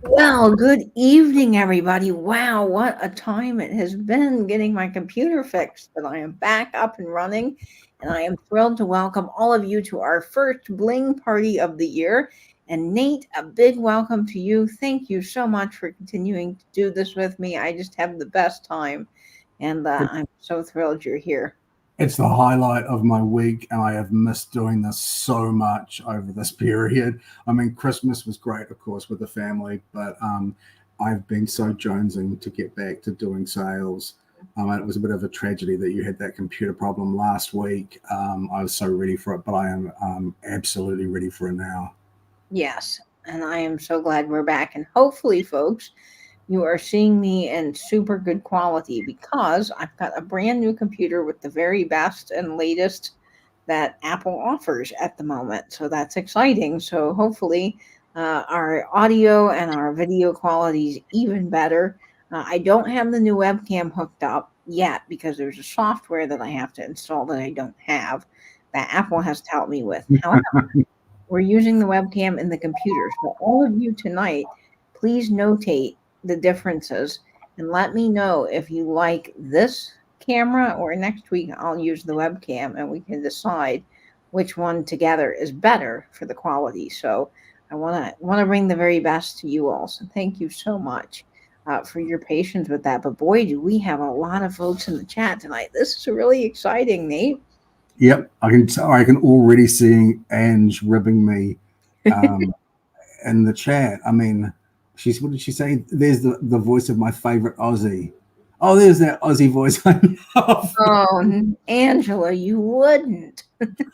Well, good evening, everybody. Wow, what a time it has been getting my computer fixed, but I am back up and running, and I am thrilled to welcome all of you to our first Bling Party of the year. And Nate, a big welcome to you. Thank you so much for continuing to do this with me. I just have the best time, and It, I'm so thrilled you're here. it's the highlight of my week, and I have missed doing this so much over this period. I mean, Christmas was great, of course, with the family, but I've been so jonesing to get back to doing sales. And it was a bit of a tragedy that you had that computer problem last week. I was so ready for it, but I am absolutely ready for it now. Yes, and I am so glad we're back. And hopefully, folks, you are seeing me in super good quality because I've got a brand new computer with the very best and latest that Apple offers at the moment. So that's exciting. So hopefully, our audio and our video quality is even better. I don't have the new webcam hooked up yet because there's a software that I have to install that I don't have that Apple has to help me with. However, we're using the webcam in the computer. So all of you tonight, please notate the differences and let me know if you like this camera or next week I'll use the webcam and we can decide which one together is better for the quality. So I want to bring the very best to you all. So thank you so much for your patience with that. But boy, do we have a lot of folks in the chat tonight. This is really exciting, Nate. Yep, I can already see Ange ribbing me um, in the chat. I mean, she's what did she say? There's the voice of my favorite Aussie. Oh, there's that Aussie voice I love. Oh, Angela, you wouldn't.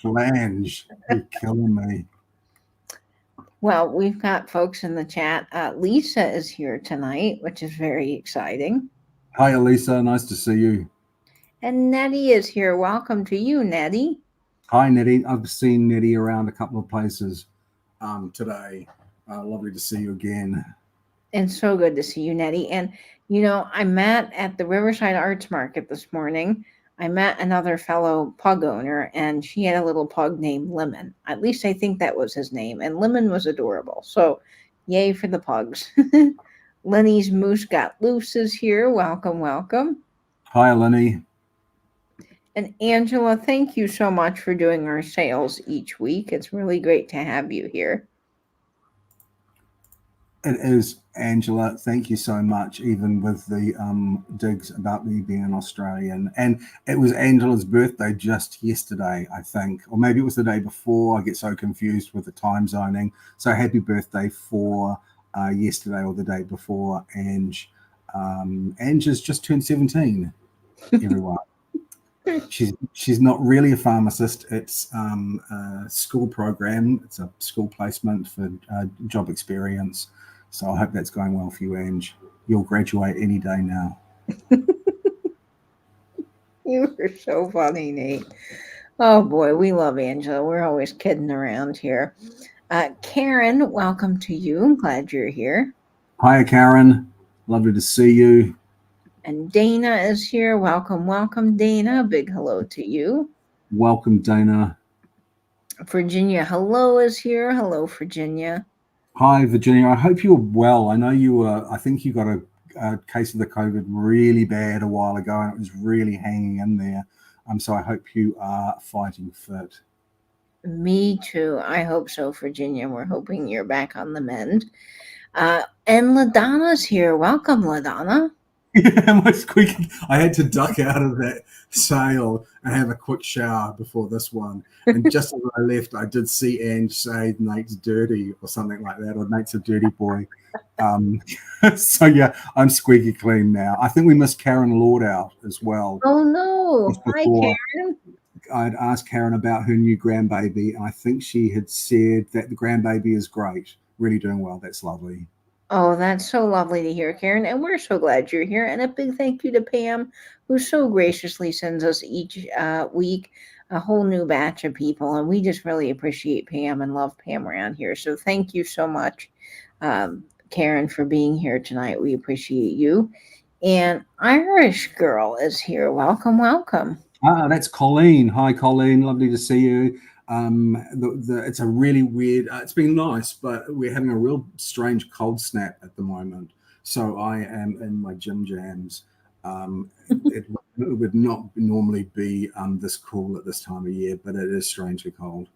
Flange, you're killing me. Well, we've got folks in the chat. Lisa is here tonight, which is very exciting. Hi, Elisa. Nice to see you. And Nettie is here. Welcome to you, Nettie. Hi, Nettie. I've seen Nettie around a couple of places today. Lovely to see you again. And so good to see you, Nettie. And, I met at the Riverside Arts Market this morning. I met another fellow pug owner, and she had a little pug named Lemon. At least I think that was his name. And Lemon was adorable. So, yay for the pugs. Lenny's Moose Got Loose is here. Welcome, welcome. Hi, Lenny. And Angela, thank you so much for doing our sales each week. It's really great to have you here. It is, Angela. Thank you so much, even with the digs about me being an Australian. And it was Angela's birthday just yesterday, I think, or maybe it was the day before. I get so confused with the time zoning. So happy birthday for yesterday or the day before, Ange. Ange has just turned 17, everyone. She's not really a pharmacist. It's a school program. It's a school placement for job experience. So I hope that's going well for you, Ange. You'll graduate any day now. You are so funny, Nate. Oh boy, we love Angela. We're always kidding around here. Karen, welcome to you. I'm glad you're here. Hi, Karen. Lovely to see you. And Dana is here. Welcome, welcome, Dana. Big hello to you. Welcome, Dana. Virginia, hello, is here. Hello, Virginia. Hi, Virginia. I hope you're well. I know you were, I think you got a case of the COVID really bad a while ago, and it was really hanging in there. So I hope you are fighting fit. Me too. I hope so, Virginia. We're hoping you're back on the mend. And LaDonna's here. Welcome, LaDonna. Yeah, my squeaky. I had to duck out of that sale and have a quick shower before this one. And just as I left, I did see Ange say Nate's dirty or something like that, or Nate's a dirty boy. Um, so yeah, I'm squeaky clean now. I think we missed Karen Lord out as well. Oh no. Just Hi, before Karen. I'd asked Karen about her new grandbaby, and I think she had said that the grandbaby is great, really doing well. That's lovely. Oh, that's so lovely to hear, Karen. And we're so glad you're here. And a big thank you to Pam, who so graciously sends us each week a whole new batch of people. And we just really appreciate Pam and love Pam around here. So thank you so much, Karen, for being here tonight. We appreciate you. And Irish Girl is here. Welcome, welcome. Ah, that's Colleen. Hi, Colleen. Lovely to see you. It's a really weird. It's been nice, but we're having a real strange cold snap at the moment. So I am in my gym jams. It would not normally be this cool at this time of year, but it is strangely cold.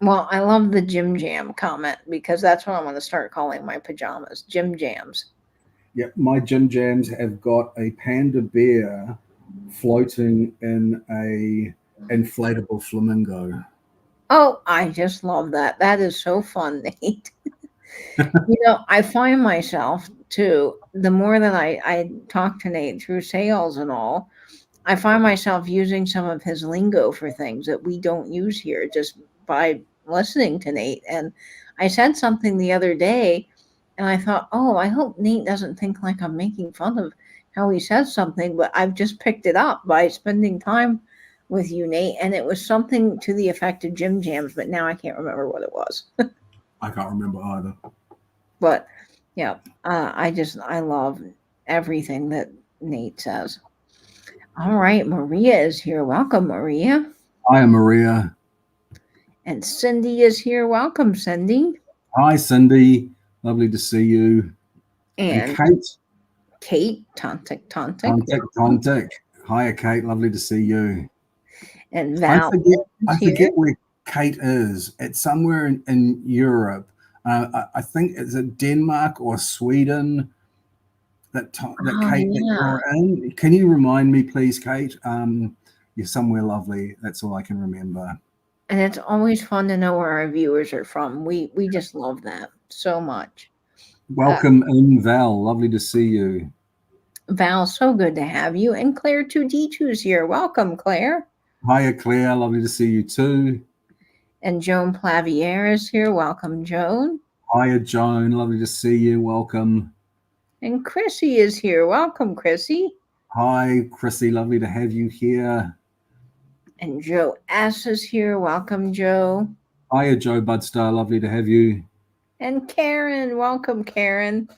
Well, I love the Jim Jam comment because that's what I'm going to start calling my pajamas, Jim Jams. Yep, my gym jams have got a panda bear floating in a inflatable flamingo. Oh, I just love that. That is so fun, Nate. I find myself too, the more that I talk to Nate through sales and all, I find myself using some of his lingo for things that we don't use here just by listening to Nate. And I said something the other day and I thought, oh, I hope Nate doesn't think like I'm making fun of how he says something, but I've just picked it up by spending time with you, Nate. And it was something to the effect of Jim Jams, but now I can't remember what it was. I can't remember either. But yeah, I love everything that Nate says. All right, Maria is here. Welcome, Maria. Hi, Maria. And Cindy is here. Welcome, Cindy. Hi, Cindy. Lovely to see you. And Kate, Tontic. Tontic. Hiya, Kate. Lovely to see you. And Val. I forget where Kate is. It's somewhere in Europe. I think it's Denmark or Sweden. That Kate that you're in. Can you remind me, please, Kate? You're somewhere lovely. That's all I can remember. And it's always fun to know where our viewers are from. We just love that so much. Welcome in, Val. Lovely to see you. Val, so good to have you. And Claire 2D2's here. Welcome, Claire. Hiya, Claire. Lovely to see you too. And Joan Plavier is here. Welcome, Joan. Hiya, Joan. Lovely to see you. Welcome. And Chrissy is here. Welcome, Chrissy. Hi, Chrissy. Lovely to have you here. And Joe S is here. Welcome, Joe. Hiya, Joe Budstar. Lovely to have you. And Karen. Welcome, Karen.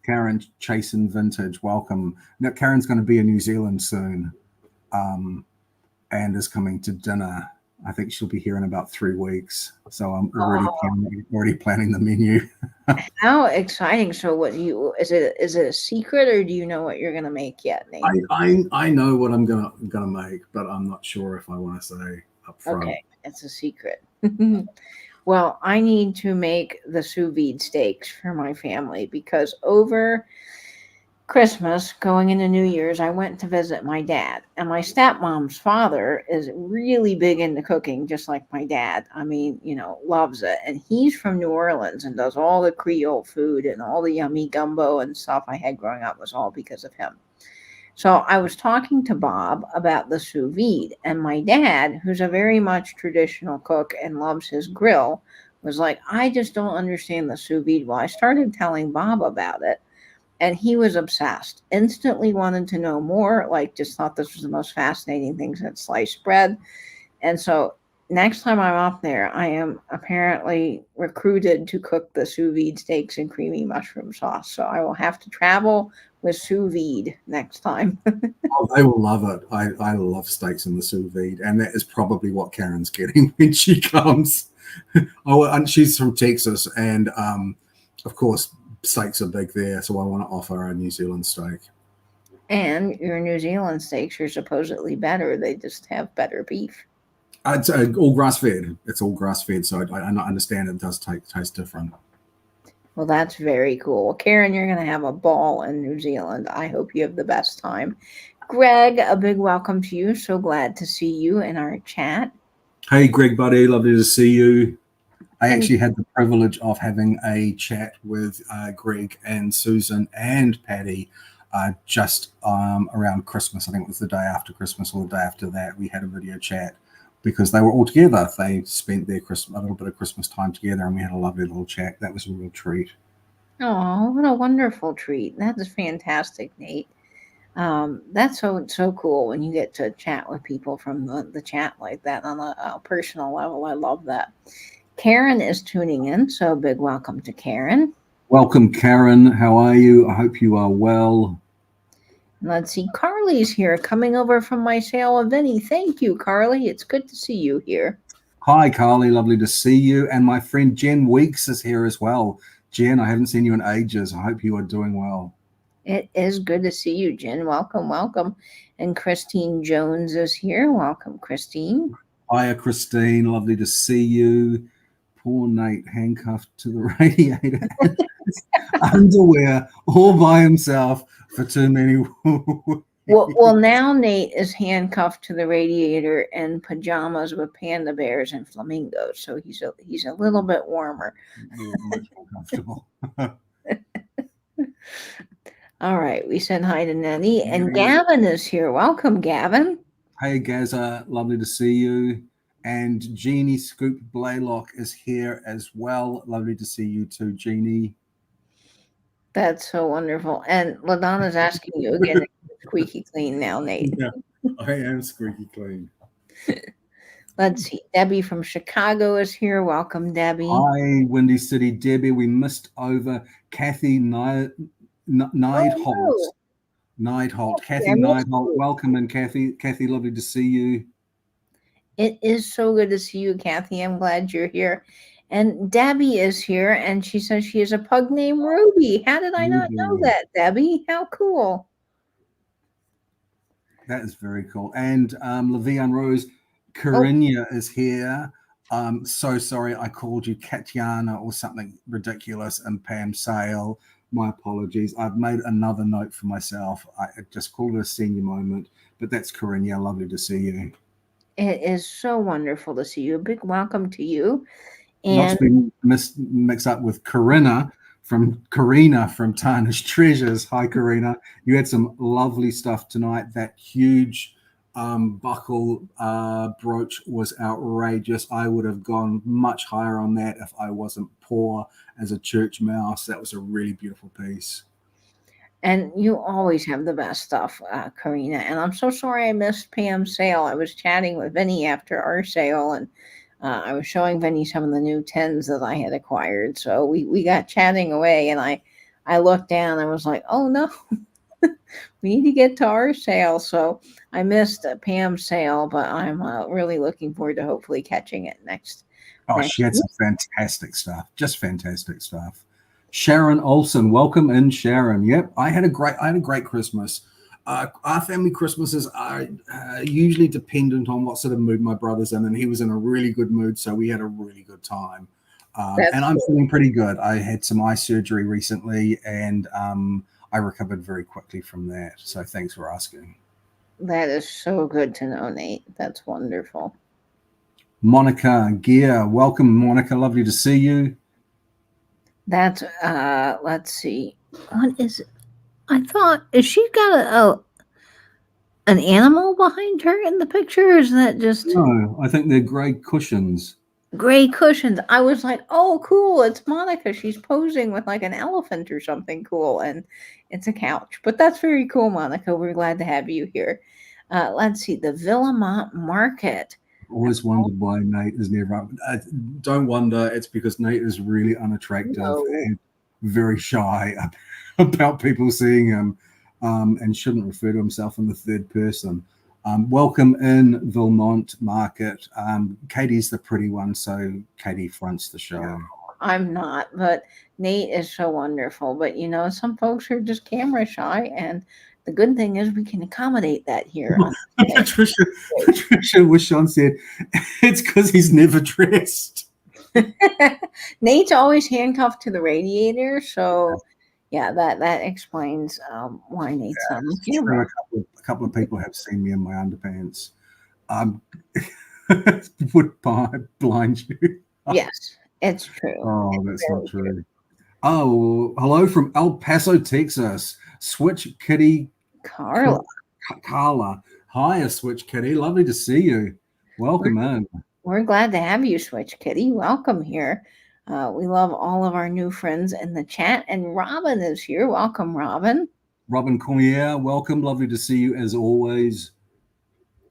Karen Chasing Vintage. Welcome. Now, Karen's going to be in New Zealand soon and is coming to dinner. I think she'll be here in about 3 weeks. So I'm already planning the menu. How exciting. So what is it a secret or do you know what you're going to make yet, Nate? I know what I'm gonna make, but I'm not sure if I want to say up front. Okay, it's a secret. Well, I need to make the sous vide steaks for my family because over Christmas, going into New Year's, I went to visit my dad. And my stepmom's father is really big into cooking, just like my dad. I mean, loves it. And he's from New Orleans and does all the Creole food and all the yummy gumbo and stuff I had growing up was all because of him. So I was talking to Bob about the sous vide, and my dad, who's a very much traditional cook and loves his grill, was like, I just don't understand the sous vide. Well, I started telling Bob about it, and he was obsessed, instantly wanted to know more, like just thought this was the most fascinating thing since sliced bread. And so next time I'm up there, I am apparently recruited to cook the sous vide steaks and creamy mushroom sauce. So I will have to travel with sous vide next time. Oh, they will love it. I love steaks in the sous vide, and that is probably what Karen's getting when she comes. Oh, and she's from Texas, and of course, steaks are big there, so I want to offer her a New Zealand steak. And your New Zealand steaks are supposedly better. They just have better beef. It's all grass-fed. It's all grass-fed, so I understand it does taste different. Well, that's very cool. Karen, you're going to have a ball in New Zealand. I hope you have the best time. Greg, a big welcome to you. So glad to see you in our chat. Hey, Greg, buddy. Lovely to see you. I actually had the privilege of having a chat with Greg and Susan and Patty just around Christmas. I think it was the day after Christmas or the day after that. We had a video chat because they were all together. They spent their a little bit of Christmas time together, and we had a lovely little chat. That was a real treat. Oh, what a wonderful treat. That is fantastic, Nate. That's so cool when you get to chat with people from the chat like that on a personal level. I love that. Karen is tuning in, so big welcome to Karen. Welcome, Karen. How are you? I hope you are well. Let's see. Carly's here, coming over from my sale of Vinny. Thank you, Carly. It's good to see you here. Hi, Carly. Lovely to see you. And my friend Jen Weeks is here as well. Jen, I haven't seen you in ages. I hope you are doing well. It is good to see you, Jen. Welcome, welcome. And Christine Jones is here. Welcome, Christine. Hiya, Christine. Lovely to see you. Poor Nate handcuffed to the radiator. Underwear all by himself for too many weeks. Well, now Nate is handcuffed to the radiator in pajamas with panda bears and flamingos, so he's a little bit warmer. Much more comfortable. All right, we said hi to Nenny, and Gavin is here. Welcome, Gavin. Hey, Gaza. Lovely to see you. And Jeannie Scoop Blaylock is here as well. Lovely to see you too, Jeannie. That's so wonderful. And LaDonna's asking you again, squeaky clean now, Nate. Yeah, I am squeaky clean. Let's see. Debbie from Chicago is here. Welcome, Debbie. Hi, Windy City, Debbie. We missed over Kathy Neidholt. Neidholt. Kathy Neidholt. Welcome in, Kathy. Kathy, lovely to see you. It is so good to see you, Kathy. I'm glad you're here. And Debbie is here, and she says she has a pug named Ruby. How did I not know that, Debbie? How cool. That is very cool. And Levian Rose, Corinna is here. So sorry I called you Katiana or something ridiculous, and Pam Sale. My apologies. I've made another note for myself. I just called it a senior moment, but that's Corinna. Lovely to see you. It is so wonderful to see you. A big welcome to you. And not to be mixed up with Karina from Tarnished Treasures. Hi, Karina. You had some lovely stuff tonight. That huge buckle brooch was outrageous. I would have gone much higher on that if I wasn't poor as a church mouse. That was a really beautiful piece. And you always have the best stuff, Karina. And I'm so sorry I missed Pam's sale. I was chatting with Vinny after our sale, and I was showing Vinny some of the new tins that I had acquired. So we got chatting away, and I looked down and was like, oh no, we need to get to our sale. So I missed Pam's sale, but I'm really looking forward to hopefully catching it next. Oh, she had some fantastic stuff, just fantastic stuff. Sharon Olson, welcome in, Sharon. Yep, I had a great Christmas. Our family Christmases are usually dependent on what sort of mood my brother's in, and he was in a really good mood, so we had a really good time. And I'm feeling pretty good. I had some eye surgery recently, and I recovered very quickly from that. So thanks for asking. That is so good to know, Nate. That's wonderful. Monica Gear, welcome, Monica. Lovely to see you. That's let's see. What is it? I thought, is she got an animal behind her in the picture? Or is that just No, I think they're gray cushions. Gray cushions. I was like, oh cool, it's Monica. She's posing with like an elephant or something cool, and it's a couch. But that's very cool, Monica. We're glad to have you here. Let's see, the Villamont Market. Always wondered why Nate is never up. Don't wonder. It's because Nate is really unattractive and very shy about people seeing him, and shouldn't refer to himself in the third person. Welcome in, Villamont Market. Katie's the pretty one, so Katie fronts the show. I'm not, but Nate is so wonderful. But you know, some folks are just camera shy, and the good thing is we can accommodate that here. Patricia Wishon said, it's because he's never dressed. Nate's always handcuffed to the radiator, so yeah, that explains why Nate's on the camera. A couple of people have seen me in my underpants. Would blind you. Yes, it's true. Oh, that's not true. Oh, hello from El Paso, Texas. Switch Kitty Carla. Hi, Switch Kitty. Lovely to see you. Welcome in. We're glad to have you, Switch Kitty. Welcome here. We love all of our new friends in the chat. And Robin is here. Welcome, Robin. Robin Cormier, welcome. Lovely to see you as always.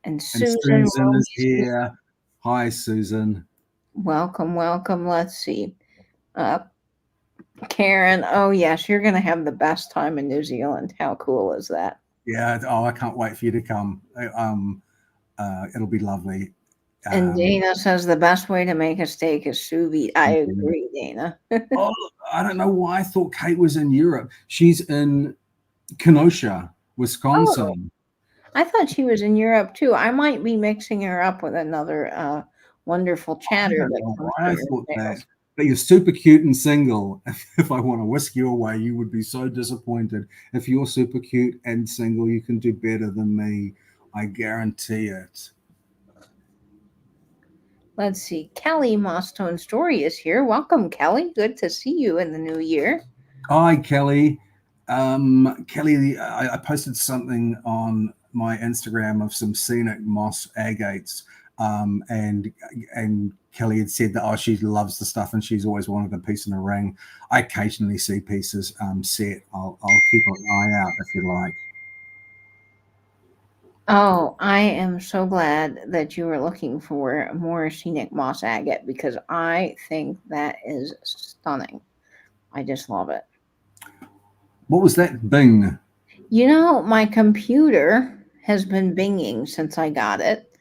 And Susan is here. Hi, Susan. Welcome, welcome. Let's see. Karen, oh yes, you're going to have the best time in New Zealand. How cool is that? Yeah. Oh, I can't wait for you to come. It'll be lovely. And Dana says the best way to make a steak is sous vide. I agree, Dana. Oh, I don't know why I thought Kate was in Europe. She's in Kenosha, Wisconsin. I thought she was in Europe too. I might be mixing her up with another wonderful chatter. I don't know why I thought that. But you're super cute and single. If I want to whisk you away, you would be so disappointed. If you're super cute and single, you can do better than me. I guarantee it. Let's see. Kelly Mossstone Story is here. Welcome, Kelly. Good to see you in the new year. Hi, Kelly. Kelly, I posted something on my Instagram of some scenic moss agates, and Kelly had said that she loves the stuff and she's always wanted a piece in a ring. I occasionally see pieces set. I'll keep an eye out if you like. Oh, I am so glad that you were looking for more scenic moss agate because I think that is stunning. I just love it. What was that Bing? You know, my computer has been binging since I got it,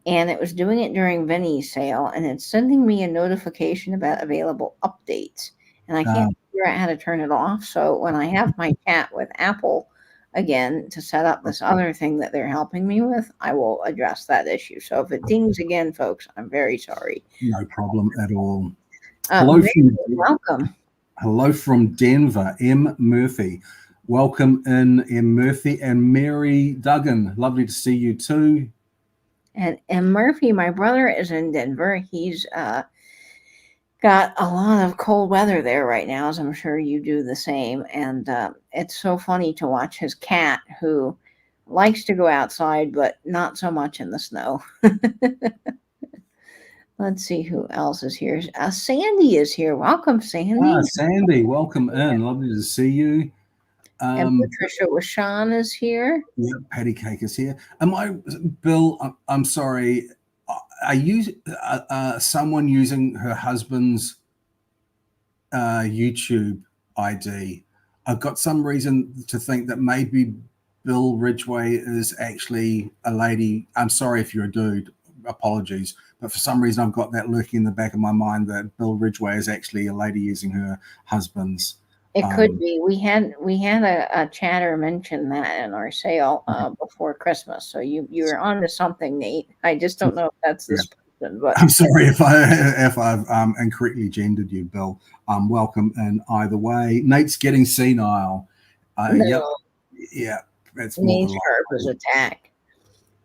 and it was doing it during Vinny's sale, and it's sending me a notification about available updates, and I can't figure out how to turn it off. So when I have my chat with Apple again to set up this other thing that they're helping me with, I will address that issue. So if it dings again, folks, I'm very sorry. No problem at all. Welcome. Hello from Denver, M. Murphy. Welcome in, M. Murphy, and Mary Duggan. Lovely to see you too. And M. Murphy, my brother, is in Denver. He's got a lot of cold weather there right now, as I'm sure you do the same. And it's so funny to watch his cat, who likes to go outside, but not so much in the snow. Let's see who else is here. Sandy is here. Welcome, Sandy. Sandy, welcome in. Lovely to see you. And Patricia Washan is here. Yeah, Patty Cake is here. Bill, I'm sorry. Are you someone using her husband's YouTube ID? I've got some reason to think that maybe Bill Ridgway is actually a lady. I'm sorry if you're a dude. Apologies. But for some reason, I've got that lurking in the back of my mind that Bill Ridgway is actually a lady using her husband's. It could be. We had a chatter mention that in our sale before Christmas. So you're on to something, Nate. I just don't know if that's this person. But I'm sorry if I've incorrectly gendered you, Bill. Welcome in either way. Nate's getting senile. No. Yep. Yeah. That's Nate's sharp as a tack.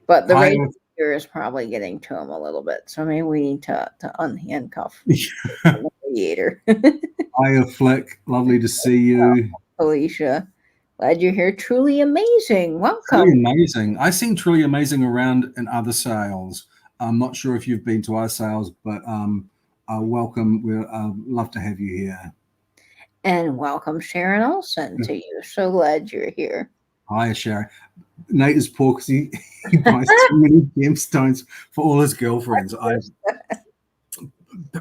But the radio is probably getting to him a little bit. So maybe we need to unhandcuff the radiator. Hiya, Flick. Lovely to see you. Alicia. Glad you're here. Truly amazing. Welcome. Truly amazing. I've seen Truly Amazing around in other sales. I'm not sure if you've been to our sales, but welcome. We'd love to have you here. And welcome, Sharon Olson, to you. So glad you're here. Hiya, Sharon. Nate is poor because he buys too many gemstones for all his girlfriends.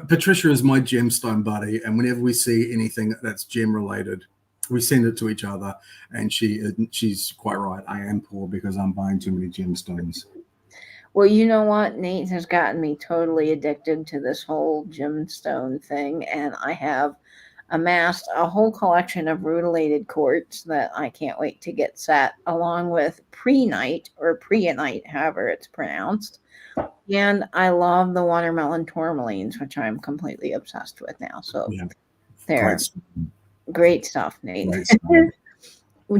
Patricia is my gemstone buddy, and whenever we see anything that's gem related, we send it to each other. And she's quite right. I am poor because I'm buying too many gemstones. Well, you know what? Nate has gotten me totally addicted to this whole gemstone thing, and I have amassed a whole collection of rutilated quartz that I can't wait to get set, along with prehnite or preonite, however it's pronounced. And I love the watermelon tourmalines, which I'm completely obsessed with now. So they're great stuff, Nate. Great stuff.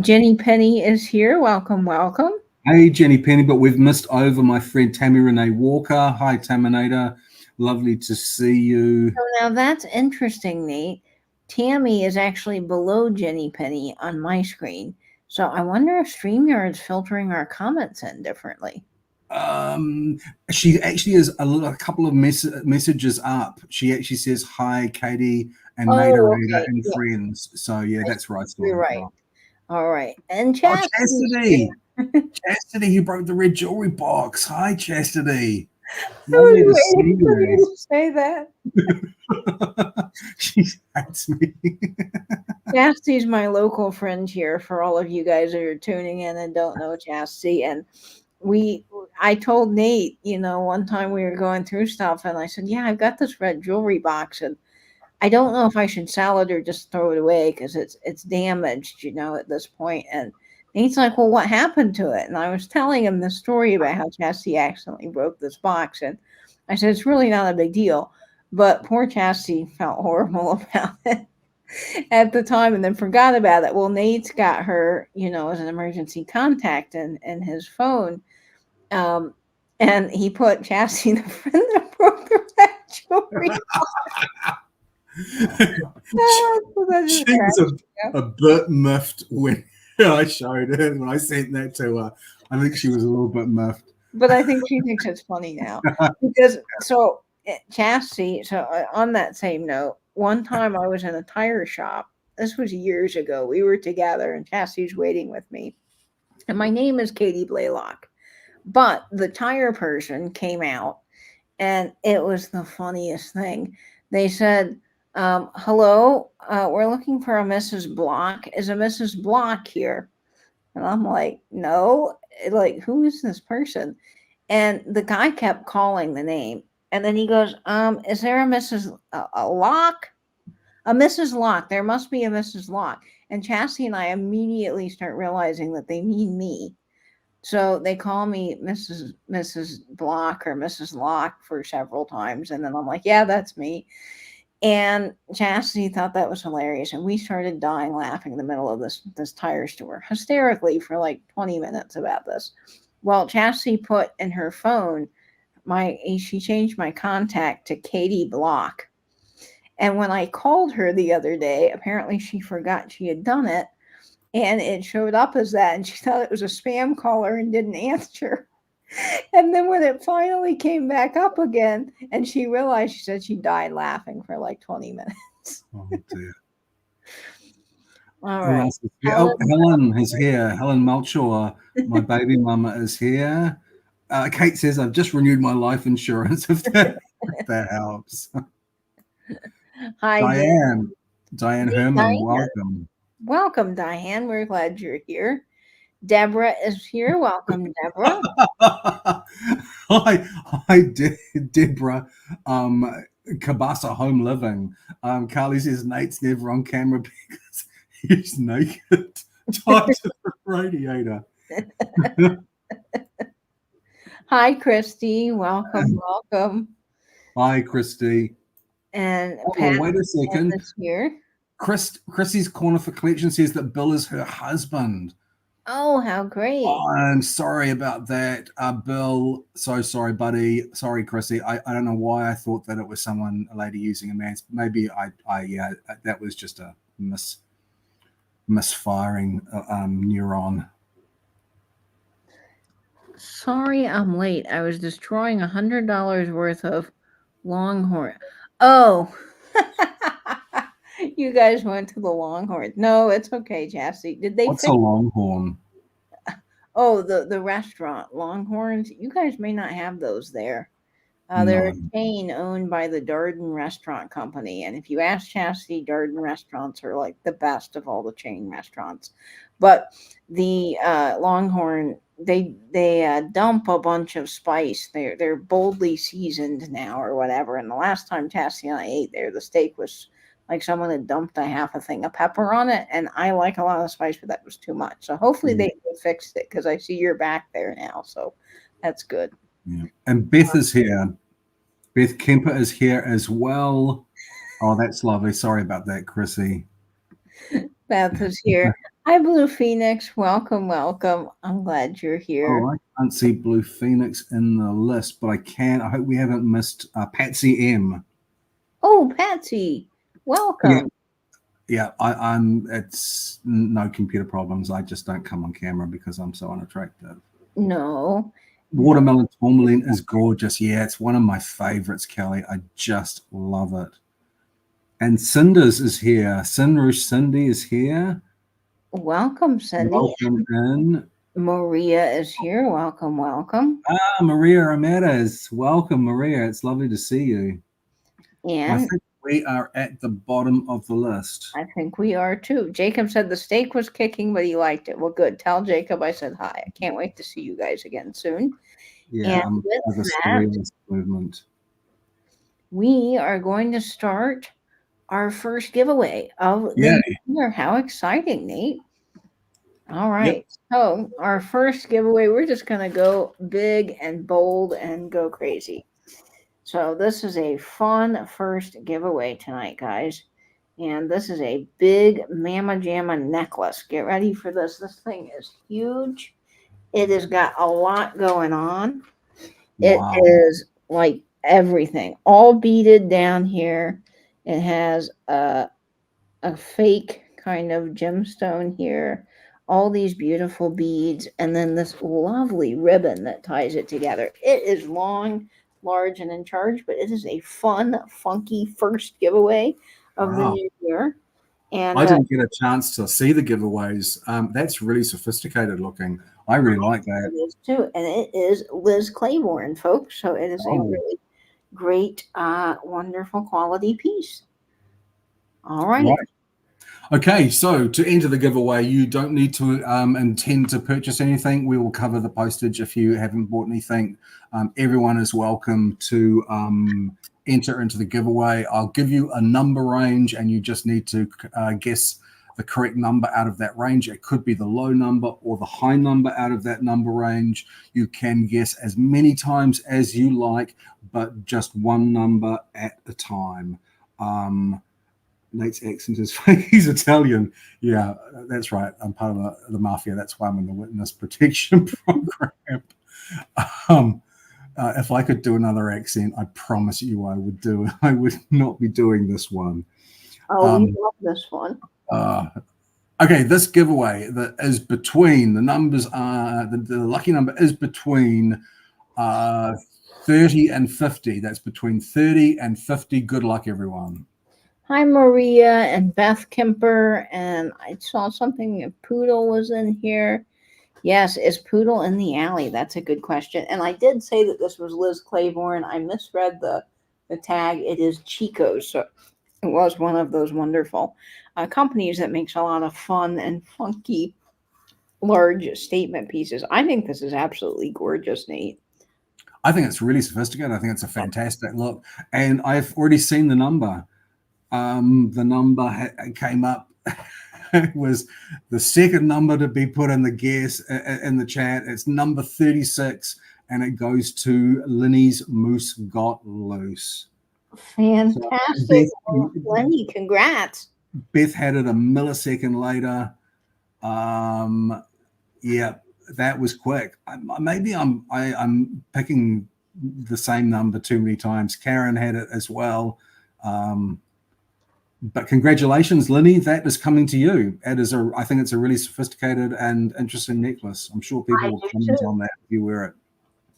Jenny Penny is here. Welcome, welcome. Hey, Jenny Penny, but we've missed over my friend Tammy Renee Walker. Hi, Taminator. Lovely to see you. So now that's interesting, Nate. Tammy is actually below Jenny Penny on my screen. So I wonder if StreamYard's filtering our comments in differently. She actually is a couple of messages up. She actually says, hi, Katie and Nader and friends. So, yeah, that's right. You're right. All right. And Chastity. Chastity, who broke the red jewelry box. Hi, Chastity. Lovely to see you. Say that. She hates me. Chastity's my local friend here for all of you guys who are tuning in and don't know Chastity. And I told Nate, one time we were going through stuff, and I said, "Yeah, I've got this red jewelry box, and I don't know if I should sell it or just throw it away because it's damaged, at this point." And Nate's like, "Well, what happened to it?" And I was telling him the story about how Chastity accidentally broke this box, and I said it's really not a big deal, but poor Chastity felt horrible about it at the time and then forgot about it. Well, Nate's got her, as an emergency contact in his phone. Um, and he put Chastity in the friend that broke the red jewelry. She was a bit miffed when I showed her, when I sent that to her. I think she was a little bit miffed. But I think she thinks it's funny now. Because, so Chastity, on that same note, one time I was in a tire shop. This was years ago. We were together and Chastity's waiting with me. And my name is Katie Blaylock. But the tire person came out and it was the funniest thing. They said, hello, we're looking for a Mrs. Block. Is a Mrs. Block here? And I'm like, no, like, who is this person? And the guy kept calling the name. And then he goes, is there a Mrs. Locke? A Mrs. Locke. There must be a Mrs. Locke. And Chastity and I immediately start realizing that they mean me. So they call me Mrs. Block or Mrs. Locke for several times. And then I'm like, yeah, that's me. And Chastity thought that was hilarious. And we started dying laughing in the middle of this tire store, hysterically for like 20 minutes about this. Well, Chastity put in her phone, she changed my contact to Katie Block. And when I called her the other day, apparently she forgot she had done it. And it showed up as that. And she thought it was a spam caller and didn't answer. And then when it finally came back up again and she realized, she said she died laughing for like 20 minutes. Oh, dear. All right. Helen is here. Helen Melchior, my baby mama, is here. Kate says, I've just renewed my life insurance, if that helps. Hi, Diane Herman, welcome. Welcome, Diane. We're glad you're here. Deborah is here. Welcome, Deborah. Hi, Deborah. Cabasa Home Living. Carly says Nate's never on camera because he's naked, tied to the radiator. Hi, Christy. Welcome. Hi, Christy. And wait a second. Here. Chrissy's Corner for Collection says that Bill is her husband. Oh, how great. Oh, I'm sorry about that, Bill. So sorry, buddy. Sorry, Chrissy. I don't know why I thought that it was a lady using a man's. Maybe that was just a misfiring neuron. Sorry, I'm late. I was destroying $100 worth of Longhorn. Oh, you guys went to the Longhorn. No, it's okay, Chastity. Did they? What's a Longhorn? Oh, the restaurant Longhorns. You guys may not have those there. They're a chain owned by the Darden Restaurant Company, and if you ask Chastity, Darden restaurants are like the best of all the chain restaurants. But the Longhorn, they dump a bunch of spice. They're boldly seasoned now or whatever. And the last time Chastity and I ate there, the steak was like someone had dumped a half a thing of pepper on it, and I like a lot of spice, but that was too much. So hopefully they fixed it because I see you're back there now, so that's good. Yeah. And Beth is here. Beth Kemper is here as well. Oh, that's lovely. Sorry about that, Chrissy. Beth is here. Hi, Blue Phoenix. Welcome. I'm glad you're here. Oh, I can't see Blue Phoenix in the list, but I can. I hope we haven't missed Patsy M. Oh, Patsy. Welcome. Yeah, I'm. It's no computer problems. I just don't come on camera because I'm so unattractive. No. Watermelon tourmaline is gorgeous. Yeah, it's one of my favorites, Kelly. I just love it. And Cinders is here. Cinderush Cindy is here. Welcome, Cindy. Welcome in. Maria is here. Welcome. Maria Ramirez. Welcome, Maria. It's lovely to see you. And I think we are at the bottom of the list. I think we are too. Jacob said the steak was kicking, but he liked it. Well, good. Tell Jacob I said hi. I can't wait to see you guys again soon. Yeah, And with of the that, surrealist movement. we are going to start our first giveaway of the Yeah. new year. How exciting, Nate. All Yep. right. So, our first giveaway, we're just going to go big and bold and go crazy. So, this is a fun first giveaway tonight, guys. And this is a big Mama Jamma necklace. Get ready for this. This thing is huge. It has got a lot going on. It Wow. is like everything, all beaded down here. It has a fake kind of gemstone here, all these beautiful beads, and then this lovely ribbon that ties it together. It is long, large, and in charge, but it is a fun, funky first giveaway of the Wow. new year. And I didn't get a chance to see the giveaways. That's really sophisticated looking. I really like that. it is too. And it is Liz Claiborne, folks. So it is a Oh, really great, wonderful quality piece. All right. right. Okay, so to enter the giveaway, you don't need to intend to purchase anything. We will cover the postage if you haven't bought anything. Everyone is welcome to enter into the giveaway. I'll give you a number range, and you just need to guess the correct number out of that range. It could be the low number or the high number out of that number range. You can guess as many times as you like, but just one number at a time. Nate's accent is he's Italian. Yeah, that's right. I'm part of the mafia. That's why I'm in the witness protection program. If I could do another accent, I promise you I would do it. I would not be doing this one. Oh, we love this one. Okay, this giveaway that is between the numbers are the lucky number is between 30 and 50. That's between 30 and 50. Good luck, everyone. Hi, Maria and Beth Kemper. And I saw something, if Poodle was in here. Yes, is Poodle in the alley? That's a good question. And I did say that this was Liz Claiborne. I misread the tag. It is Chico's. So it was one of those wonderful companies that makes a lot of fun and funky large statement pieces. I think this is absolutely gorgeous, Nate. I think it's really sophisticated. I think it's a fantastic look. And I've already seen the number. The number came up. It was the second number to be put in the guess in the chat. It's number 36, and it goes to Lenny's Moose Got Loose. Fantastic. So Lenny, congrats. Beth had it a millisecond later. Yeah, that was quick. Maybe I'm picking the same number too many times. Karen had it as well. But congratulations, Lenny. That is coming to you. I think it's a really sophisticated and interesting necklace. I'm sure people will comment on that if you wear it.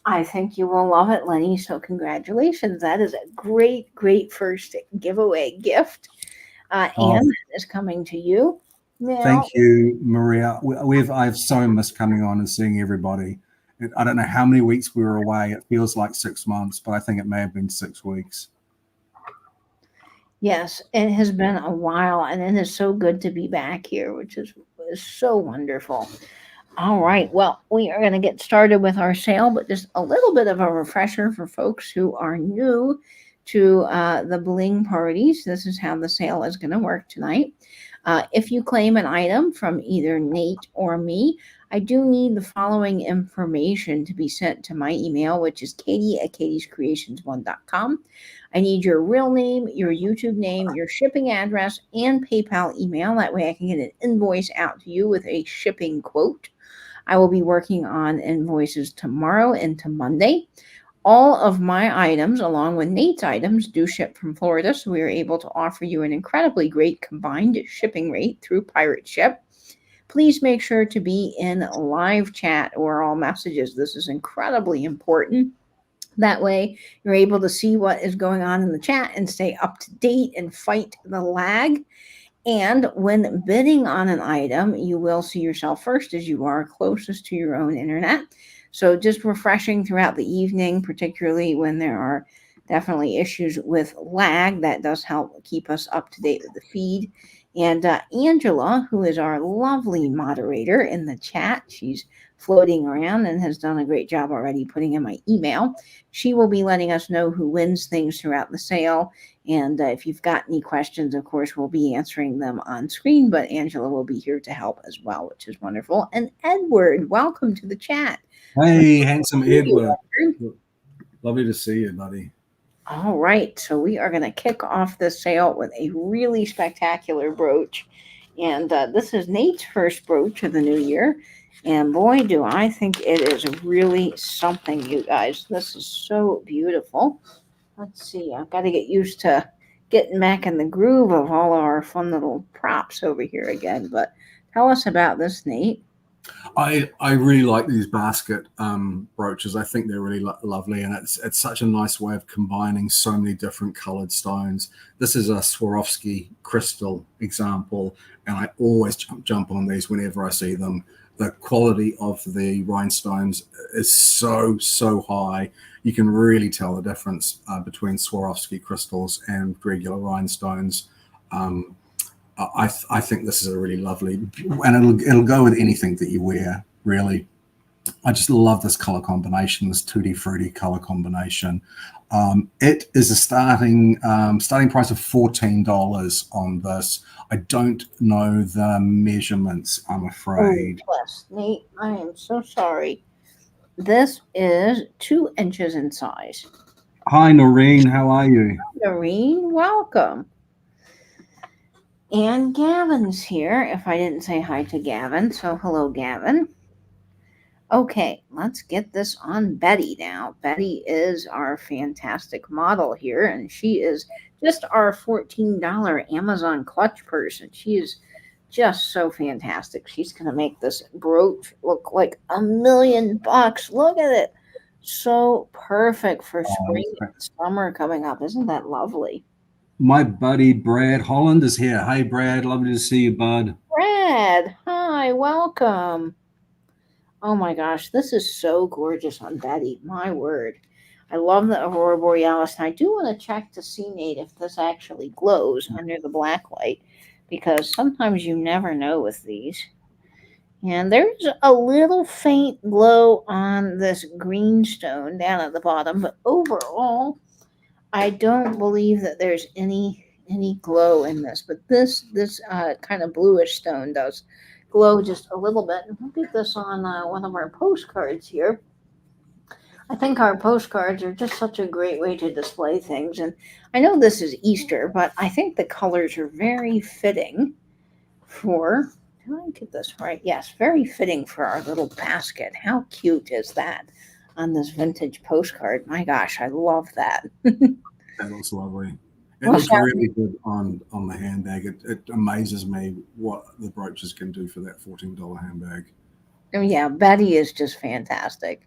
I think you will love it, Lenny. So congratulations. That is a great, great first giveaway gift. And that is coming to you. Now, thank you, Maria. I've so missed coming on and seeing everybody. I don't know how many weeks we were away. It feels like 6 months, but I think it may have been 6 weeks. Yes, it has been a while, and it is so good to be back here, which is so wonderful. All right, well, we are going to get started with our sale, but just a little bit of a refresher for folks who are new to the bling parties. This is how the sale is going to work tonight. If you claim an item from either Nate or me, I do need the following information to be sent to my email, which is katie@katiescreations1.com. I need your real name, your YouTube name, your shipping address, and PayPal email. That way I can get an invoice out to you with a shipping quote. I will be working on invoices tomorrow into Monday. All of my items, along with Nate's items, do ship from Florida, so we are able to offer you an incredibly great combined shipping rate through Pirate Ship. Please make sure to be in live chat or all messages. This is incredibly important. That way, you're able to see what is going on in the chat and stay up to date and fight the lag. And when bidding on an item, you will see yourself first as you are closest to your own internet. So just refreshing throughout the evening, particularly when there are definitely issues with lag. That does help keep us up to date with the feed. And Angela, who is our lovely moderator in the chat, she's floating around and has done a great job already putting in my email. She will be letting us know who wins things throughout the sale. And if you've got any questions, of course, we'll be answering them on screen, but Angela will be here to help as well, which is wonderful. And Edward, welcome to the chat. Hey, handsome Edward. Lovely to see you, buddy. All right, so we are going to kick off the sale with a really spectacular brooch. And this is Nate's first brooch of the new year. And boy, do I think it is really something, you guys. This is so beautiful. Let's see, I've got to get used to getting back in the groove of all of our fun little props over here again. But tell us about this, Nate. I really like these basket brooches. I think they're really lovely, and it's such a nice way of combining so many different colored stones. This is a Swarovski crystal example, and I always jump on these whenever I see them. The quality of the rhinestones is so high. You can really tell the difference between Swarovski crystals and regular rhinestones. I think this is a really lovely, and it'll go with anything that you wear, really. I just love this color combination, this Tutti Frutti color combination. It is a starting price of $14 on this. I don't know the measurements, I'm afraid. Oh, yes, Nate, I am so sorry. This is 2 inches in size. Hi, Noreen. How are you? Noreen, welcome. And Gavin's here, if I didn't say hi to Gavin. So hello, Gavin. Okay, let's get this on Betty now. Betty is our fantastic model here, and she is just our $14 Amazon clutch person. She is just so fantastic. She's going to make this brooch look like $1 million. Look at it. So perfect for spring and summer coming up. Isn't that lovely? My buddy Brad Holland is here. Hey, Brad. Lovely to see you, bud. Brad, hi, welcome. Oh my gosh, this is so gorgeous on Betty. My word. I love the Aurora Borealis. And I do want to check to see, Nate, if this actually glows under the black light, because sometimes you never know with these. And there's a little faint glow on this green stone down at the bottom, but overall, I don't believe that there's any glow in this, but this kind of bluish stone does glow just a little bit. And we'll get this on one of our postcards here. I think our postcards are just such a great way to display things. And I know this is Easter, but I think the colors are very fitting for, did I get this right? Yes, very fitting for our little basket. How cute is that on this vintage postcard? My gosh, I love that. That looks lovely. It looks really good on the handbag. It amazes me what the brooches can do for that $14 handbag. Oh, yeah, Betty is just fantastic.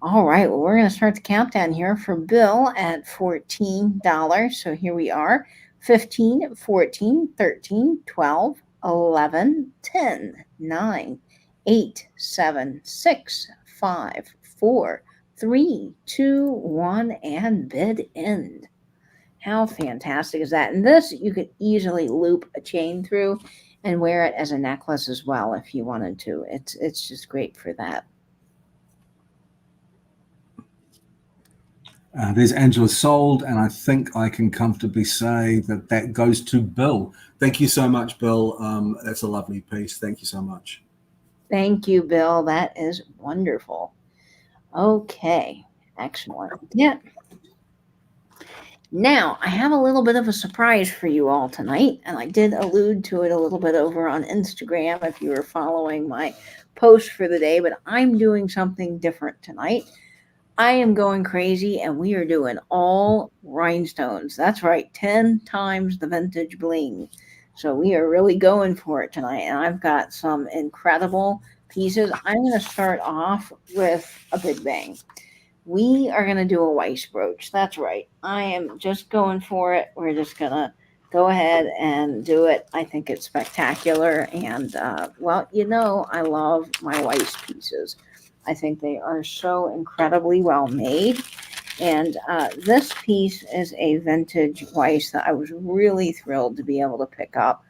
All right, well, we're going to start the countdown here for Bill at $14. So here we are, 15, 14, 13, 12, 11, 10, 9, 8, 7, 6, 5, 4, 3, 2, 1, and bid end. How fantastic is that? And this, you could easily loop a chain through and wear it as a necklace as well if you wanted to. It's just great for that. There's Angela sold, and I think I can comfortably say that goes to Bill. Thank you so much, Bill. That's a lovely piece. Thank you so much. Thank you, Bill. That is wonderful. Okay, excellent. Yeah. Now, I have a little bit of a surprise for you all tonight, and I did allude to it a little bit over on Instagram if you were following my post for the day, but I'm doing something different tonight. I am going crazy, and we are doing all rhinestones. That's right, 10 times the vintage bling. So we are really going for it tonight, and I've got some incredible pieces. I'm going to start off with a big bang. We are going to do a Weiss brooch. That's right. I am just going for it. We're just going to go ahead and do it. I think it's spectacular. And, well, you know, I love my Weiss pieces. I think they are so incredibly well made. And this piece is a vintage Weiss that I was really thrilled to be able to pick up.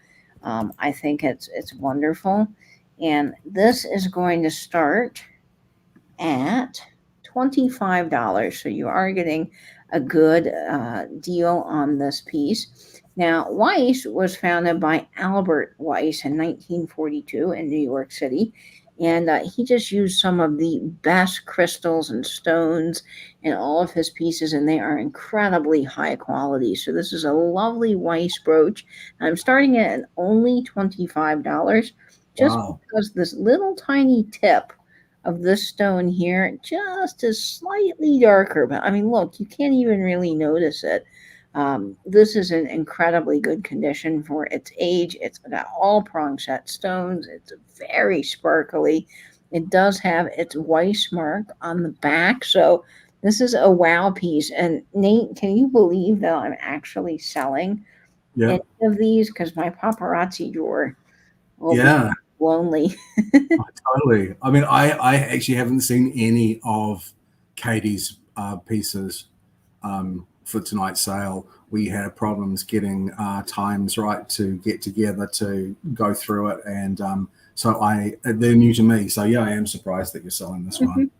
I think it's wonderful, and this is going to start at $25. So you are getting a good deal on this piece. Now, Weiss was founded by Albert Weiss in 1942 in New York City. And he just used some of the best crystals and stones in all of his pieces, and they are incredibly high quality. So this is a lovely Weiss brooch. I'm starting it at only $25, just Wow. because this little tiny tip of this stone here just is slightly darker. But I mean, look, you can't even really notice it. This is in incredibly good condition for its age. It's got all prong set stones. It's very sparkly. It does have its Weiss mark on the back. So this is a wow piece. And Nate, can you believe that I'm actually selling Yeah. any of these? Because my paparazzi drawer will be Yeah. lonely. Oh, totally. I mean, I actually haven't seen any of Katie's pieces for tonight's sale. We had problems getting times right to get together to go through it, and so they're new to me. So yeah, I am surprised that you're selling this one.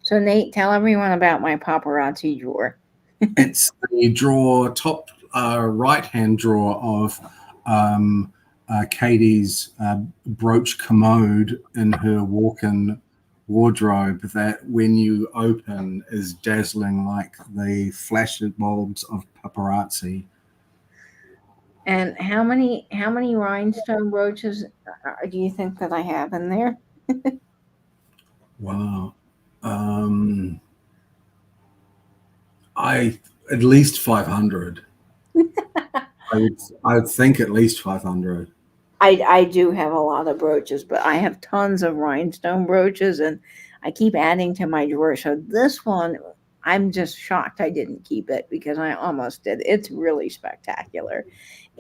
So Nate, tell everyone about my paparazzi drawer. It's the drawer, top right-hand drawer of Katie's brooch commode in her walk-in wardrobe that, when you open, is dazzling like the flash bulbs of paparazzi. And how many rhinestone brooches do you think that I have in there? Wow. I at least 500. I would think at least 500. I do have a lot of brooches, but I have tons of rhinestone brooches, and I keep adding to my drawer. So this one, I'm just shocked I didn't keep it because I almost did. It's really spectacular,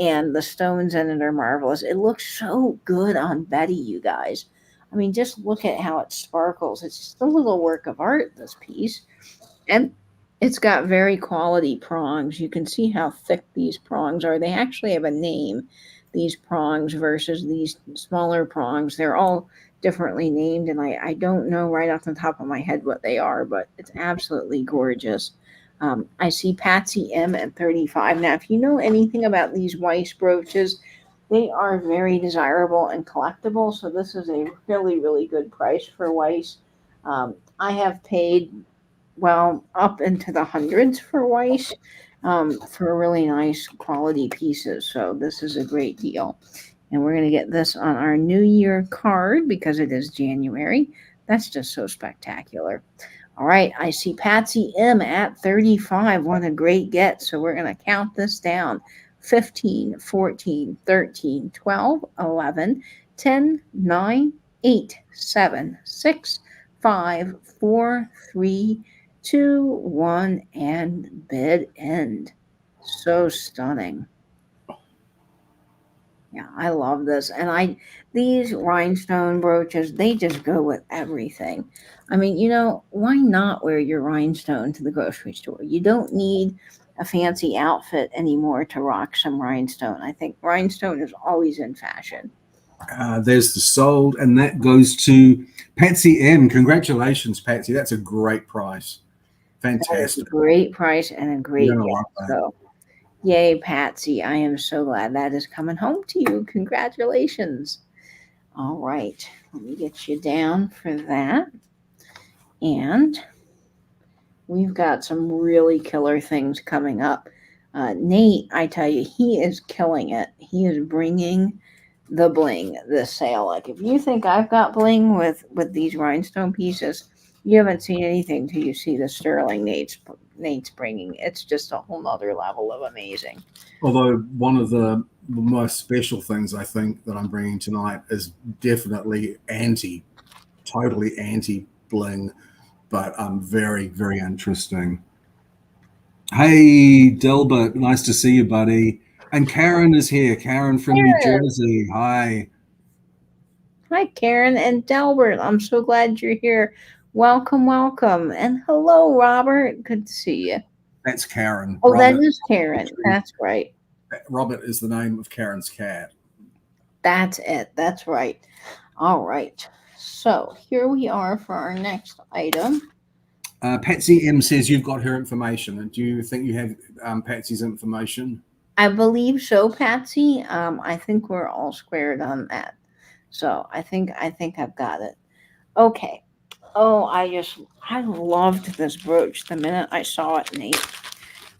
and the stones in it are marvelous. It looks so good on Betty, you guys. I mean, just look at how it sparkles. It's just a little work of art, this piece. And it's got very quality prongs. You can see how thick these prongs are. They actually have a name, these prongs versus these smaller prongs. They're all differently named, and I don't know right off the top of my head what they are, but it's absolutely gorgeous. I see Patsy M at 35. Now, if you know anything about these Weiss brooches, they are very desirable and collectible. So this is a really, really good price for Weiss. I have paid well up into the hundreds for Weiss for really nice quality pieces. So this is a great deal. And we're going to get this on our New Year card because it is January. That's just so spectacular. All right, I see Patsy M at 35. What a great get. So we're going to count this down. 15, 14, 13, 12, 11, 10, 9, 8, 7, 6, 5, 4, 3, 2, 1, and bid end. So stunning. Yeah, I love this. And these rhinestone brooches, they just go with everything. I mean, why not wear your rhinestone to the grocery store? You don't need a fancy outfit anymore to rock some rhinestone. I think rhinestone is always in fashion. There's the sold, and that goes to Patsy M. Congratulations, Patsy. That's a great price. That is a Fantastic. great price and a great You're gonna gift. love that. So, yay, Patsy. I am so glad that is coming home to you. Congratulations. All right. Let me get you down for that. And we've got some really killer things coming up. Nate, I tell you, he is killing it. He is bringing the bling this sale. Like, if you think I've got bling with these rhinestone pieces, you haven't seen anything till you see the sterling Nate's bringing. It's just a whole nother level of amazing. Although one of the most special things I think that I'm bringing tonight is definitely totally anti bling, but very, very interesting. Hey, Delbert, nice to see you, buddy. And Karen is here. Karen from New Karen. Jersey. Hi. Hi, Karen and Delbert. I'm so glad you're here. Welcome, welcome. And hello, Robert. Good to see you. That's Karen. Oh, that is Karen. That's right. Robert is the name of Karen's cat. That's it. That's right. All right. So here we are for our next item. Patsy M says you've got her information. Do you think you have Patsy's information? I believe so, Patsy. I think we're all squared on that. So I think I've got it. Okay. Oh, I loved this brooch the minute I saw it, Nate.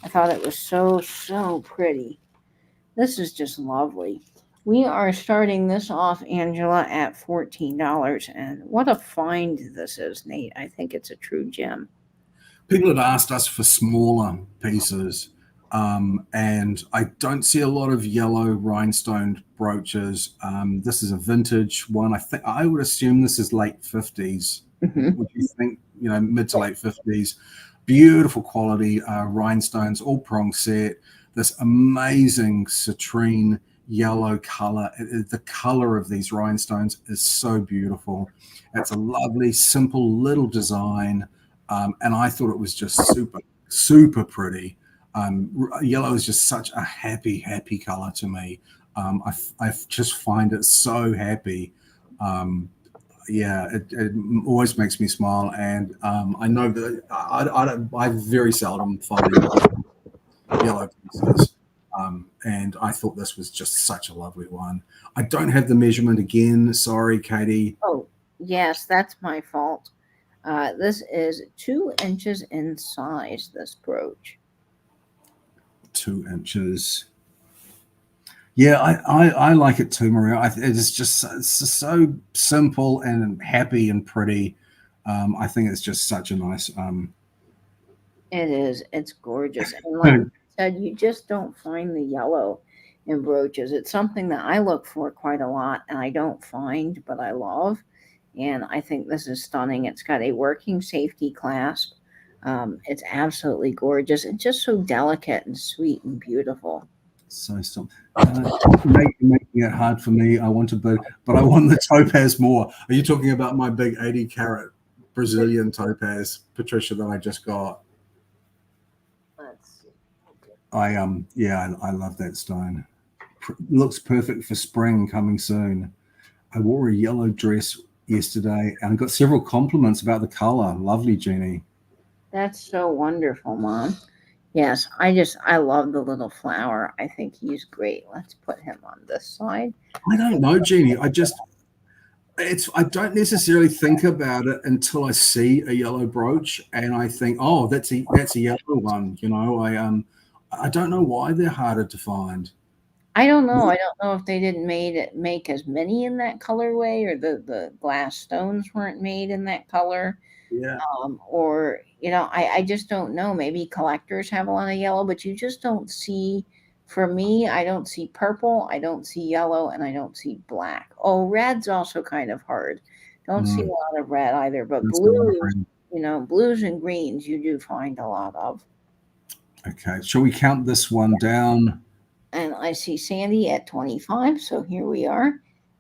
I thought it was so pretty. This is just lovely. We are starting this off, Angela, at $14. And what a find this is, Nate. I think it's a true gem. People have asked us for smaller pieces, and I don't see a lot of yellow rhinestone brooches. This is a vintage one. I think I would assume this is late 50s. Mhm. Would you think, mid to late 50s? Beautiful quality rhinestones, all prong set. This amazing citrine yellow color. The color of these rhinestones is so beautiful. It's a lovely, simple little design. And I thought it was just super pretty. Yellow is just such a happy color to me. I just find it so happy. Yeah, it always makes me smile, and I know that I very seldom find yellow pieces, and I thought this was just such a lovely one. I don't have the measurement again. Sorry, Katie. Oh, yes, that's my fault. This is 2 inches in size, this brooch. 2 inches. Yeah, I like it too, Maria. It's so simple and happy and pretty. I think it's just such a nice. It is. It's gorgeous. And like I said, you just don't find the yellow in brooches. It's something that I look for quite a lot and I don't find, but I love. And I think this is stunning. It's got a working safety clasp. It's absolutely gorgeous and just so delicate and sweet and beautiful. So stop. Making it hard for me. I want to but I want the topaz more. Are you talking about my big 80-carat Brazilian topaz, Patricia, that I just got? Let's see. I love that stone. Looks perfect for spring coming soon. I wore a yellow dress yesterday and I got several compliments about the color. Lovely, Jeannie. That's so wonderful, Mom. Yes, I love the little flower. I think he's great. Let's put him on this side. I don't know, Jeannie. I don't necessarily think about it until I see a yellow brooch and I think, oh, that's a yellow one. I don't know why they're harder to find. I don't know. I don't know if they didn't make as many in that colorway, or the glass stones weren't made in that color. Yeah. Or I just don't know. Maybe collectors have a lot of yellow, but you just don't see. For me, I don't see purple, I don't see yellow, and I don't see black. Oh, red's also kind of hard. Don't see a lot of red either, but That's not my blues, friend. blues and greens you do find a lot of. Okay. Shall we count this one down? And I see Sandy at 25. So here we are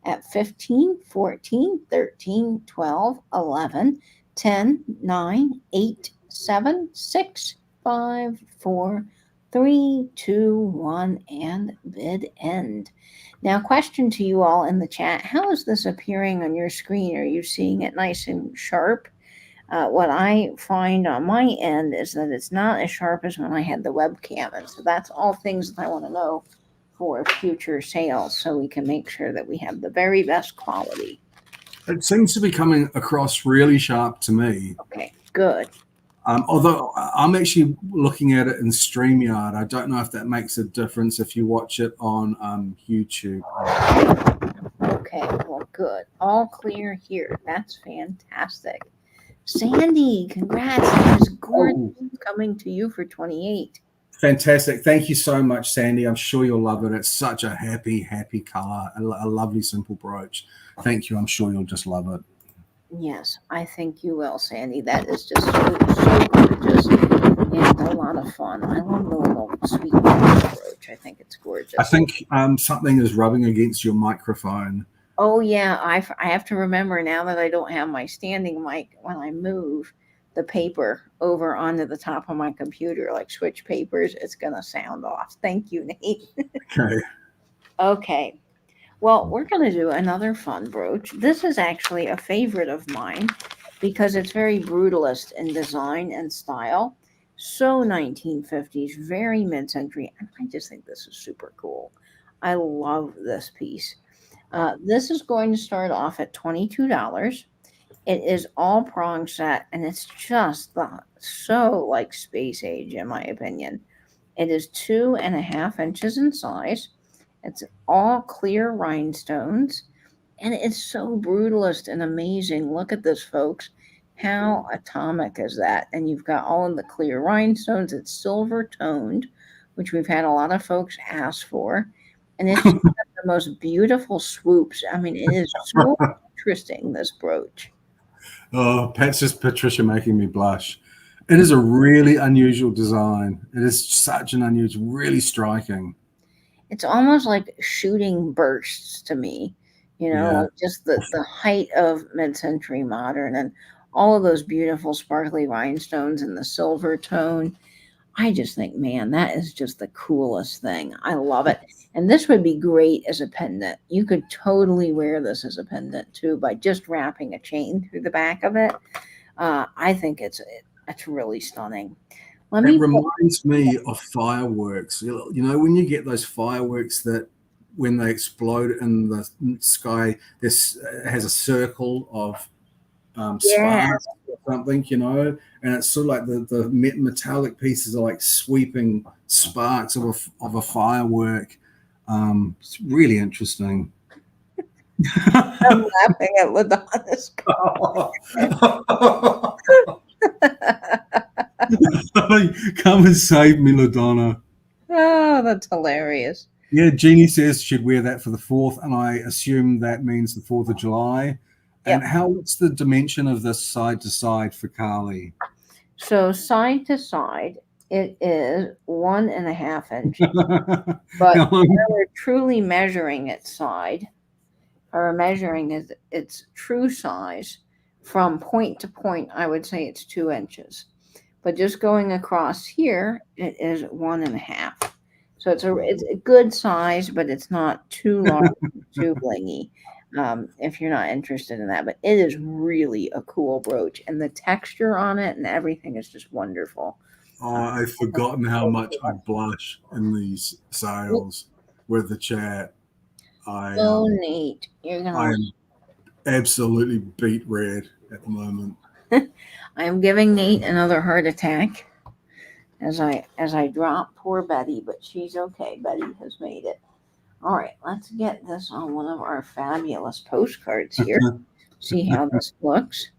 at 15, 14, 13, 12, 11, 10, 9, 8, 7, 6, 5, 4, 3, 2, 1, and bid end. Now, question to you all in the chat. How is this appearing on your screen? Are you seeing it nice and sharp? What I find on my end is that it's not as sharp as when I had the webcam. And so that's all things that I want to know for future sales so we can make sure that we have the very best quality. It seems to be coming across really sharp to me. Okay, good. Although I'm actually looking at it in StreamYard. I don't know if that makes a difference if you watch it on YouTube. Okay, well, good. All clear here. That's fantastic. Sandy, congrats. That is gorgeous coming to you for 28. Fantastic. Thank you so much, Sandy. I'm sure you'll love it. It's such a happy color, a lovely, simple brooch. Thank you. I'm sure you'll just love it. Yes, I think you will, Sandy. That is just so gorgeous and a lot of fun. I love the little sweet brooch. I think it's gorgeous. I think something is rubbing against your microphone. Oh, yeah. I have to remember now that I don't have my standing mic when I move the paper over onto the top of my computer, like switch papers, it's going to sound off. Thank you, Nate. Okay. Okay. Well, we're going to do another fun brooch. This is actually a favorite of mine because it's very brutalist in design and style. So 1950s, very mid century. And I just think this is super cool. I love this piece. This is going to start off at $22. It is all prong set and it's just so like space age, in my opinion. It is 2.5 inches in size. It's all clear rhinestones, and it's so brutalist and amazing. Look at this, folks. How atomic is that? And you've got all of the clear rhinestones. It's silver toned, which we've had a lot of folks ask for. And it's just got the most beautiful swoops. I mean, it is so interesting, this brooch. Oh, Patricia making me blush. It is a really unusual design. It is such an unusual, really striking. It's almost like shooting bursts to me, Yeah. like just the height of mid-century modern and all of those beautiful sparkly rhinestones and the silver tone. I just think, man, that is just the coolest thing. I love it. And this would be great as a pendant. You could totally wear this as a pendant too by just wrapping a chain through the back of it. I think it's really stunning. Let It me reminds me of fireworks. When you get those fireworks that when they explode in the sky, this has a circle of Yeah. sparks or something, and it's sort of like the metallic pieces are like sweeping sparks of a firework. It's really interesting. I'm laughing at LaDonna's Come and save me, LaDonna. Oh, that's hilarious. Yeah, Jeannie says she'd wear that for the 4th, and I assume that means the 4th of July. And Yep. what's the dimension of this side to side for Carly? So side to side, it is 1.5 inches. But we're truly measuring its side, or measuring its true size from point to point, I would say it's 2 inches. But just going across here, it is 1.5. So it's a good size, but it's not too large, too blingy. If you're not interested in that, but it is really a cool brooch, and the texture on it and everything is just wonderful. Oh, I've forgotten how much I blush in these sales with the chat. So neat. You're gonna. I am absolutely beet red at the moment. I am giving Nate another heart attack as I drop poor Betty, but she's okay. Betty has made it. All right, let's get this on one of our fabulous postcards here. See how this looks.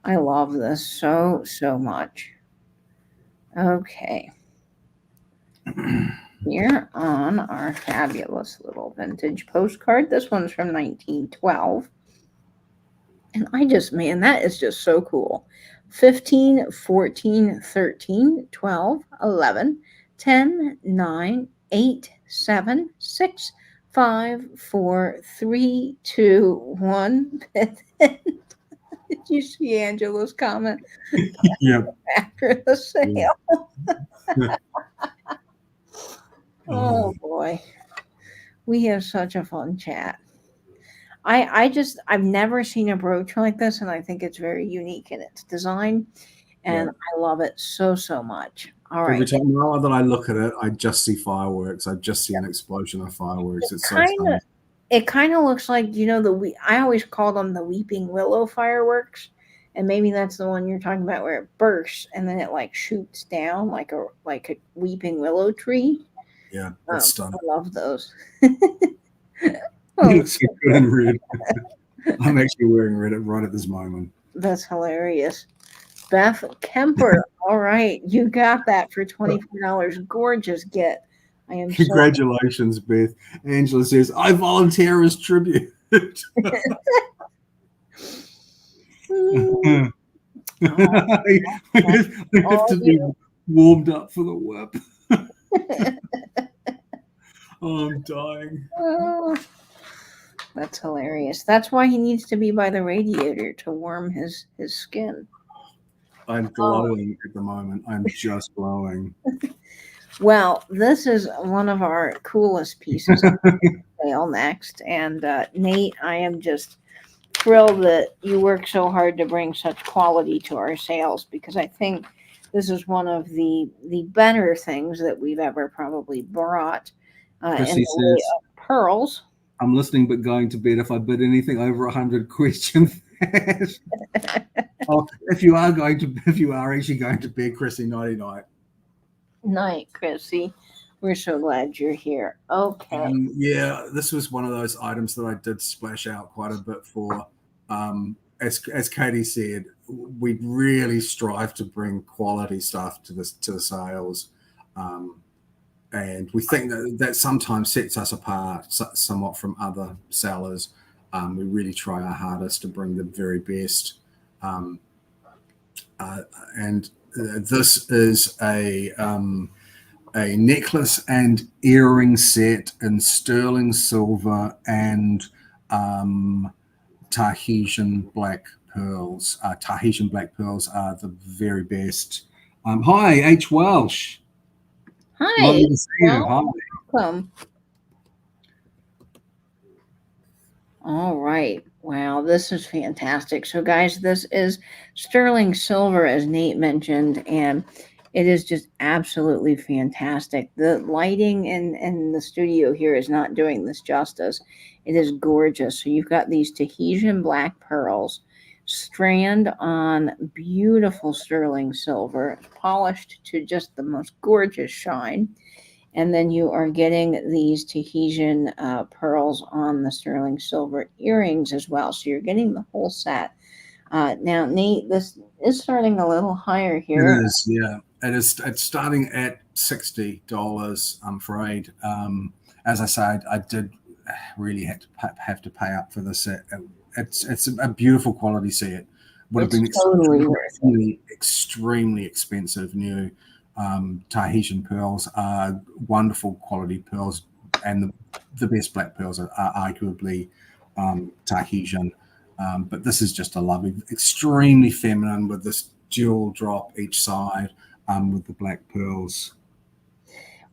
I love this so much. Okay. Here on our fabulous little vintage postcard. This one's from 1912. And man, that is just so cool. 15, 14, 13, 12, 11, 10, 9, 8, 7, 6, 5, 4, 3, 2, 1. Did you see Angela's comment? Yep. After the sale. Oh boy. We have such a fun chat. I've never seen a brooch like this, and I think it's very unique in its design, and I love it so much. All right. Every time now that I look at it, I just see fireworks. I just see an explosion of fireworks. It's so funny. It kind of looks like, I always call them the weeping willow fireworks, and maybe that's the one you're talking about where it bursts and then it like shoots down like a weeping willow tree. Yeah, that's stunning. I love those. You look so good in red. I'm actually wearing red right at this moment. That's hilarious. Beth Kemper. All right. You got that for $24. Gorgeous get. I am Congratulations, Beth. Angela says, I volunteer as tribute. We have to be warmed up for the whip. Oh, I'm dying. Oh, that's hilarious. That's why he needs to be by the radiator to warm his skin. I'm glowing at the moment. I'm just glowing. Well, this is one of our coolest pieces sale next. And Nate, I am just thrilled that you work so hard to bring such quality to our sales, because I think this is one of the better things that we've ever probably brought in Chrissy the way says, of pearls. I'm listening but going to bed if I bid anything over 100 questions. Oh, if you are actually going to bed, Chrissy, nighty night. Night, Chrissy. We're so glad you're here. Okay. Yeah, this was one of those items that I did splash out quite a bit for. As Katie said, we really strive to bring quality stuff to the sales, and we think that sometimes sets us apart somewhat from other sellers. We really try our hardest to bring the very best, and this is a necklace and earring set in sterling silver and Tahitian black pearls. Tahitian black pearls are the very best. Hi, H. Welsh. Hi. Lovely to see you. Hi. Welcome. All right. Wow, this is fantastic. So, guys, this is sterling silver, as Nate mentioned, and it is just absolutely fantastic. The lighting in the studio here is not doing this justice. It is gorgeous. So you've got these Tahitian black pearls, strand on beautiful sterling silver, polished to just the most gorgeous shine. And then you are getting these Tahitian pearls on the sterling silver earrings as well. So you're getting the whole set. Now, Nate, this is starting a little higher here. It is, yeah. It's starting at $60, I'm afraid. As I said, I did really have to pay up for this set. It's a beautiful quality set. Would have been extremely expensive new. Tahitian pearls are wonderful quality pearls, and the best black pearls are arguably Tahitian. But this is just a lovely, extremely feminine with this dual drop each side with the black pearls.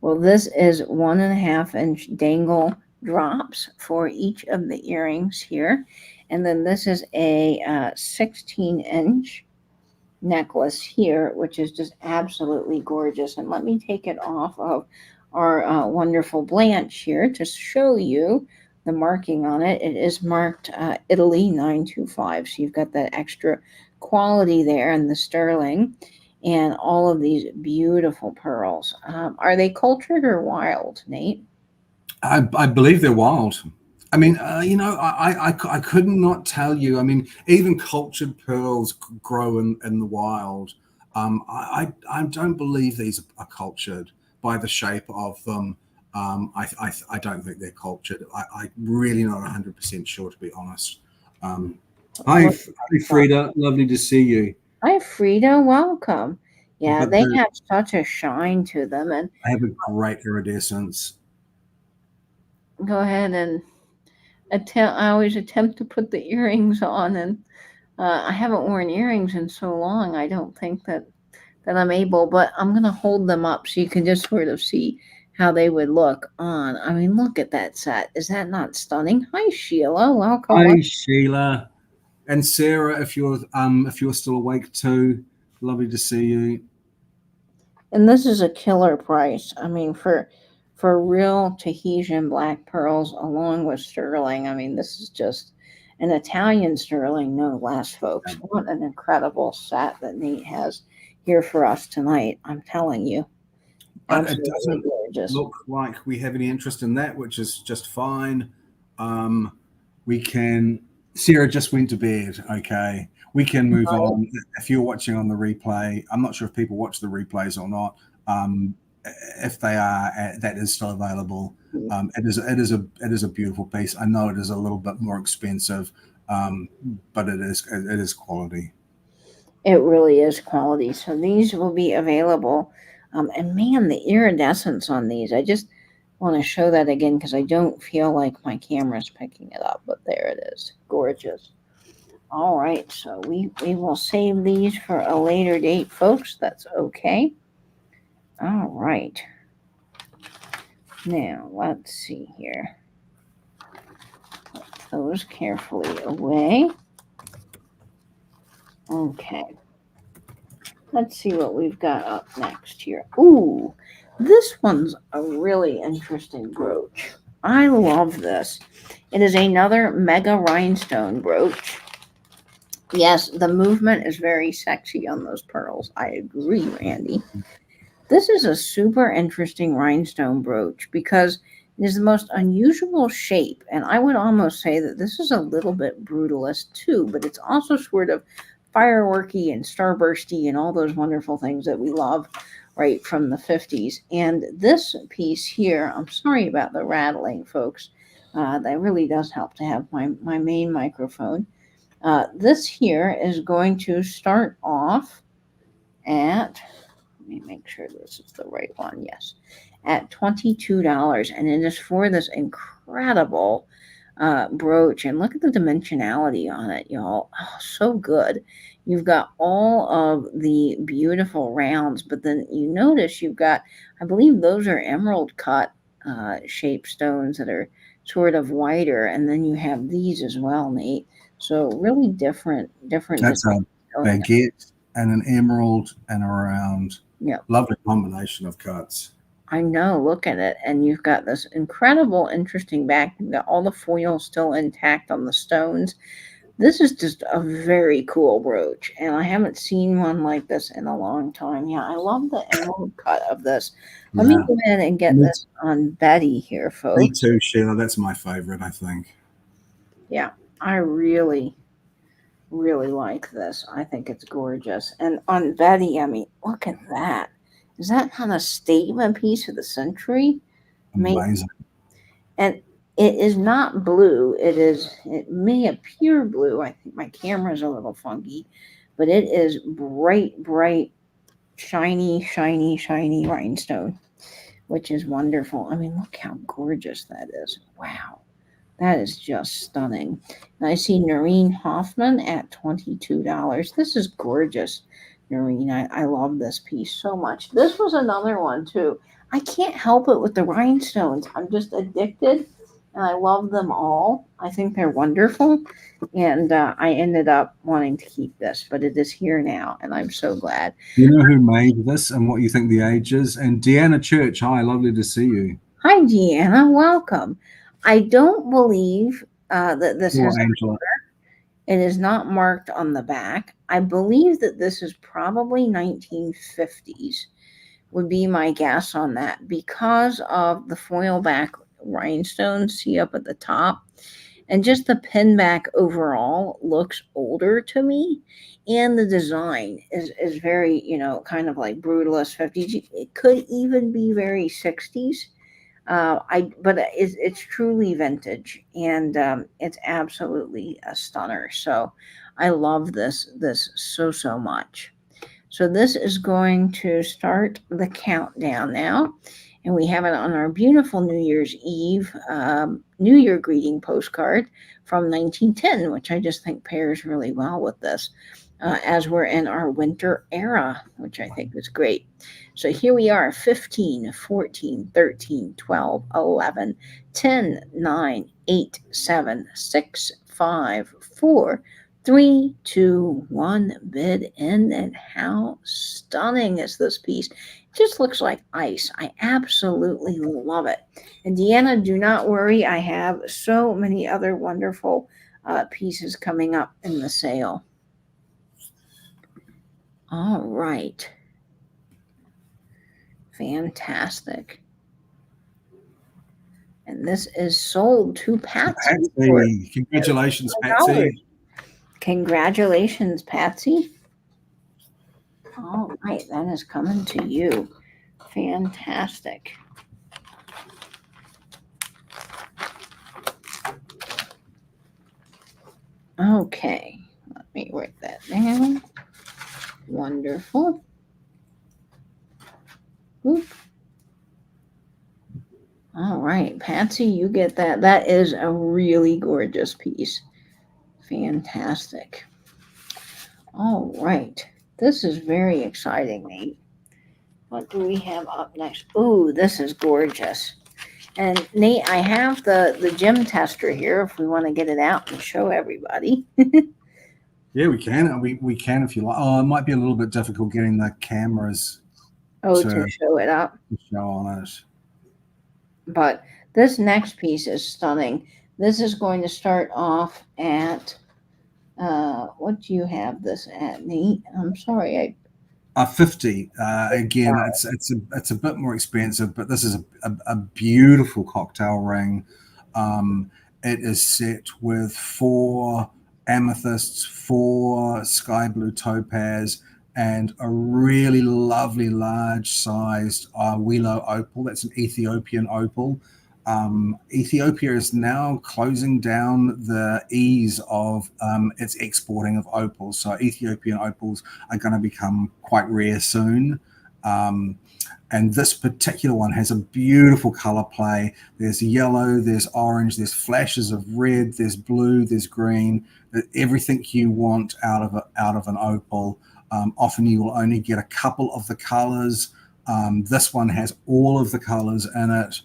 Well, this is 1.5 inch dangle drops for each of the earrings here. And then this is a 16 inch necklace here, which is just absolutely gorgeous. And let me take it off of our wonderful Blanche here to show you the marking on it. It is marked Italy 925. So you've got that extra quality there in the sterling and all of these beautiful pearls. Are they cultured or wild, Nate? I believe they're wild. I mean, I could not tell you. I mean, even cultured pearls grow in the wild. I don't believe these are cultured by the shape of them. I don't think they're cultured. I'm really not 100% sure, to be honest. Hi, Frida. Lovely to see you. Hi, Frida. Welcome. Yeah, they have such a shine to them, and they have a great iridescence. Go ahead and I always attempt to put the earrings on, and I haven't worn earrings in so long. I don't think that I'm able, but I'm going to hold them up so you can just sort of see how they would look on. I mean, look at that set. Is that not stunning? Hi, Sheila. Welcome. Hi, Sheila. And Sarah, if you're still awake too, lovely to see you. And this is a killer price. I mean, for real Tahitian black pearls along with sterling. I mean, this is just an Italian sterling, no less, folks. What an incredible set that Nate has here for us tonight. I'm telling you. But it doesn't look like we have any interest in that, which is just fine. Sarah just went to bed. Okay. We can move on. If you're watching on the replay, I'm not sure if people watch the replays or not. If they are, that is still available. It is a beautiful piece. I know it is a little bit more expensive, but it is quality. It really is quality. So these will be available. And man, the iridescence on these, I just want to show that again because I don't feel like my camera's picking it up, but there it is. Gorgeous. All right, so we will save these for a later date, folks. That's okay. All right. Now, let's see here. those carefully away. Okay. Let's see what we've got up next here. Ooh, this one's a really interesting brooch. I love this. It is another mega rhinestone brooch. Yes, the movement is very sexy on those pearls. I agree, Randy. This is a super interesting rhinestone brooch because it is the most unusual shape, and I would almost say that this is a little bit brutalist too, but it's also sort of fireworky and starbursty and all those wonderful things that we love right from the 50s. And this piece here, I'm sorry about the rattling, folks. That really does help to have my main microphone. This here is going to start off at, let me make sure this is the right one. Yes, at $22. And it is for this incredible brooch. And look at the dimensionality on it, y'all. Oh, so good. You've got all of the beautiful rounds, but then you notice you've got, I believe those are emerald cut shaped stones that are sort of whiter. And then you have these as well, Nate. So really different. That's a baguette and an emerald and a round. Yeah. Lovely combination of cuts. I know. Look at it. And you've got this incredible, interesting back. You've got all the foil still intact on the stones. This is just a very cool brooch. And I haven't seen one like this in a long time. Yeah, I love the emerald cut of this. Let me go ahead and get this on Betty here, folks. Me too, Sheila. That's my favorite, I think. Yeah, I really like this. I think it's gorgeous. And on Betty, I mean, look at that. Is that kind of statement piece of the century? Amazing. And it is not blue. It may appear blue. I think my camera's a little funky, but it is bright, shiny rhinestone, which is wonderful. I mean, look how gorgeous that is. Wow. That is just stunning. And I see Noreen Hoffman at $22. This is gorgeous, Noreen. I love this piece so much. This was another one, too. I can't help it with the rhinestones. I'm just addicted, and I love them all. I think they're wonderful, and I ended up wanting to keep this, but it is here now, and I'm so glad. You know who made this and what you think the age is? And Deanna Church, hi, lovely to see you. Hi, Deanna. Welcome. I don't believe that this has Angela. It is not marked on the back. I believe that this is probably 1950s, would be my guess on that, because of the foil back rhinestones, see up at the top, and just the pin back overall looks older to me. And the design is very, kind of like brutalist 50s. It could even be very 60s. But it's truly vintage, and it's absolutely a stunner. So I love this so much. So this is going to start the countdown now, and we have it on our beautiful New Year's Eve New Year greeting postcard from 1910, which I just think pairs really well with this. As we're in our winter era, which I think is great. So here we are, 15, 14, 13, 12, 11, 10, 9, 8, 7, 6, 5, 4, 3, 2, 1, bid in. And how stunning is this piece? It just looks like ice. I absolutely love it. And Deanna, do not worry. I have so many other wonderful pieces coming up in the sale. All right. Fantastic. And this is sold to Patsy. Patsy. Congratulations, Patsy. Congratulations, Patsy. All right, that is coming to you. Fantastic. Okay, let me write that down. Wonderful. Oop. All right, Patsy, you get that. That is a really gorgeous piece. Fantastic. All right. This is very exciting, Nate. What do we have up next? Ooh, this is gorgeous. And Nate, I have the gem tester here if we want to get it out and show everybody. Yeah, we can. We can if you like. Oh, it might be a little bit difficult getting the cameras Oh, to to show it up. show on it. But this next piece is stunning. This is going to start off at what do you have this at, Nate? I'm sorry, 50. Again, it's a bit more expensive, but this is a beautiful cocktail ring. It is set with 4 amethysts, 4 sky blue topaz, and a really lovely large-sized Wilo opal. That's an Ethiopian opal. Ethiopia is now closing down the ease of its exporting of opals. So Ethiopian opals are going to become quite rare soon. And this particular one has a beautiful color play. There's yellow, there's orange, there's flashes of red, there's blue, there's green, everything you want out of an opal. Often you will only get a couple of the colors. This one has all of the colors in it.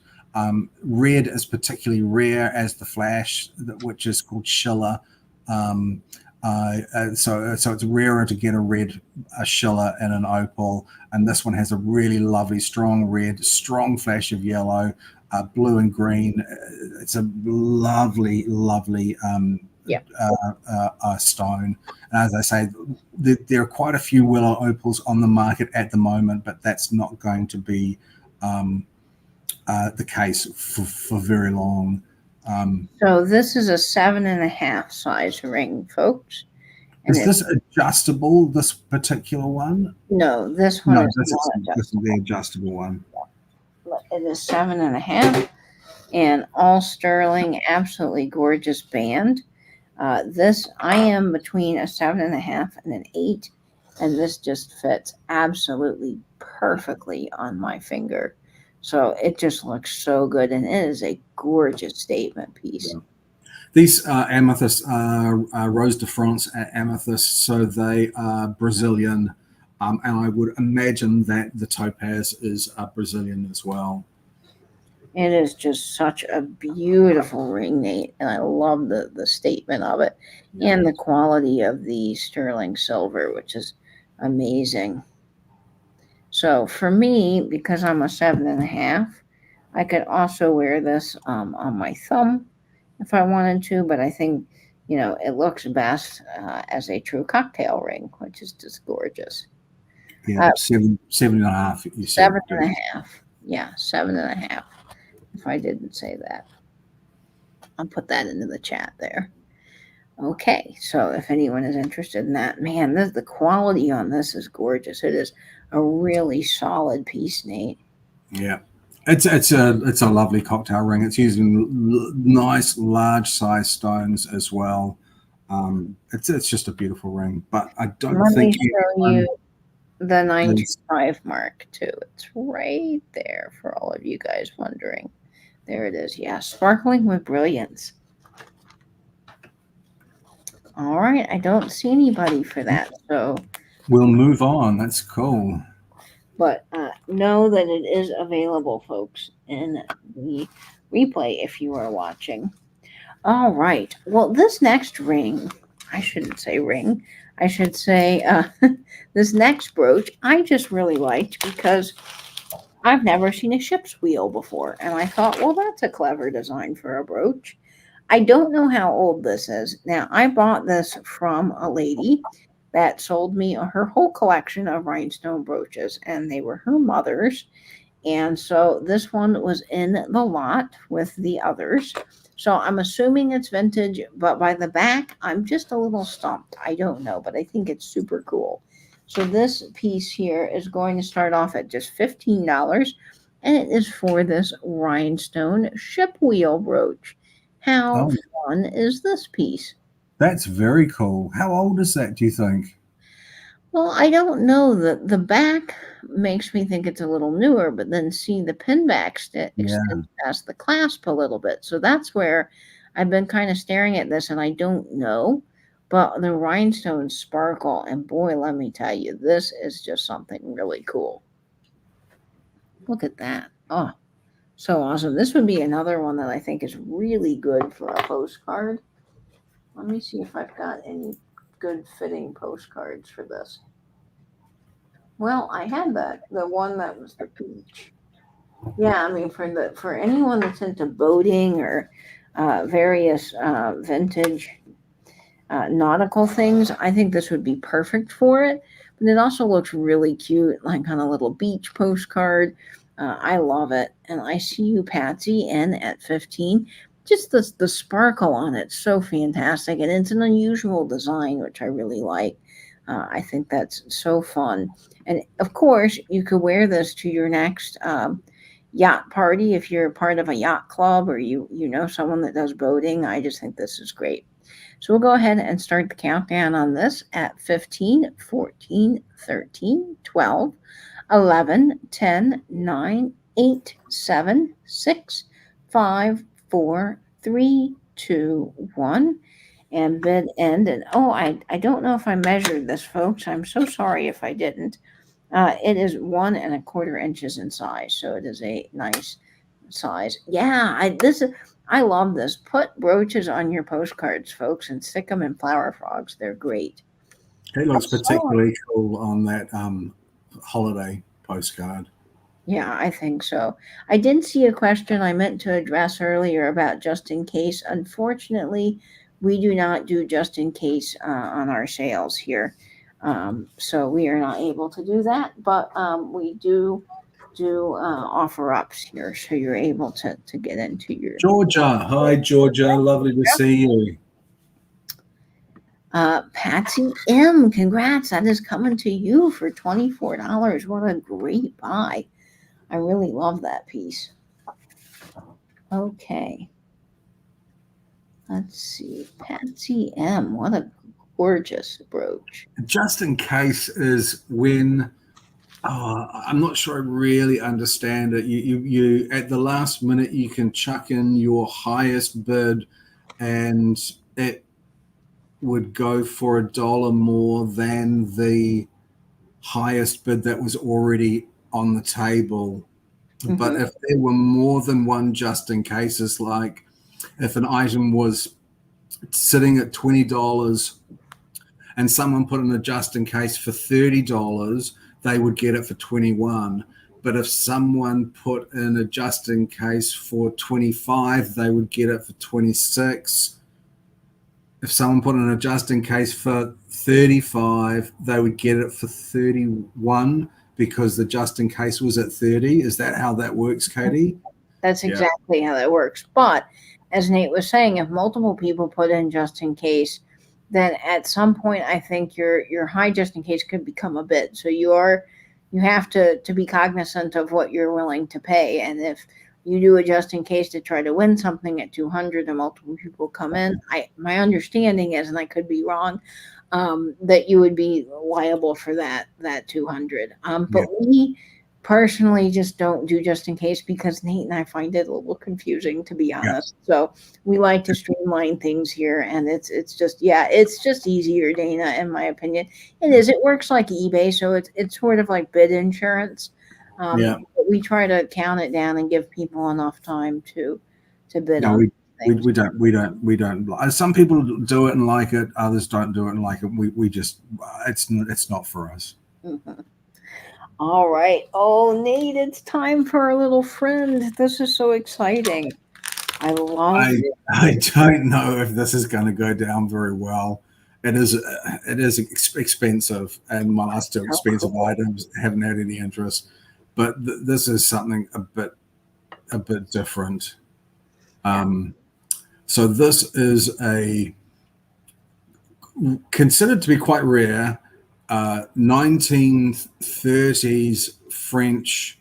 Red is particularly rare as the flash, which is called Schiller. So it's rarer to get a Schiller in an opal, and this one has a really lovely strong red, strong flash of yellow, blue and green. It's a lovely stone. And as I say, there are quite a few willow opals on the market at the moment, but that's not going to be the case for very long. so this is a 7.5 size ring, folks. And is this adjustable? This particular one? No, this one is not this is the adjustable one. It is 7.5, and all sterling, absolutely gorgeous band. This I am between a 7.5 and an 8, and this just fits absolutely perfectly on my finger. So it just looks so good, and it is a gorgeous statement piece. Yeah. These amethysts are Rose de France amethysts, so they are Brazilian, and I would imagine that the topaz is Brazilian as well. It is just such a beautiful ring, Nate, and I love the statement of it and the quality of the sterling silver, which is amazing. So for me, because I'm a 7.5, I could also wear this on my thumb if I wanted to, but I think, it looks best as a true cocktail ring, which is just gorgeous. Yeah, 7.5. You said 7.5. Yeah, 7.5. If I didn't say that, I'll put that into the chat there. Okay, so if anyone is interested in that, man, the quality on this is gorgeous. It is a really solid piece, Nate. Yeah, it's a lovely cocktail ring. It's using nice large size stones as well. It's just a beautiful ring, but I don't Let think me show you the 925 mark too. It's right there for all of you guys wondering. There it is. Yeah, sparkling with brilliance. All right, I don't see anybody for that, so we'll move on. That's cool. But know that it is available, folks, in the replay if you are watching. All right. Well, this next ring, I shouldn't say ring, I should say this next brooch, I just really liked because I've never seen a ship's wheel before. And I thought, well, that's a clever design for a brooch. I don't know how old this is. Now, I bought this from a lady that sold me her whole collection of rhinestone brooches, and they were her mother's. And so this one was in the lot with the others. So I'm assuming it's vintage, but by the back, I'm just a little stumped. I don't know, but I think it's super cool. So this piece here is going to start off at just $15, and it is for this rhinestone ship wheel brooch. How fun is this piece? That's very cool. How old is that, do you think? Well, I don't know. The back makes me think it's a little newer, but then see the pin back extends past the clasp a little bit. So that's where I've been kind of staring at this, and I don't know. But the rhinestones sparkle, and boy, let me tell you, this is just something really cool. Look at that. Oh, So awesome. This would be another one that I think is really good for a postcard. Let me see if I've got any good fitting postcards for this. Well, I had the one that was the peach. Yeah, I mean for anyone that's into boating or various vintage nautical things, I think this would be perfect for it. But it also looks really cute, like on a little beach postcard. I love it, and I see you, Patsy, N at 15. Just the sparkle on it, so fantastic, and it's an unusual design, which I really like. I think that's so fun, and of course, you could wear this to your next yacht party if you're part of a yacht club or you know someone that does boating. I just think this is great. So we'll go ahead and start the countdown on this at 15, 14, 13, 12, 11, 10, 9, 8, 7, 6, 5, 4, 3, 2, 1. And bid end. And oh, I don't know if I measured this, folks. I'm so sorry if I didn't. It is 1¼ inches in size, so it is a nice size. Yeah, I love this. Put brooches on your postcards, folks, and stick them in flower frogs. They're great. It looks particularly cool on that holiday postcard. Yeah, I think so. I did see a question I meant to address earlier about just in case. Unfortunately, we do not do just in case on our sales here. So we are not able to do that, but we do offer ups here, so you're able to get into your Georgia. Hi, Georgia. Lovely to see you. Patsy M. Congrats, that is coming to you for $24. What a great buy! I really love that piece. Okay, let's see, Patsy M. What a gorgeous brooch. Just in case is when I'm not sure I really understand it. You at the last minute you can chuck in your highest bid, and it would go for $1 more than the highest bid that was already on the table. Mm-hmm. But if there were more than one just in cases, like if an item was sitting at $20 and someone put in a just in case for $30, they would get it for $21. But if someone put in a just in case for $25, they would get it for $26. If someone put in a just in case for $35, they would get it for $31 because the just in case was at $30. Is that how that works, Katie? That's exactly how that works. But as Nate was saying, if multiple people put in just in case, then at some point I think your high just in case could become a bid. So you have to be cognizant of what you're willing to pay. And if you do a just in case to try to win something at 200 and multiple people come in, my understanding is, and I could be wrong, that you would be liable for that 200. But we personally just don't do just in case because Nate and I find it a little confusing, to be honest. So we like to streamline things here, and it's just easier, Dana, in my opinion. It is. It works like eBay, so it's sort of like bid insurance. But we try to count it down and give people enough time to bid on. We don't. Some people do it and like it. Others don't do it and like it. We just it's not for us. Mm-hmm. All right. Oh, Nate, it's time for our little friend. This is so exciting. I love it. I don't know if this is going to go down very well. It is expensive, and my last two expensive items haven't had any interest. But this is something a bit different. So this is considered to be quite rare. 1930s French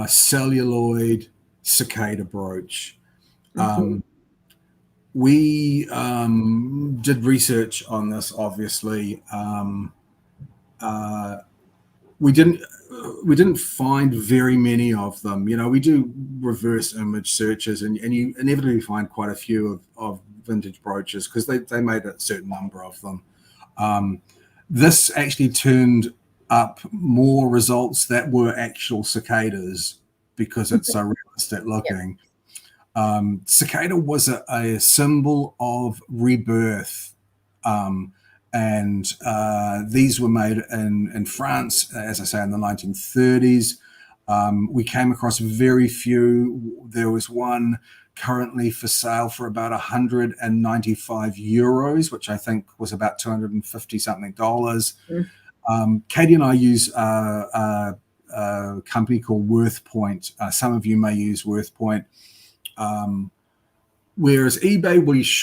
celluloid cicada brooch. We did research on this, obviously. We didn't find very many of them. We do reverse image searches, and you inevitably find quite a few of vintage brooches because they made a certain number of them. This actually turned up more results that were actual cicadas because it's so rare. at looking. Cicada was a symbol of rebirth. And these were made in France, as I say, in the 1930s. We came across very few. There was one currently for sale for about 195 euros, which I think was about 250 something dollars. Katie and I use a company called WorthPoint. Some of you may use WorthPoint. Whereas eBay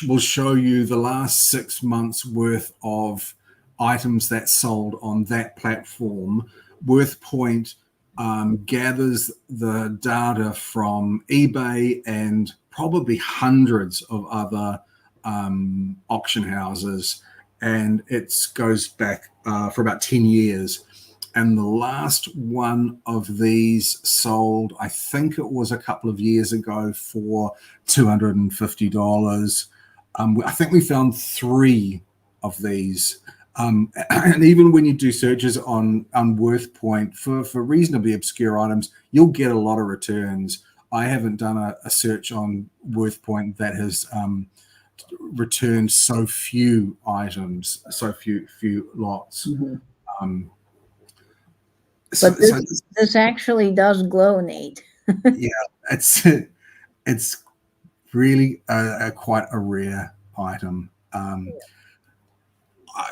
will show you the last 6 months worth of items that sold on that platform. WorthPoint gathers the data from eBay and probably hundreds of other auction houses, and it goes back for about 10 years. And the last one of these sold, I think it was a couple of years ago, for $250. I think we found 3 of these. And even when you do searches on WorthPoint for reasonably obscure items, you'll get a lot of returns. I haven't done a search on WorthPoint that has returned so few items, so few lots. But this actually does glow, Nate. Yeah, it's really quite a rare item.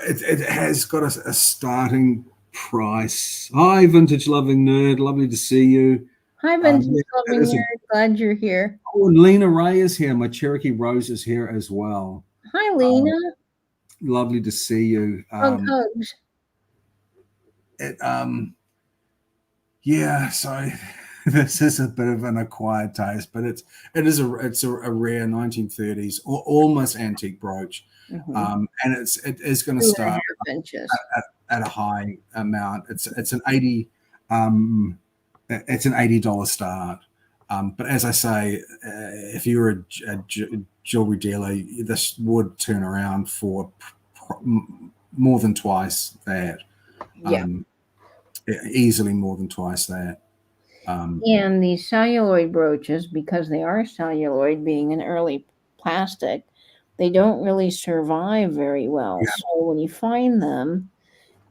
It has got a starting price. Hi, Vintage Loving Nerd. Lovely to see you. Hi, Vintage Loving Nerd. Glad you're here. Oh, and Lena Ray is here. My Cherokee Rose is here as well. Hi, Lena. Lovely to see you. Hugs. Yeah, so this is a bit of an acquired taste, but it's a rare 1930s or almost antique brooch, and it is going to start at a high amount. It's an $80 start, but as I say, if you're a jewelry dealer, this would turn around for more than twice that. Yeah. Easily more than twice that. And these celluloid brooches, because they are celluloid, being an early plastic, they don't really survive very well. Yeah. So when you find them,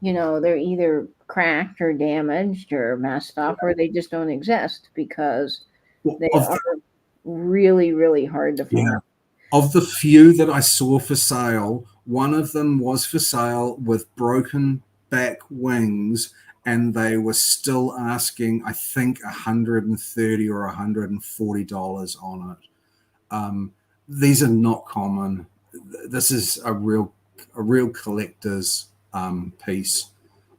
they're either cracked or damaged or messed up, or they just don't exist because they are really, really hard to find. Yeah. Of the few that I saw for sale, one of them was for sale with broken back wings, and they were still asking, I think, $130 or $140 on it. These are not common. This is a real collector's piece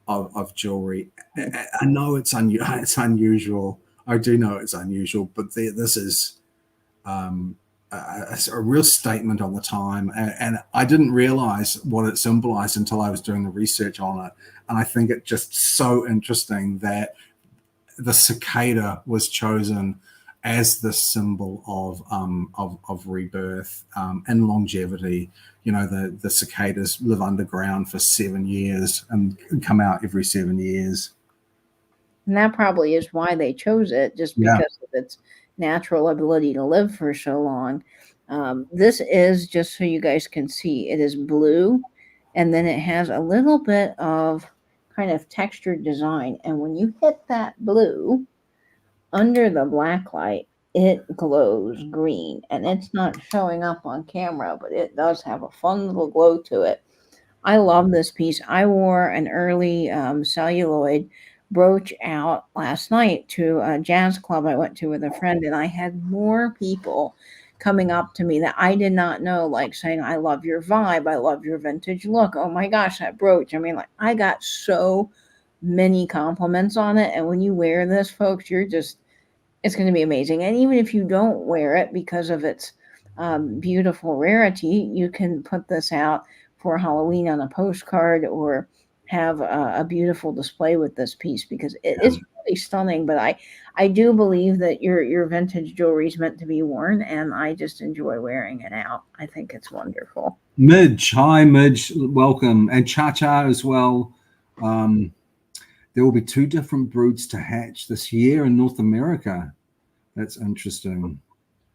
of jewelry. I know it's unusual. I do know it's unusual, but this is a real statement on the time, and I didn't realize what it symbolized until I was doing the research on it. And I think it's just so interesting that the cicada was chosen as the symbol of rebirth and longevity. The cicadas live underground for 7 years and come out every 7 years. And that probably is why they chose it, just because of its natural ability to live for so long. This is, just so you guys can see, it is blue, and then it has a little bit of kind of textured design. And when you hit that blue under the black light, it glows green. And it's not showing up on camera, but it does have a fun little glow to it. I love this piece. I wore an early celluloid brooch out last night to a jazz club I went to with a friend, and I had more people coming up to me that I did not know, like saying, I love your vibe, I love your vintage look, oh my gosh, that brooch. I mean, like, I got so many compliments on it. And when you wear this, folks, it's going to be amazing. And even if you don't wear it because of its beautiful rarity, you can put this out for Halloween on a postcard or have a beautiful display with this piece, because it is really stunning. But I do believe that your vintage jewelry is meant to be worn, and I just enjoy wearing it out. I think it's wonderful. Midge, hi Midge, welcome, and Cha-Cha as well. There will be 2 different broods to hatch this year in North America. That's interesting.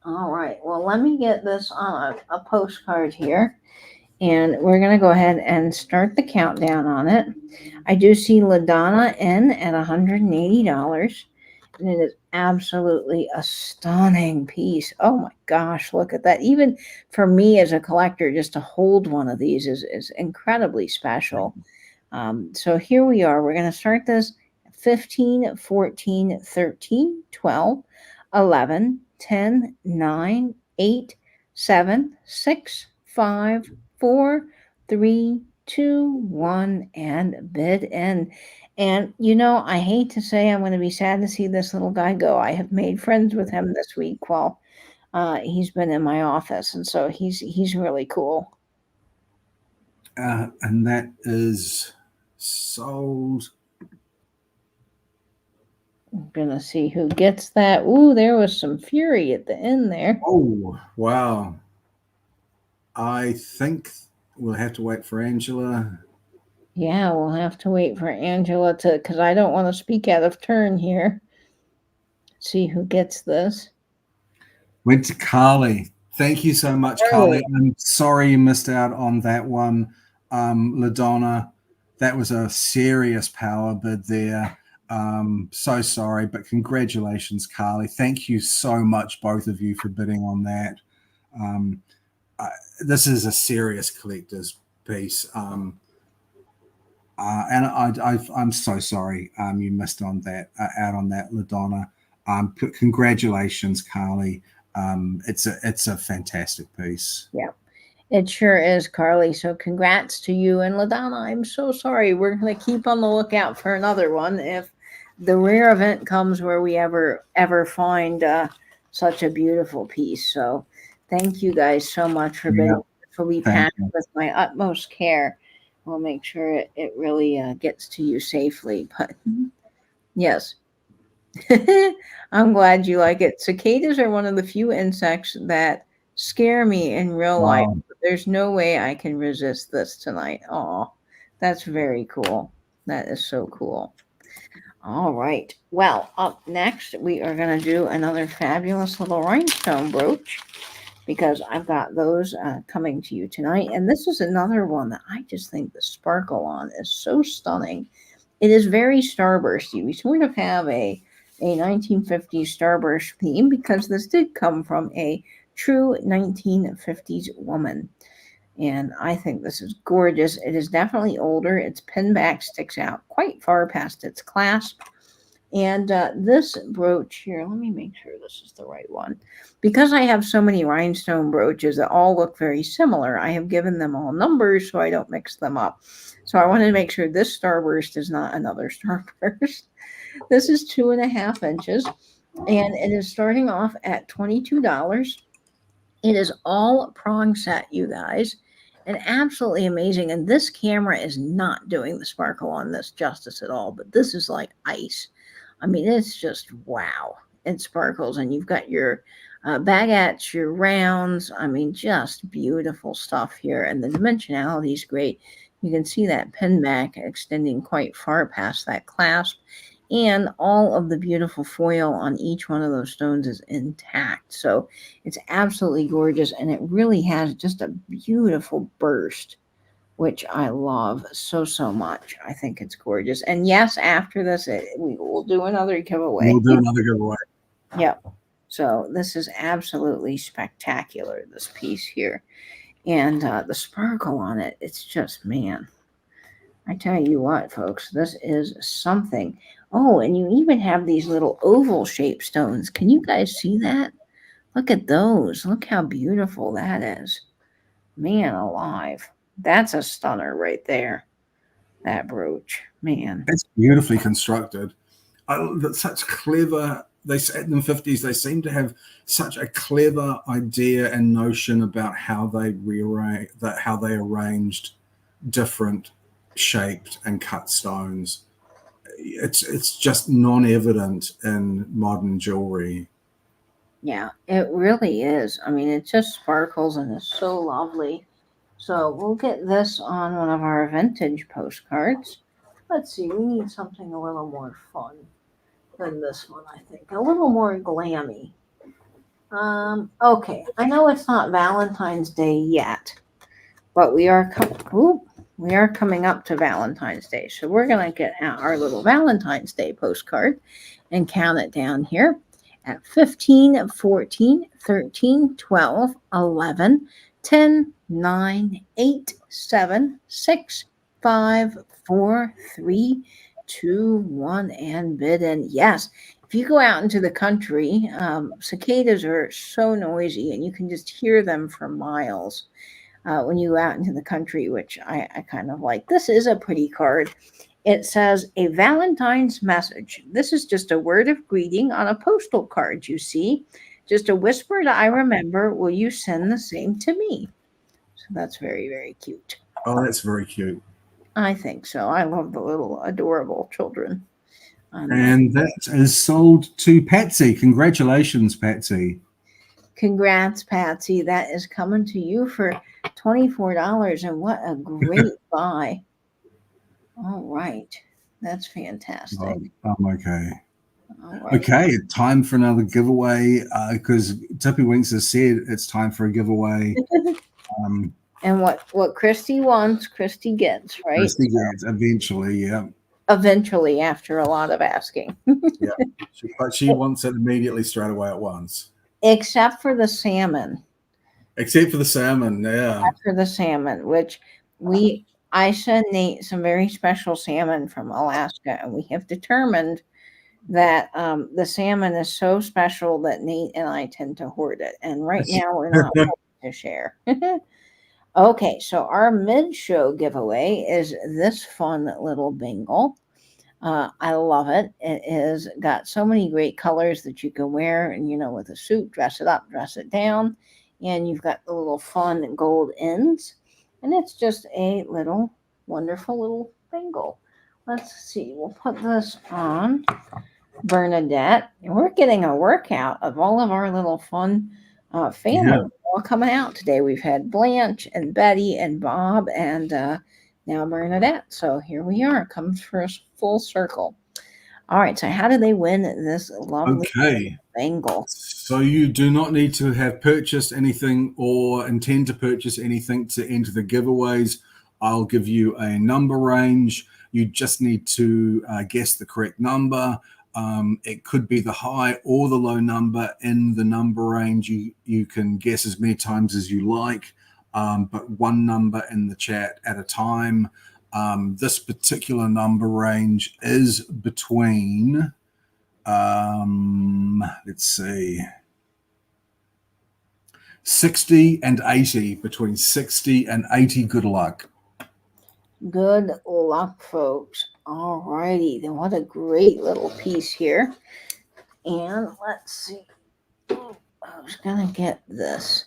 All right. Well, let me get this on a postcard here. And we're going to go ahead and start the countdown on it. I do see LaDonna N at $180. And it is absolutely a stunning piece. Oh my gosh, look at that. Even for me as a collector, just to hold one of these is incredibly special. So here we are. We're going to start this 15, 14, 13, 12, 11, 10, 9, 8, 7, 6, 5, 4, 3, 2, 1, and bid in. And I hate to say I'm going to be sad to see this little guy go. I have made friends with him this week while he's been in my office, and so he's really cool. And that is sold. I'm gonna see who gets that. Ooh, there was some fury at the end there. Oh, wow. I think we'll have to wait for Angela. Yeah, we'll have to wait for Angela because I don't want to speak out of turn here. See who gets this. Went to Carly. Thank you so much, Carly. I'm sorry you missed out on that one, LaDonna. That was a serious power bid there. So sorry, but congratulations, Carly. Thank you so much, both of you, for bidding on that. This is a serious collector's piece. And I'm so sorry you missed on that out on that, LaDonna. Congratulations, Carly. It's a fantastic piece. Yeah, it sure is, Carly. So congrats to you and LaDonna. I'm so sorry. We're going to keep on the lookout for another one if the rare event comes where we ever find such a beautiful piece. So thank you guys so much for being fully packed with my utmost care. We'll make sure it really gets to you safely. But yes, I'm glad you like it. Cicadas are one of the few insects that scare me in real life. There's no way I can resist this tonight. Oh, that's very cool. That is so cool. All right. Well, up next, we are going to do another fabulous little rhinestone brooch because I've got those coming to you tonight. And this is another one that I just think the sparkle on is so stunning. It is very starbursty. We sort of have a 1950s starburst theme because this did come from a true 1950s woman. And I think this is gorgeous. It is definitely older. Its pin back sticks out quite far past its clasp. And this brooch here, let me make sure this is the right one. Because I have so many rhinestone brooches that all look very similar, I have given them all numbers so I don't mix them up. So I wanted to make sure this starburst is not another starburst. This is 2.5 inches, and it is starting off at $22. It is all prong set, you guys, and absolutely amazing. And this camera is not doing the sparkle on this justice at all, but this is like ice. I mean, it's just wow. It sparkles, and you've got your baguettes, your rounds. I mean, just beautiful stuff here, and the dimensionality is great. You can see that pin back extending quite far past that clasp. And all of the beautiful foil on each one of those stones is intact. So it's absolutely gorgeous. And it really has just a beautiful burst, which I love so much. I think it's gorgeous. And yes, after this, we will do another giveaway. We'll do another giveaway. Yep. So this is absolutely spectacular, this piece here. And the sparkle on it, it's just, man. I tell you what, folks, this is something. Oh, and you even have these little oval-shaped stones. Can you guys see that? Look at those. Look how beautiful that is. Man alive. That's a stunner right there. That brooch. Man. It's beautifully constructed. Such clever... in the 50s, they seem to have such a clever idea and notion about how they arranged different shaped and cut stones. It's just non-evident in modern jewelry. Yeah, it really is. I mean, it just sparkles and is so lovely. So we'll get this on one of our vintage postcards. Let's see, we need something a little more fun. than this one, I think. A little more glammy. Okay, I know it's not Valentine's Day yet, but we are coming up to Valentine's Day. So we're going to get out our little Valentine's Day postcard and count it down here at 15, 14, 13, 12, 11, 10, 9, 8, 7, 6, 5, 4, 3, 2, 1, and bid. And yes, if you go out into the country, cicadas are so noisy and you can just hear them for miles when you go out into the country, which I kind of like. This is a pretty card. It says, a Valentine's message. This is just a word of greeting on a postal card, you see. Just a whispered, I remember. Will you send the same to me? So that's very, very cute. Oh, that's very cute. I think so. I love the little adorable children. And that is sold to Patsy. Congratulations, Patsy. Congrats, Patsy. That is coming to you for $24. And what a great buy. All right. That's fantastic. Okay. All right. Okay, time for another giveaway because Tippy Winks has said it's time for a giveaway. And what Christy wants, Christy gets, right? Christy gets eventually, yeah. Eventually, after a lot of asking. Yeah, but she wants it immediately, straight away at once. Except for the salmon. Except for the salmon, yeah. Except for the salmon, which I sent Nate some very special salmon from Alaska, and we have determined that the salmon is so special that Nate and I tend to hoard it. And right now we're not willing to share. Okay, so our mid-show giveaway is this fun little bangle. I love it. It is got so many great colors that you can wear, and with a suit, dress it up, dress it down, and you've got the little fun gold ends, and it's just a little wonderful little bangle. Let's see. We'll put this on Bernadette, and we're getting a workout of all of our little fun family all coming out today. We've had Blanche and Betty and Bob and now Bernadette. So here we are. It comes for a full circle. All right. So how do they win this lovely bangle? So you do not need to have purchased anything or intend to purchase anything to enter the giveaways. I'll give you a number range. You just need to guess the correct number. It could be the high or the low number in the number range. You can guess as many times as you like, but one number in the chat at a time. This particular number range is between, let's see, 60 and 80, between 60 and 80. Good luck. Good luck, folks. All righty, then what a great little piece here. And let's see. I was going to get this.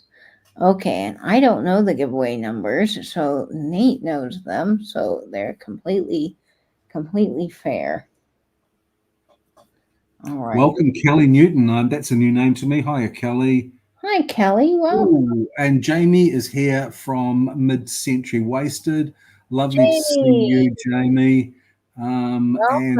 Okay, and I don't know the giveaway numbers, so Nate knows them, so they're completely fair. All right. Welcome, Kelly Newton. That's a new name to me. Hiya, Kelly. Hi, Kelly. Welcome. Ooh, and Jamie is here from Mid-Century Wasted. Lovely to see you, Jamie. Welcome.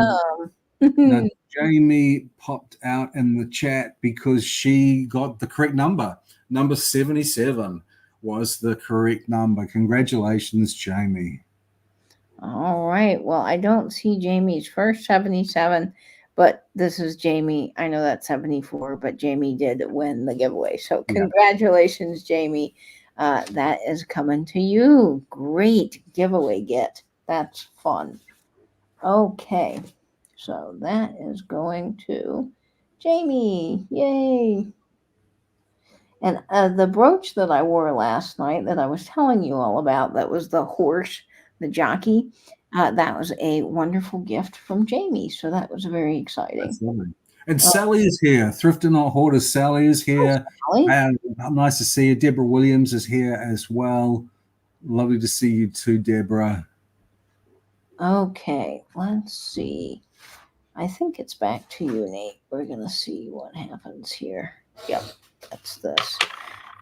And Jamie popped out in the chat because she got the correct number. Number 77 was the correct number. Congratulations, Jamie. All right. Well, I don't see Jamie's first 77, but this is Jamie. I know that's 74, but Jamie did win the giveaway. So congratulations, Jamie. That is coming to you. Great giveaway get. That's fun. Okay. So that is going to Jamie. Yay. And the brooch that I wore last night that I was telling you all about, that was the horse, the jockey, that was a wonderful gift from Jamie. So that was very exciting. And Sally is here. Thrift and Not Hoarders. Sally is here. And nice to see you. Deborah Williams is here as well. Lovely to see you too, Deborah. Okay, let's see. I think it's back to you, Nate. We're going to see what happens here. Yep, that's this.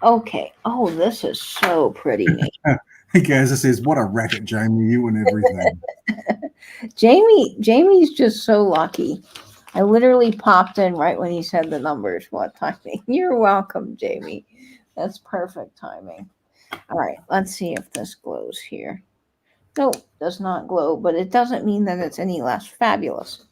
Okay. Oh, this is so pretty, Nate. Hey, Gaza says, what a racket, Jamie. You and everything. Jamie's just so lucky. I literally popped in right when he said the numbers. What timing? You're welcome, Jamie. That's perfect timing. All right, let's see if this glows here. Nope, does not glow, but it doesn't mean that it's any less fabulous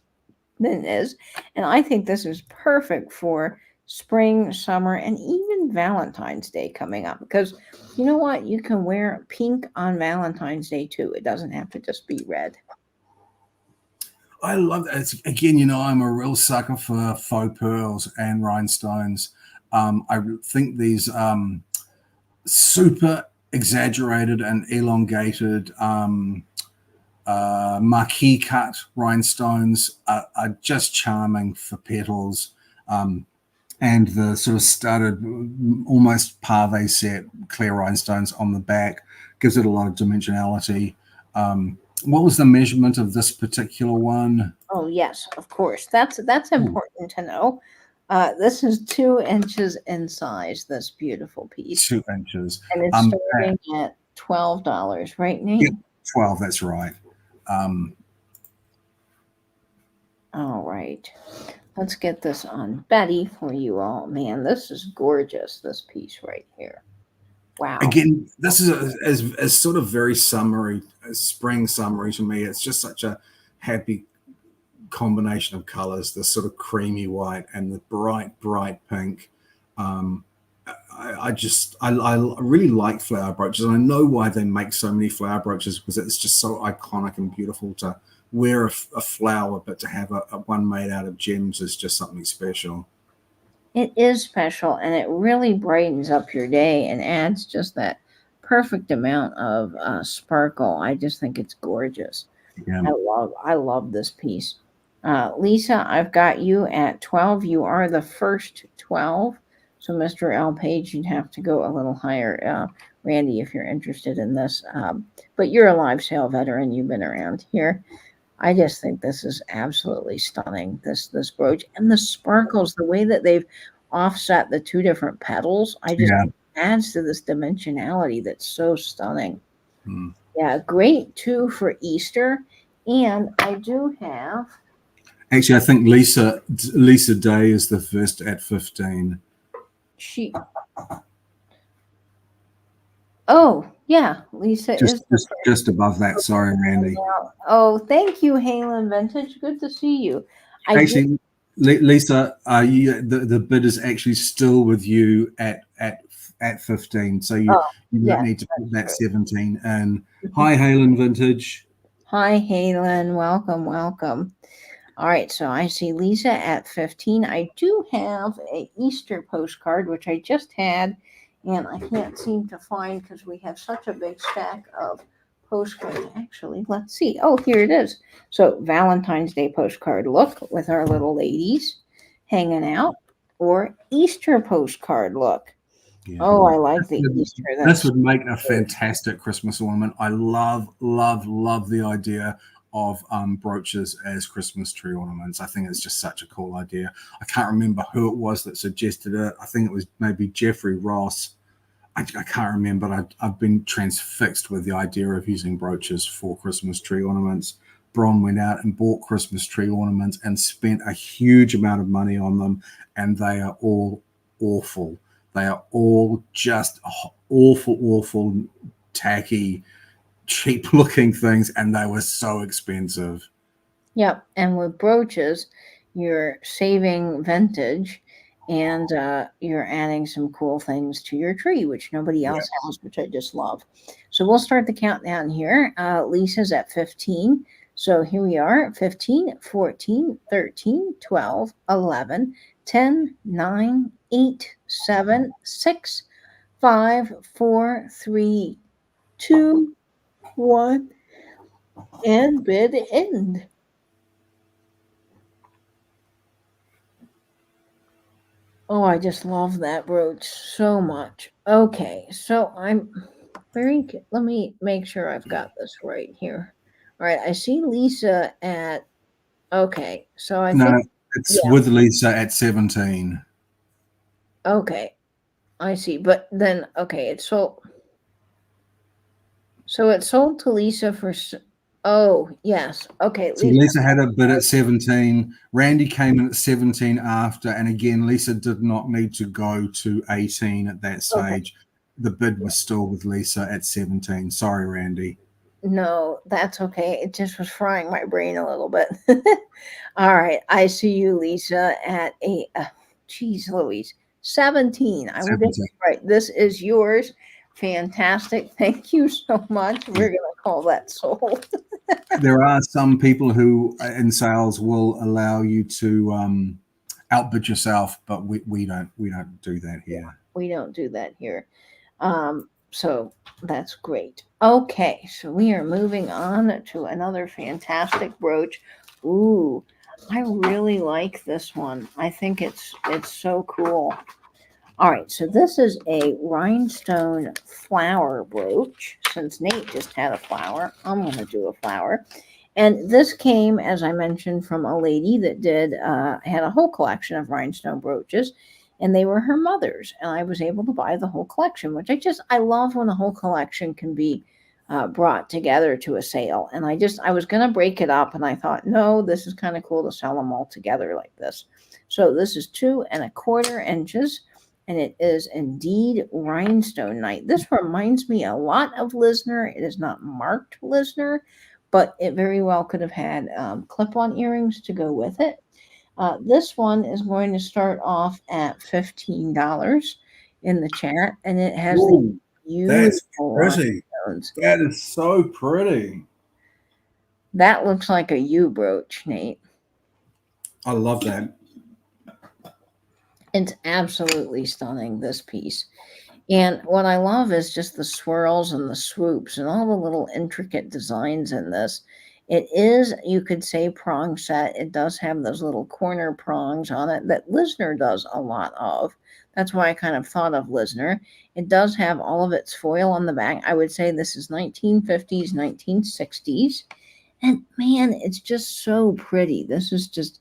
than it is. And I think this is perfect for spring, summer, and even Valentine's Day coming up. Because you know what? You can wear pink on Valentine's Day too. It doesn't have to just be red. I love that. Again, I'm a real sucker for faux pearls and rhinestones. I think these super exaggerated and elongated marquee cut rhinestones are just charming for petals. And the sort of studded, almost pave set clear rhinestones on the back gives it a lot of dimensionality. What was the measurement of this particular one? Oh yes, of course. That's important to know. This is 2 inches in size. This beautiful piece, 2 inches, and it's starting at $12, right, Nate? Yep, 12. That's right. All right, let's get this on Betty for you all. Man, this is gorgeous. This piece right here. Wow. Again, this is as sort of very summery, spring summery to me. It's just such a happy combination of colors, the sort of creamy white and the bright pink. I really like flower brooches, and I know why they make so many flower brooches, because it's just so iconic and beautiful to wear a flower, but to have a one made out of gems is just something special. It is special, and it really brightens up your day and adds just that perfect amount of sparkle. I just think it's gorgeous. Yeah. I love this piece. Lisa, I've got you at 12. You are the first 12. So, Mr. L. Page, you'd have to go a little higher. Randy, if you're interested in this. But you're a live sale veteran. You've been around here. I just think this is absolutely stunning, this brooch. And the sparkles, the way that they've offset the 2 different petals, adds to this dimensionality that's so stunning. Yeah, great too for Easter. And I do have... Actually, I think Lisa Day is the first at 15. Oh, yeah, Lisa is just above that. Sorry, Randy. Oh, thank you, Halen Vintage. Good to see you. Actually, Lisa, the bid is actually still with you at 15. So you don't need to put that 17 in. Hi, Halen Vintage. Hi, Halen. Welcome. All right, so I see Lisa at 15. I do have a Easter postcard, which I just had, and I can't seem to find because we have such a big stack of postcards. Actually, let's see. Oh, here it is. So Valentine's Day postcard look with our little ladies hanging out, or Easter postcard look. Yeah. Oh, I like the Easter. This would make a fantastic Christmas ornament. I love the idea of brooches as Christmas tree ornaments. I think it's just such a cool idea. I can't remember who it was that suggested it. I think it was maybe Jeffrey Ross. I can't remember. I've been transfixed with the idea of using brooches for Christmas tree ornaments. Bron went out and bought Christmas tree ornaments and spent a huge amount of money on them, and they are all awful. They are all just awful, tacky, cheap-looking things, and they were so expensive. Yep, and with brooches, you're saving vintage, and you're adding some cool things to your tree, which nobody else has, which I just love. So we'll start the countdown here. Lisa's at 15. So here we are, 15, 14, 13, 12, 11, 10, 9, 8, 7, 6, 5, 4, 3, 2, 1, and bid end. Oh, I just love that brooch so much. Okay, so I'm very... Let me make sure I've got this right here. All right, I see Lisa at... Okay, so I think... it's with Lisa at 17. Okay, I see. But then, okay, it's sold... So it sold to Lisa for... Oh, yes. Okay, So Lisa. Lisa had a bid at 17. Randy came in at 17 after. And again, Lisa did not need to go to 18 at that Okay. stage. The bid was still with Lisa at 17. Sorry, Randy. No, that's okay. It just was frying my brain a little bit. All right. I see you, Lisa, at geez, Louise, 17. I will get 17. this right. This is yours. Fantastic. Thank you so much. We're going to call that sold. There are some people who in sales will allow you to outbid yourself, but we don't do that here. We don't do that here. So that's great. Okay, so we are moving on to another fantastic brooch. Ooh, I really like this one. I think it's so cool. All right, so this is a rhinestone flower brooch. Since Nate just had a flower, I'm going to do a flower. And this came, as I mentioned, from a lady that had a whole collection of rhinestone brooches, and they were her mother's. And I was able to buy the whole collection, which I love when a whole collection can be brought together to a sale. And I was going to break it up, and I thought, no, this is kind of cool to sell them all together like this. So this is 2 1/4 inches. And it is indeed rhinestone night. This reminds me a lot of Lisner. It is not marked Lisner, but it very well could have had clip-on earrings to go with it. This one is going to start off at $15 in the chat, and it has Ooh, that's beautiful pretty. rhinestones. That is so pretty. That looks like a U brooch, Nate. I love that. It's absolutely stunning, this piece. And what I love is just the swirls and the swoops and all the little intricate designs in this. It is, you could say, prong set. It does have those little corner prongs on it that Lisner does a lot of. That's why I kind of thought of Lisner. It does have all of its foil on the back. I would say this is 1950s, 1960s. And man, it's just so pretty. This is just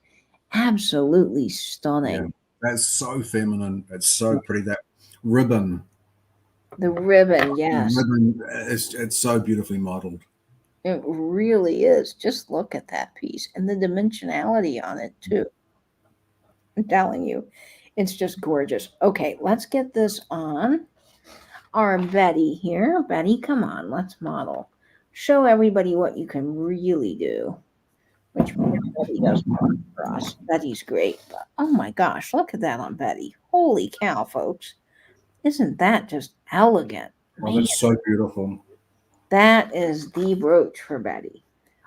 absolutely stunning. Yeah, that's so feminine. It's so pretty. That ribbon. The ribbon, yes. The ribbon, it's so beautifully modeled. It really is. Just look at that piece and the dimensionality on it, too. I'm telling you, it's just gorgeous. Okay, let's get this on our Betty here. Betty, come on, let's model. Show everybody what you can really do, which Betty does for us. Betty's great. But, oh my gosh, look at that on Betty. Holy cow, folks. Isn't that just elegant? Oh, that's so beautiful. That is the brooch for Betty.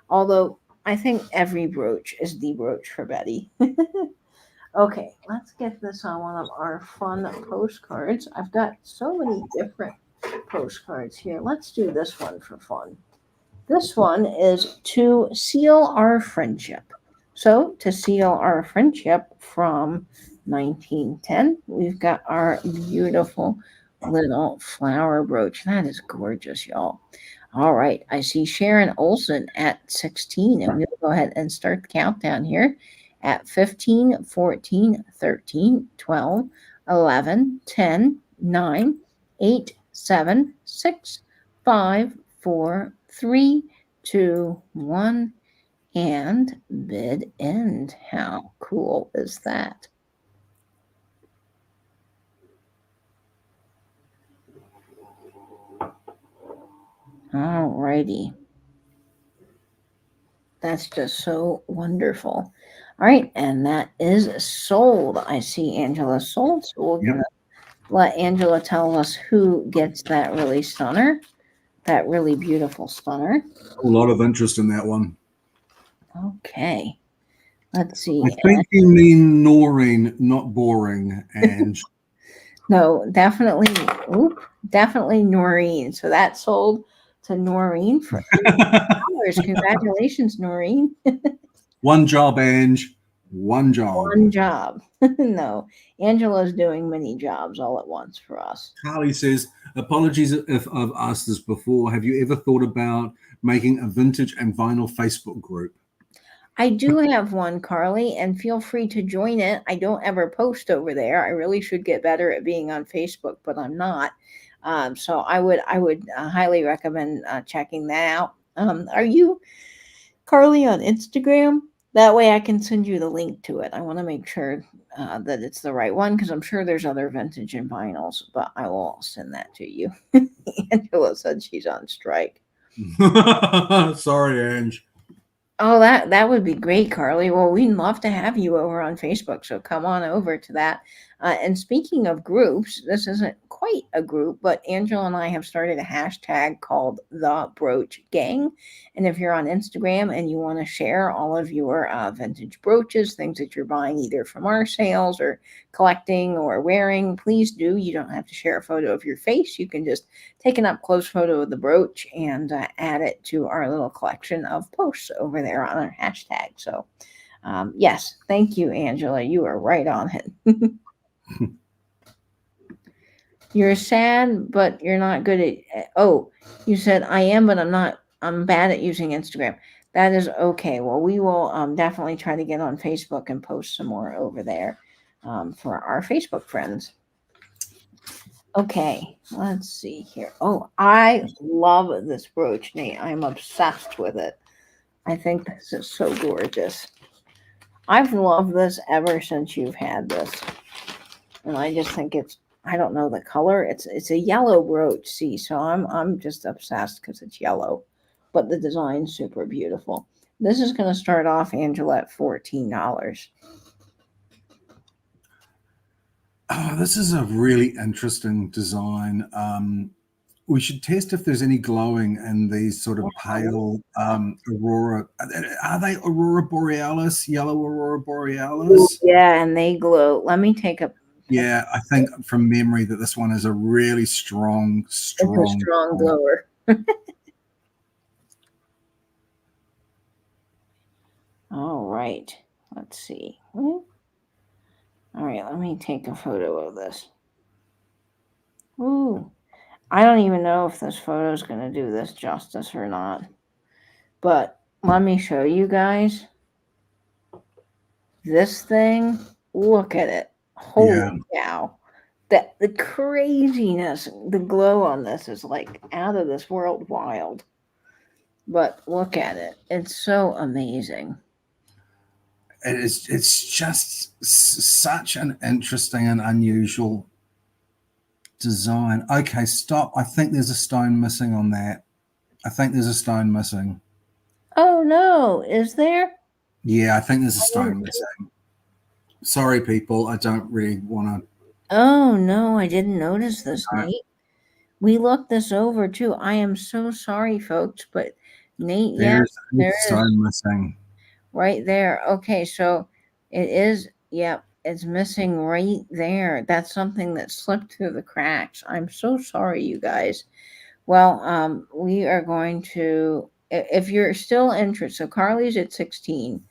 Although I think every brooch is the brooch for Betty. Okay, let's get this on one of our fun postcards. I've got so many different postcards here. Let's do this one for fun. This one is to seal our friendship. So, to seal our friendship from 1910, we've got our beautiful little flower brooch. That is gorgeous, y'all. All right, I see Sharon Olson at 16, and we'll go ahead and start the countdown here at 15, 14, 13, 12, 11, 10, 9, 8, 7, 6, 5, 4, 3, 2, 1, and bid end. How cool is that? All righty. That's just so wonderful. All right, and that is sold. I see Angela sold, so we're going to let Angela tell us who gets that really stunner, that really beautiful stunner. A lot of interest in that one. Okay. Let's see. I think you mean Noreen, not boring, and No, definitely. Definitely Noreen. So that sold to Noreen for $8. Congratulations, Noreen. One job, Ange. One job. One job. No, Angela's doing many jobs all at once for us. Carly says, apologies if I've asked this before. Have you ever thought about making a vintage and vinyl Facebook group? I do have one, Carly, and feel free to join it. I don't ever post over there. I really should get better at being on Facebook, but I'm not. So I would highly recommend checking that out. Are you, Carly, on Instagram? That way I can send you the link to it. I want to make sure that it's the right one because I'm sure there's other vintage and vinyls, but I will send that to you. Angela said she's on strike. Sorry, Ange. Oh, that would be great, Carly. Well, we'd love to have you over on Facebook, so come on over to that. And speaking of groups, this isn't quite a group, but Angela and I have started a hashtag called the Brooch Gang. And if you're on Instagram and you want to share all of your vintage brooches, things that you're buying either from our sales or collecting or wearing, please do. You don't have to share a photo of your face. You can just take an up close photo of the brooch and add it to our little collection of posts over there on our hashtag. So, yes, thank you, Angela. You are right on it. You're sad, but you're not good at. Oh, you said I am, but I'm not. I'm bad at using Instagram. That is okay. Well, we will definitely try to get on Facebook and post some more over there for our Facebook friends. Okay, let's see here. Oh, I love this brooch, Nate. I'm obsessed with it. I think this is so gorgeous. I've loved this ever since you've had this. And I just think it's, I don't know the color. It's a yellow brooch, see, so I'm just obsessed because it's yellow. But the design's super beautiful. This is gonna start off, Angela, at $14. Oh, this is a really interesting design. We should test if there's any glowing in these sort of pale aurora. Are they aurora borealis? Yellow aurora borealis? Yeah, and they glow. Let me take a. Yeah, I think from memory that this one is a really strong. It's a strong glower. All right. Let's see. All right, let me take a photo of this. Ooh. I don't even know if this photo is going to do this justice or not. But let me show you guys. This thing, look at it. Holy cow. The craziness, the glow on this is like out of this world wild. But look at it. It's so amazing. It's just such an interesting and unusual design. Okay, stop. I think there's a stone missing on that. I think there's a stone missing. Oh no, is there? Yeah, I think there's a stone missing. Sorry, people. I don't really want to. Oh no, I didn't notice this, Nate. We looked this over too. I am so sorry, folks, but Nate, There's there stone is missing. right there. Okay, so it is. Yep, it's missing right there. That's something that slipped through the cracks. I'm so sorry, you guys. Well, we are going to. If you're still interested, so Carly's at 16.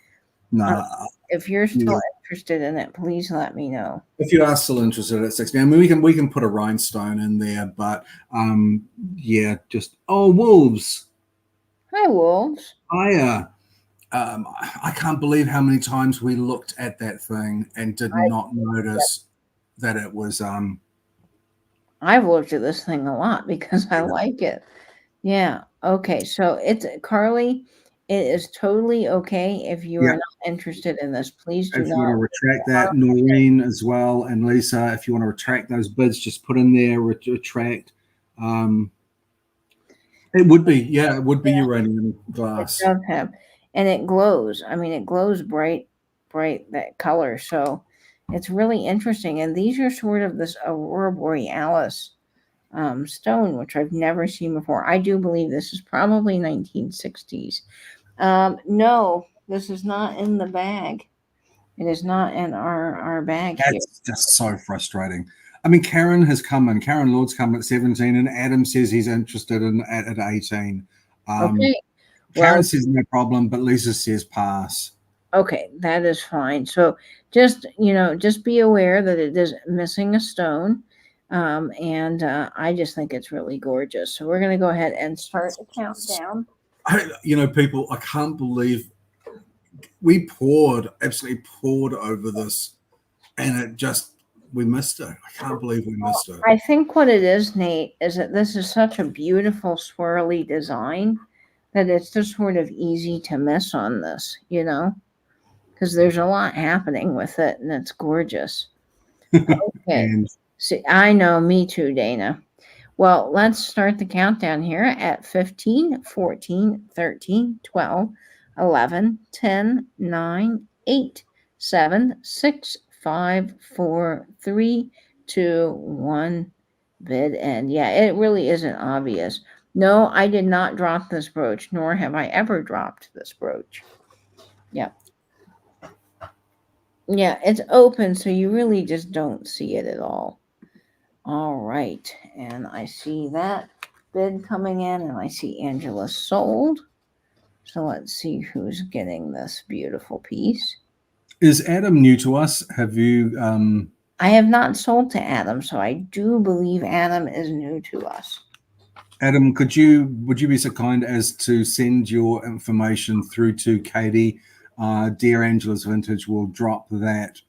No. If you're still interested in it, please let me know. If you are still interested at 16, I mean, we can put a rhinestone in there, but yeah, just wolves. Hi, wolves. I can't believe how many times we looked at that thing and did not notice that it was. I've looked at this thing a lot because I like it. Yeah. Okay. So it's Carly. It is totally okay if you are not interested in this. Please do if not. you want to retract that, Noreen as well, and Lisa, if you want to retract those bids, just put in there retract. It would be, it would be uranium glass. It does have, and it glows. I mean, it glows bright that color. So it's really interesting. And these are sort of this aurora borealis stone, which I've never seen before. I do believe this is probably 1960s. No, this is not in the bag. It is not in our bag. That's just so frustrating. I mean, Karen has come in. Karen Lord's come at 17, and Adam says he's interested in at 18. Okay. Karen says no problem, but Lisa says pass. Okay, that is fine. So just be aware that it is missing a stone. And I just think it's really gorgeous. So we're going to go ahead and start the countdown. People, I can't believe we absolutely poured over this, and we missed it. I can't believe we missed it. I think what it is, Nate, is that this is such a beautiful swirly design that it's just sort of easy to miss on this, because there's a lot happening with it and it's gorgeous. Okay. And See, I know, me too, Dana. Well, let's start the countdown here at 15, 14, 13, 12, 11, 10, 9, 8, 7, 6, 5, 4, 3, 2, 1. Bid end. Yeah, it really isn't obvious. No, I did not drop this brooch, nor have I ever dropped this brooch. Yeah. Yeah, it's open, so you really just don't see it at all. All right, and I see that bid coming in, and I see Angela sold. So let's see who's getting this beautiful piece. is Adam new to us? Have you? I have not sold to Adam, so I do believe Adam is new to us. Adam, would you be so kind as to send your information through to Katie? Dear Angela's Vintage will drop that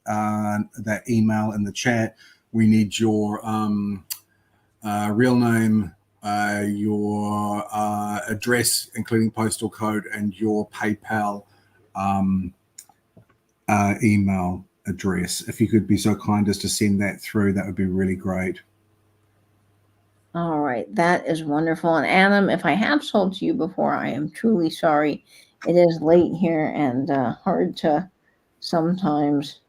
email in the chat. We need your real name, your address, including postal code, and your PayPal email address. If you could be so kind as to send that through, that would be really great. All right, that is wonderful. And Adam, if I have sold to you before, I am truly sorry. It is late here and hard to sometimes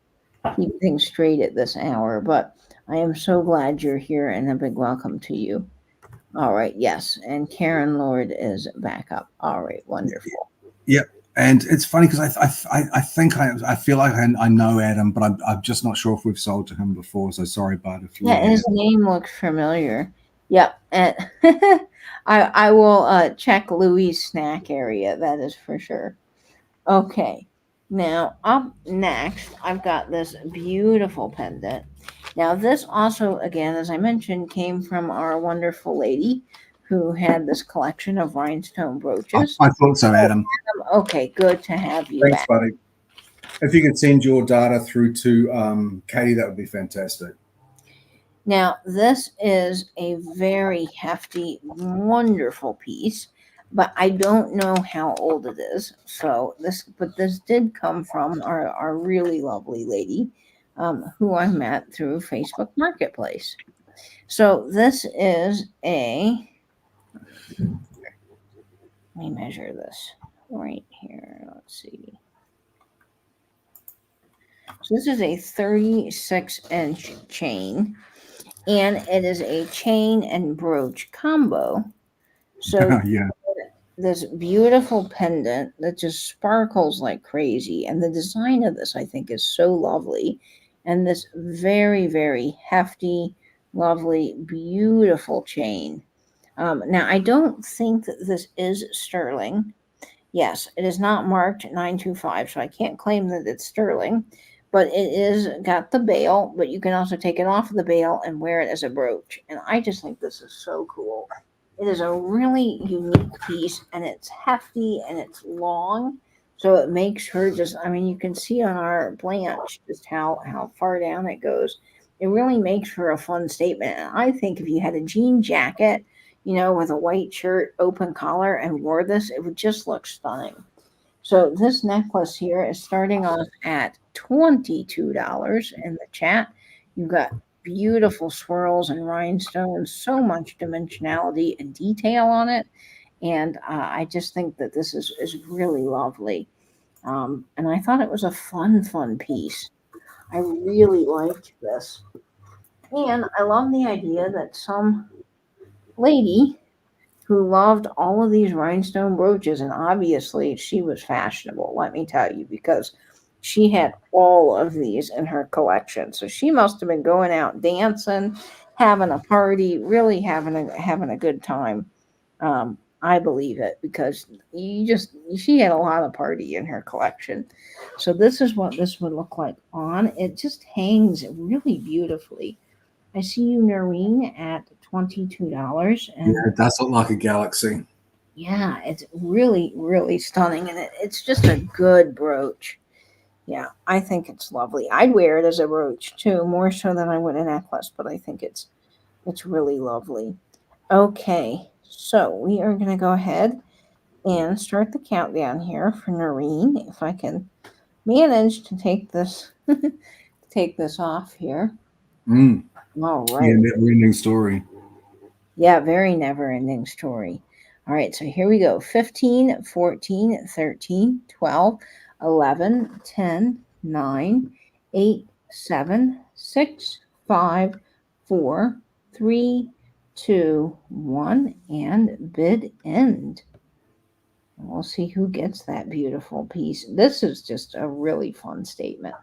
keep things straight at this hour, but I am so glad you're here and a big welcome to you. All right, yes, and Karen Lord is back up. All right, wonderful. Yep. And it's funny because I think I feel like I know Adam, but I'm just not sure if we've sold to him before. So sorry, bud. If you his name looks familiar. Yep. And I will check Louis' snack area. That is for sure. Okay. Now up next, I've got this beautiful pendant. Now this also, again, as I mentioned, came from our wonderful lady who had this collection of rhinestone brooches. I thought so, Adam. Okay, good to have you Thanks, back. buddy. If you could send your data through to Katie, that would be fantastic. Now, this is a very hefty, wonderful piece, but I don't know how old it is. So this did come from our really lovely lady who I met through Facebook Marketplace. So this is let me measure this right here. Let's see. So this is a 36-inch chain. And it is a chain and brooch combo. So yeah, this beautiful pendant that just sparkles like crazy. And the design of this, I think, is so lovely. And this very, very hefty, lovely, beautiful chain. Now, I don't think that this is sterling. Yes, it is not marked 925, so I can't claim that it's sterling. But it is got the bail, but you can also take it off of the bail and wear it as a brooch. And I just think this is so cool. It is a really unique piece, and it's hefty and it's long. So it makes her you can see on our Blanche just how far down it goes. It really makes her a fun statement. And I think if you had a jean jacket, with a white shirt, open collar, and wore this, it would just look stunning. So this necklace here is starting off at $22 in the chat. You've got beautiful swirls and rhinestones, so much dimensionality and detail on it. And I just think that this is really lovely. And I thought it was a fun piece. I really liked this. And I love the idea that some lady who loved all of these rhinestone brooches, and obviously she was fashionable, let me tell you, because she had all of these in her collection. So she must have been going out dancing, having a party, really having a good time. I believe it, because she had a lot of party in her collection. So this is what this would look like on. It just hangs really beautifully. I see you, Noreen, at $22. And it does look like a galaxy. yeah, it's really, really stunning. And it's just a good brooch. Yeah, I think it's lovely. I'd wear it as a brooch too, more so than I would a necklace, but I think it's really lovely. Okay, so we are going to go ahead and start the countdown here for Noreen. If I can manage to take this take this off here. Mm. All Yeah, right. never-ending story. Yeah, very never-ending story. All right, so here we go. 15, 14, 13, 12, 11, 10, 9, 8, 7, 6, 5, 4, 3, 2, 1, and bid end. We'll see who gets that beautiful piece. This is just a really fun statement.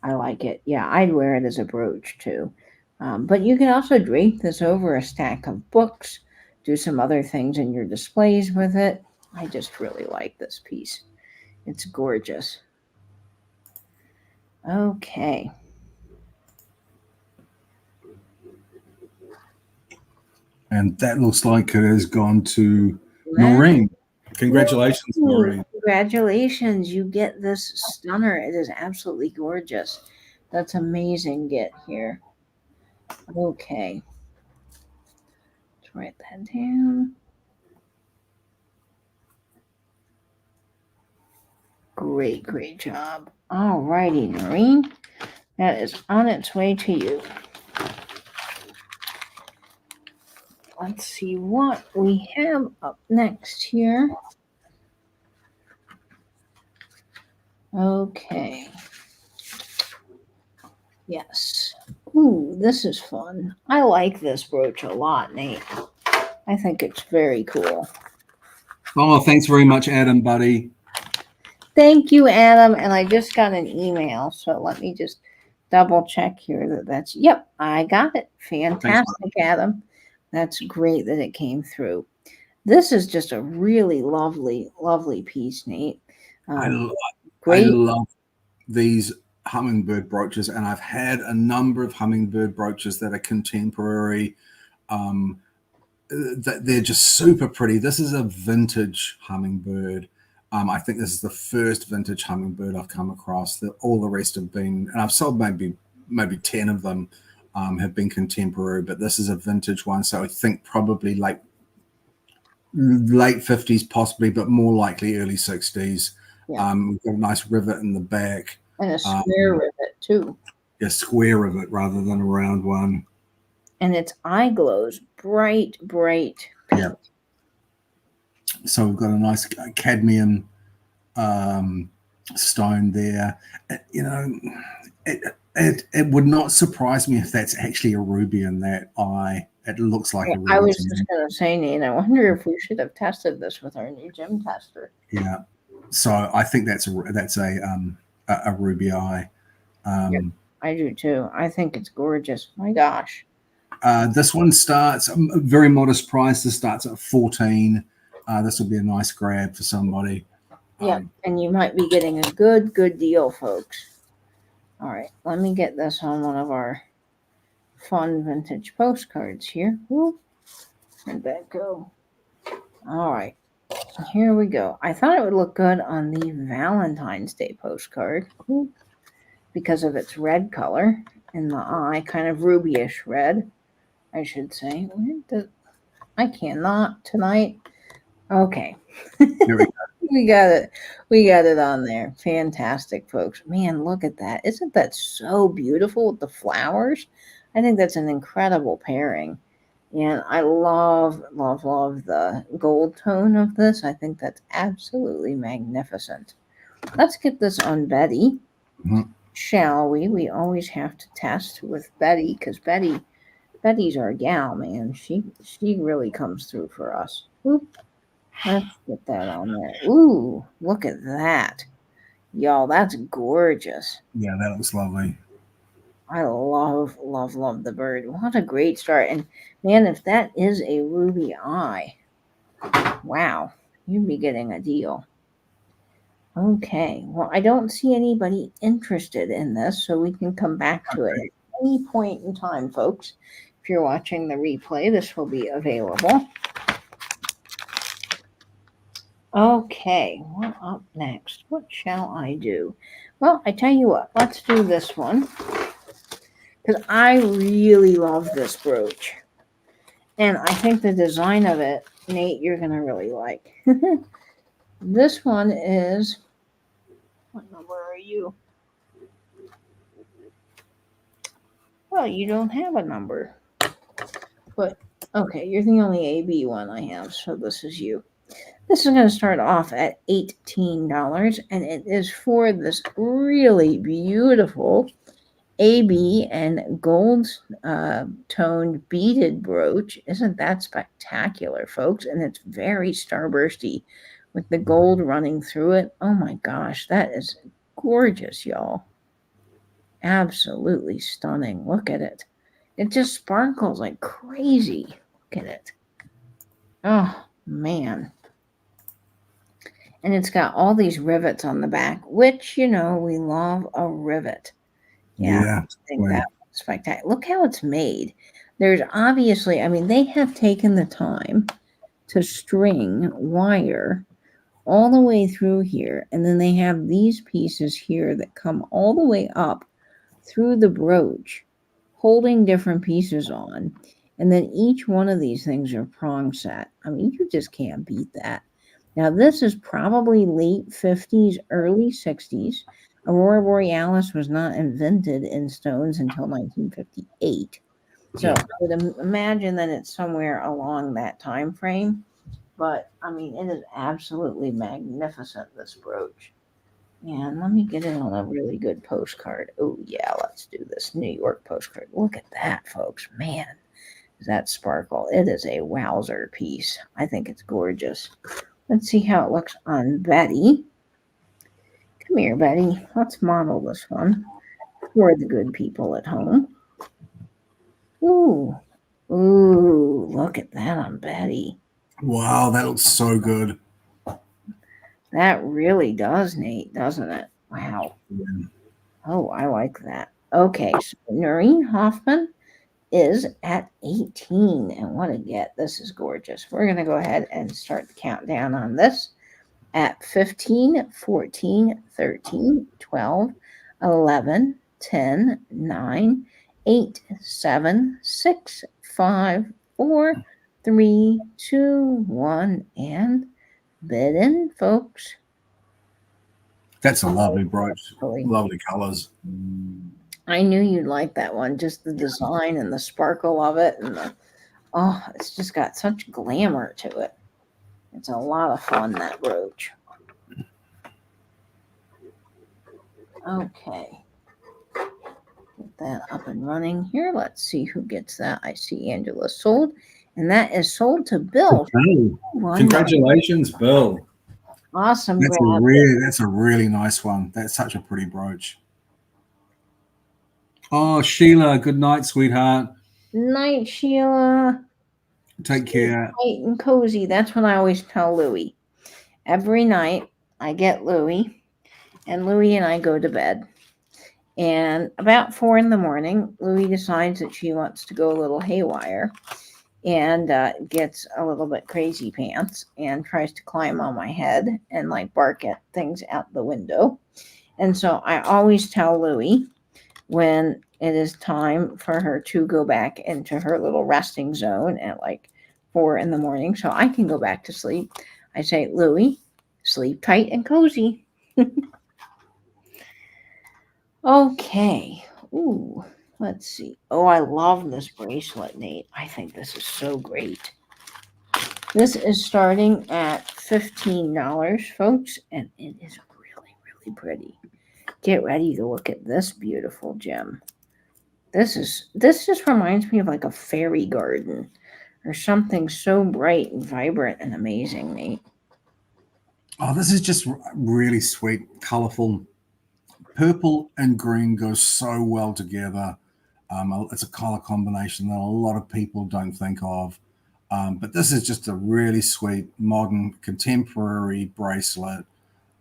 I like it. Yeah, I'd wear it as a brooch too. But you can also drape this over a stack of books, do some other things in your displays with it. I just really like this piece. It's gorgeous. Okay. And that looks like it has gone to Noreen. Congratulations, Noreen. Congratulations. You get this stunner. It is absolutely gorgeous. That's amazing. Get here. Okay. Let's write that down. Great, great job. All righty, Noreen. That is on its way to you. Let's see what we have up next here. Okay. Yes. Ooh, this is fun. I like this brooch a lot, Nate. I think it's very cool. Oh, thanks very much, Adam, buddy. Thank you, Adam. And I just got an email, so let me just double check here that's, yep, I got it. Fantastic, Adam. That's great that it came through. This is just a really lovely, lovely piece, Nate. I love these hummingbird brooches, and I've had a number of hummingbird brooches that are contemporary. They're just super pretty. This is a vintage hummingbird. I think this is the first vintage hummingbird I've come across. All the rest have been, and I've sold maybe 10 of them have been contemporary, but this is a vintage one. So I think probably like late 50s possibly, but more likely early 60s. Yeah. We've got a nice rivet in the back. And a square rivet too. A square rivet rather than a round one. And its eye glows bright, bright pink. Yeah. So we've got a nice cadmium stone there. You know, it would not surprise me if that's actually a ruby in that eye. It looks like a ruby. I was just going to say, Nate, I wonder if we should have tested this with our new gem tester. Yeah. So I think that's a ruby eye. Yep, I do too. I think it's gorgeous. My gosh. This one starts a very modest price. This starts at 14. This will be a nice grab for somebody. Yeah, and you might be getting a good deal, folks. All right, let me get this on one of our fun vintage postcards here. Whoop. Where'd that go? All right, here we go. I thought it would look good on the Valentine's Day postcard because of its red color in the eye, kind of rubyish red, I should say. I cannot tonight. Okay. Here we go. We got it. We got it on there. Fantastic, folks. Man, look at that. Isn't that so beautiful with the flowers? I think that's an incredible pairing. And I love, love, love the gold tone of this. I think that's absolutely magnificent. Let's get this on Betty. Mm-hmm. Shall we? We always have to test with Betty because Betty's our gal, man. She really comes through for us. Oop. Let's get that on there. Ooh, look at that. Y'all, that's gorgeous. Yeah, that looks lovely. I love, love, love the bird. What a great start. And man, if that is a ruby eye, wow, you'd be getting a deal. Okay, well, I don't see anybody interested in this, so we can come back to it at any point in time, folks. If you're watching the replay, this will be available. Okay, what up next? What shall I do? Well, I tell you what, let's do this one because I really love this brooch. And I think the design of it Nate, you're going to really like. This one is, what number are you? Well, you don't have a number. But, okay, you're the only AB one I have, so this is you. This is going to start off at $18, and it is for this really beautiful AB and gold toned beaded brooch. Isn't that spectacular, folks? And it's very starbursty with the gold running through it. Oh my gosh, that is gorgeous, y'all. Absolutely stunning. Look at it. It just sparkles like crazy. Look at it. Oh, man. And it's got all these rivets on the back, which, you know, we love a rivet. Yeah. I think that was spectacular. Look how it's made. There's obviously, I mean, they have taken the time to string wire all the way through here. And then they have these pieces here that come all the way up through the brooch, holding different pieces on. And then each one of these things are prong set. I mean, you just can't beat that. Now, this is probably late 50s, early 60s. Aurora Borealis was not invented in stones until 1958. So I would imagine that it's somewhere along that time frame. But, I mean, it is absolutely magnificent, this brooch. And let me get it on a really good postcard. Oh, yeah, let's do this New York postcard. Look at that, folks. Man, does that sparkle. It is a wowzer piece. I think it's gorgeous. Let's see how it looks on Betty. Come here, Betty. Let's model this one for the good people at home. Ooh. Ooh, look at that on Betty. Wow, that looks so good. That really does, Nate, doesn't it? Wow. Yeah. Oh, I like that. Okay, so Noreen Hoffman is at 18. And what a get. This is gorgeous. We're going to go ahead and start the countdown on this at 15, 14, 13, 12, 11, 10, 9, 8, 7, 6, 5, 4, 3, 2, 1, and bid in, folks. That's a lovely brooch. Lovely colors. I knew you'd like that one. Just the design and the sparkle of it, and it's just got such glamour to it. It's a lot of fun, that brooch. Okay. Get that up and running here. Let's see who gets that. I see Angela sold, and that is sold to Bill. Congratulations, Bill. Awesome. That's a really nice one. That's such a pretty brooch. Oh, Sheila, good night, sweetheart. Night, Sheila. Take care. Night and cozy. That's what I always tell Louie. Every night I get Louie, and Louie and I go to bed. And about 4 a.m, Louie decides that she wants to go a little haywire and gets a little bit crazy pants and tries to climb on my head and like bark at things out the window. And so I always tell Louie when it is time for her to go back into her little resting zone at like 4 a.m, so I can go back to sleep. I say, Louie, sleep tight and cozy. Okay. Ooh, let's see. Oh, I love this bracelet, Nate. I think this is so great. This is starting at $15, folks, and it is really, really pretty. Get ready to look at this beautiful gem. This just reminds me of like a fairy garden or something so bright and vibrant and amazing, Nate. Oh, this is just really sweet, colorful. Purple and green go so well together. It's a color combination that a lot of people don't think of. But this is just a really sweet, modern, contemporary bracelet.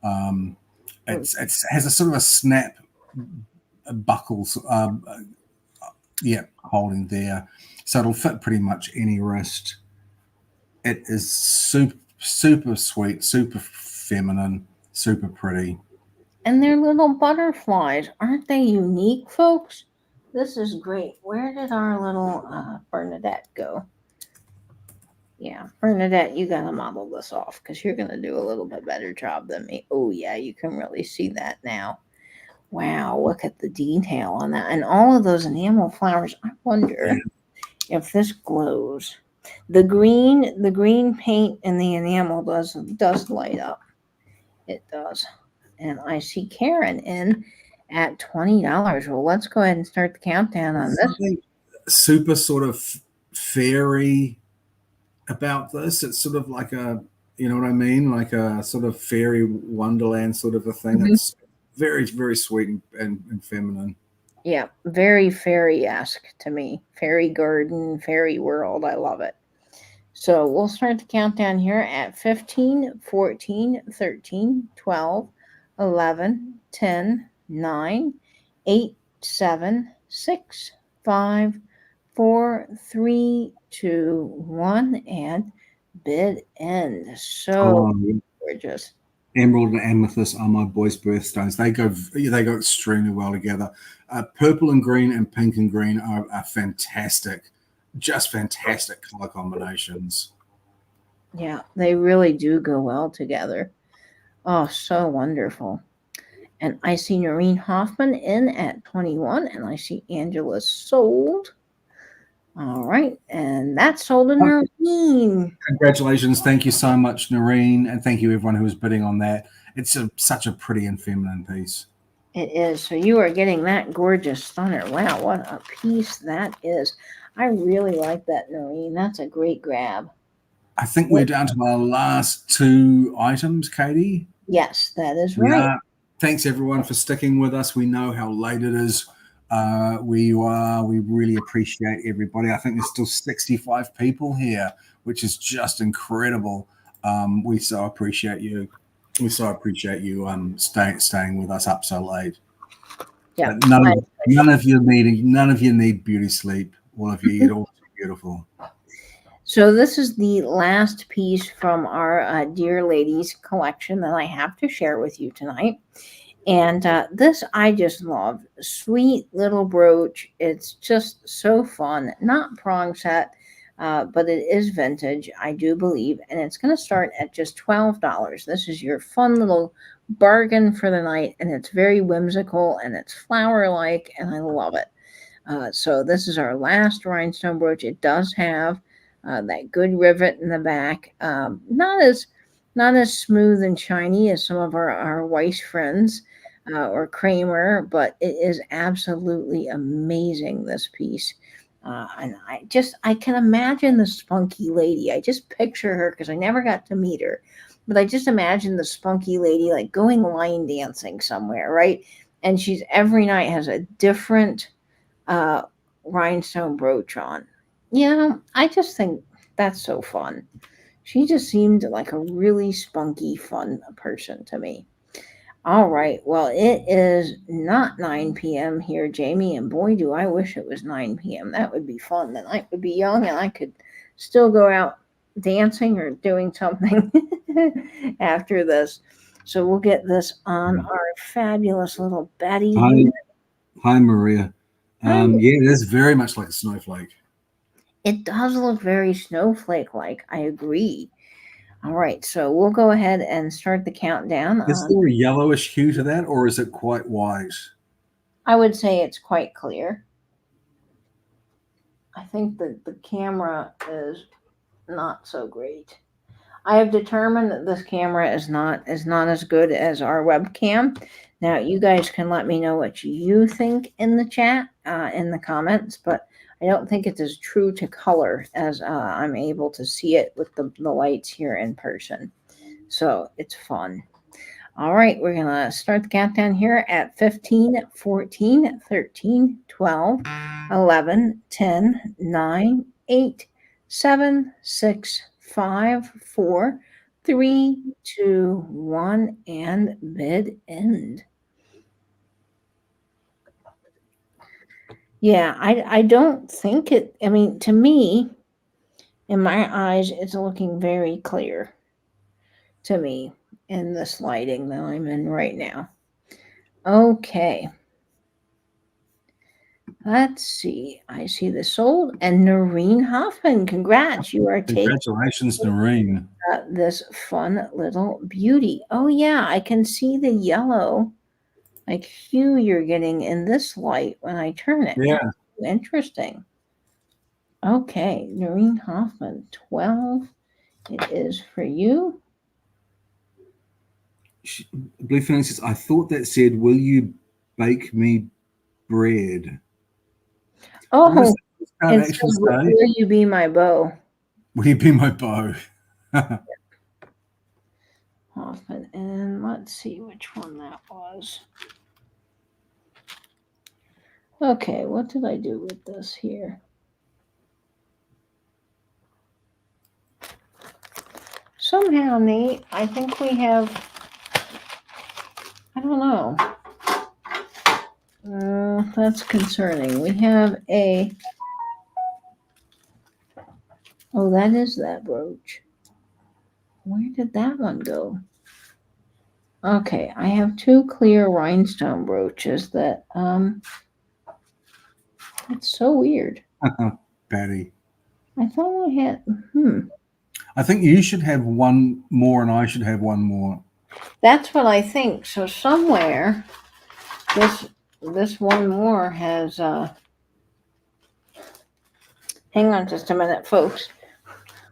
It has a sort of a snap buckles, holding there. So it'll fit pretty much any wrist. It is super, super sweet, super feminine, super pretty. And they're little butterflies. Aren't they unique, folks? This is great. Where did our little Bernadette go? Yeah, Bernadette, you gotta model this off because you're gonna do a little bit better job than me. Oh yeah, you can really see that now. Wow, look at the detail on that. And all of those enamel flowers. I wonder if this glows. The green paint and the enamel does light up. It does. And I see Karen in at $20. Well, let's go ahead and start the countdown on this. Something super sort of fairy about this. It's sort of like a, you know what I mean? Like a sort of fairy wonderland sort of a thing. Mhm. It's very, very sweet and feminine. Yeah, very fairy-esque to me. Fairy garden, fairy world. I love it. So we'll start the countdown here at 15, 14, 13, 12, 11, 10, 9, 8, 7, 6, 5, 4, 3, 2, 1, and bid end. So Oh, gorgeous. emerald and amethyst are my boys' birthstones. They go extremely well together. Purple and green and pink and green are fantastic, just fantastic color combinations. Yeah, they really do go well together. Oh, so wonderful. And I see Noreen Hoffman in at 21, and I see Angela sold. All right, and that's sold to Noreen. Congratulations. Thank you so much, Noreen. And thank you, everyone who was bidding on that. It's such a pretty and feminine piece. It is. So you are getting that gorgeous stunner. Wow, what a piece that is. I really like that, Noreen. That's a great grab. I think we're down to our last two items, Katie. Yes, that is We right. are. Thanks, everyone, for sticking with us. We know how late it is. We really appreciate everybody. I think there's still 65 people here, which is just incredible. We so appreciate you. We so appreciate you staying with us up so late. Yeah. But none of you need beauty sleep. All of you, you're all beautiful. So this is the last piece from our Dear Ladies collection that I have to share with you tonight. And this I just love. Sweet little brooch. It's just so fun. Not prong set, but it is vintage, I do believe. And it's going to start at just $12. This is your fun little bargain for the night. And it's very whimsical and it's flower-like. And I love it. So this is our last rhinestone brooch. It does have that good rivet in the back. Not as smooth and shiny as some of our Weiss friends or Kramer, but it is absolutely amazing, this piece. And I can imagine the spunky lady. I just picture her because I never got to meet her, but I just imagine the spunky lady like going line dancing somewhere, right? And she's every night has a different uh, rhinestone brooch on. You know, I just think that's so fun. She just seemed like a really spunky, fun person to me. All right. Well, it is not 9 p.m. here, Jamie, and boy, do I wish it was 9 p.m. That would be fun. The night would be young, and I could still go out dancing or doing something after this. So we'll get this on our fabulous little Betty. Hi, Maria. Yeah, it is very much like a snowflake. It does look very snowflake-like. I agree. All right, so we'll go ahead and start the countdown. Is there a yellowish hue to that, or is it quite white? I would say it's quite clear. I think that the camera is not so great. I have determined that this camera is not as good as our webcam. Now, you guys can let me know what you think in the chat, in the comments, but I don't think it's as true to color as I'm able to see it with the lights here in person. So it's fun. All right, we're going to start the countdown here at 15, 14, 13, 12, 11, 10, 9, 8, 7, 6, 5, 4, 3, 2, 1, and bid end. Yeah, I don't think it, I mean, to me, in my eyes, it's looking very clear to me in this lighting that I'm in right now. Okay. Let's see. I see the sold and Noreen Hoffman. Congrats. You are taking Congratulations, Noreen. this fun little beauty. Oh, yeah. I can see the yellow like hue you're getting in this light when I turn it. Yeah. Interesting. Okay. Noreen Hoffman, 12. It is for you. Blue Phoenix says, I thought that said, will you bake me bread? Oh, What does that and actually says, say? will you be my beau? Will you be my beau? Hoffman. And let's see which one that was. Okay, what did I do with this here? Somehow, Nate, I think we have, I don't know. That's concerning. We have a, oh, that is that brooch. Where did that one go? Okay, I have two clear rhinestone brooches that, it's so weird. Patty. I thought I had, I think you should have one more and I should have one more. That's what I think. So somewhere, this one more has, hang on just a minute, folks.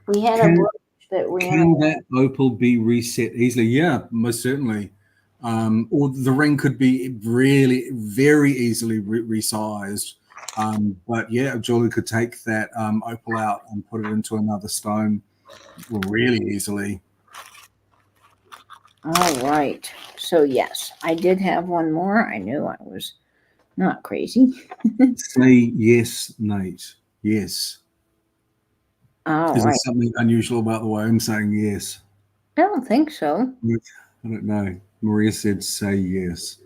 We had a brooch that ran. Can that opal be reset easily? Yeah, most certainly. Or the ring could be really very easily resized. But yeah, Julie could take that opal out and put it into another stone really easily. All right. So yes, I did have one more. I knew I was not crazy. Say yes, Nate. Yes. All Is there right. something unusual about the way I'm saying yes? I don't think so. I don't know. Maria said say yes.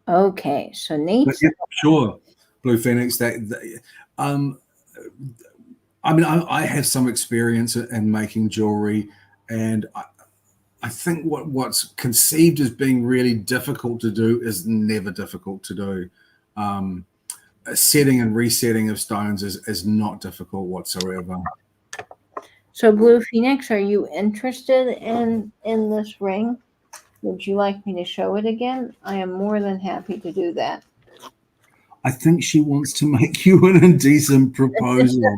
Okay. So Nate. But yeah, sure, Blue Phoenix. I mean, I have some experience in making jewelry, and I think what's conceived as being really difficult to do is never difficult to do. Setting and resetting of stones is not difficult whatsoever. So Blue Phoenix, are you interested in this ring? Would you like me to show it again? I am more than happy to do that. I think she wants to make you an indecent proposal.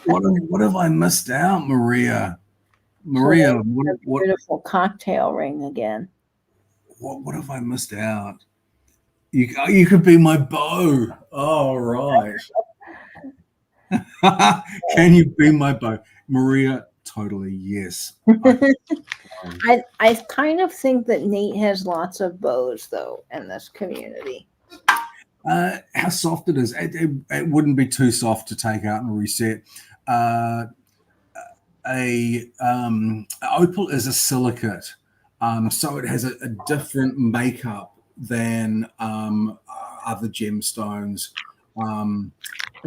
What have I missed out, Maria? Maria, So what beautiful cocktail ring again. What have I missed out? You could be my beau. Oh, right. Can you be my beau? Maria, totally, yes. I kind of think that Nate has lots of bows, though, in this community. How soft it is. It wouldn't be too soft to take out and reset. Opal is a silicate, so it has a different makeup than other gemstones.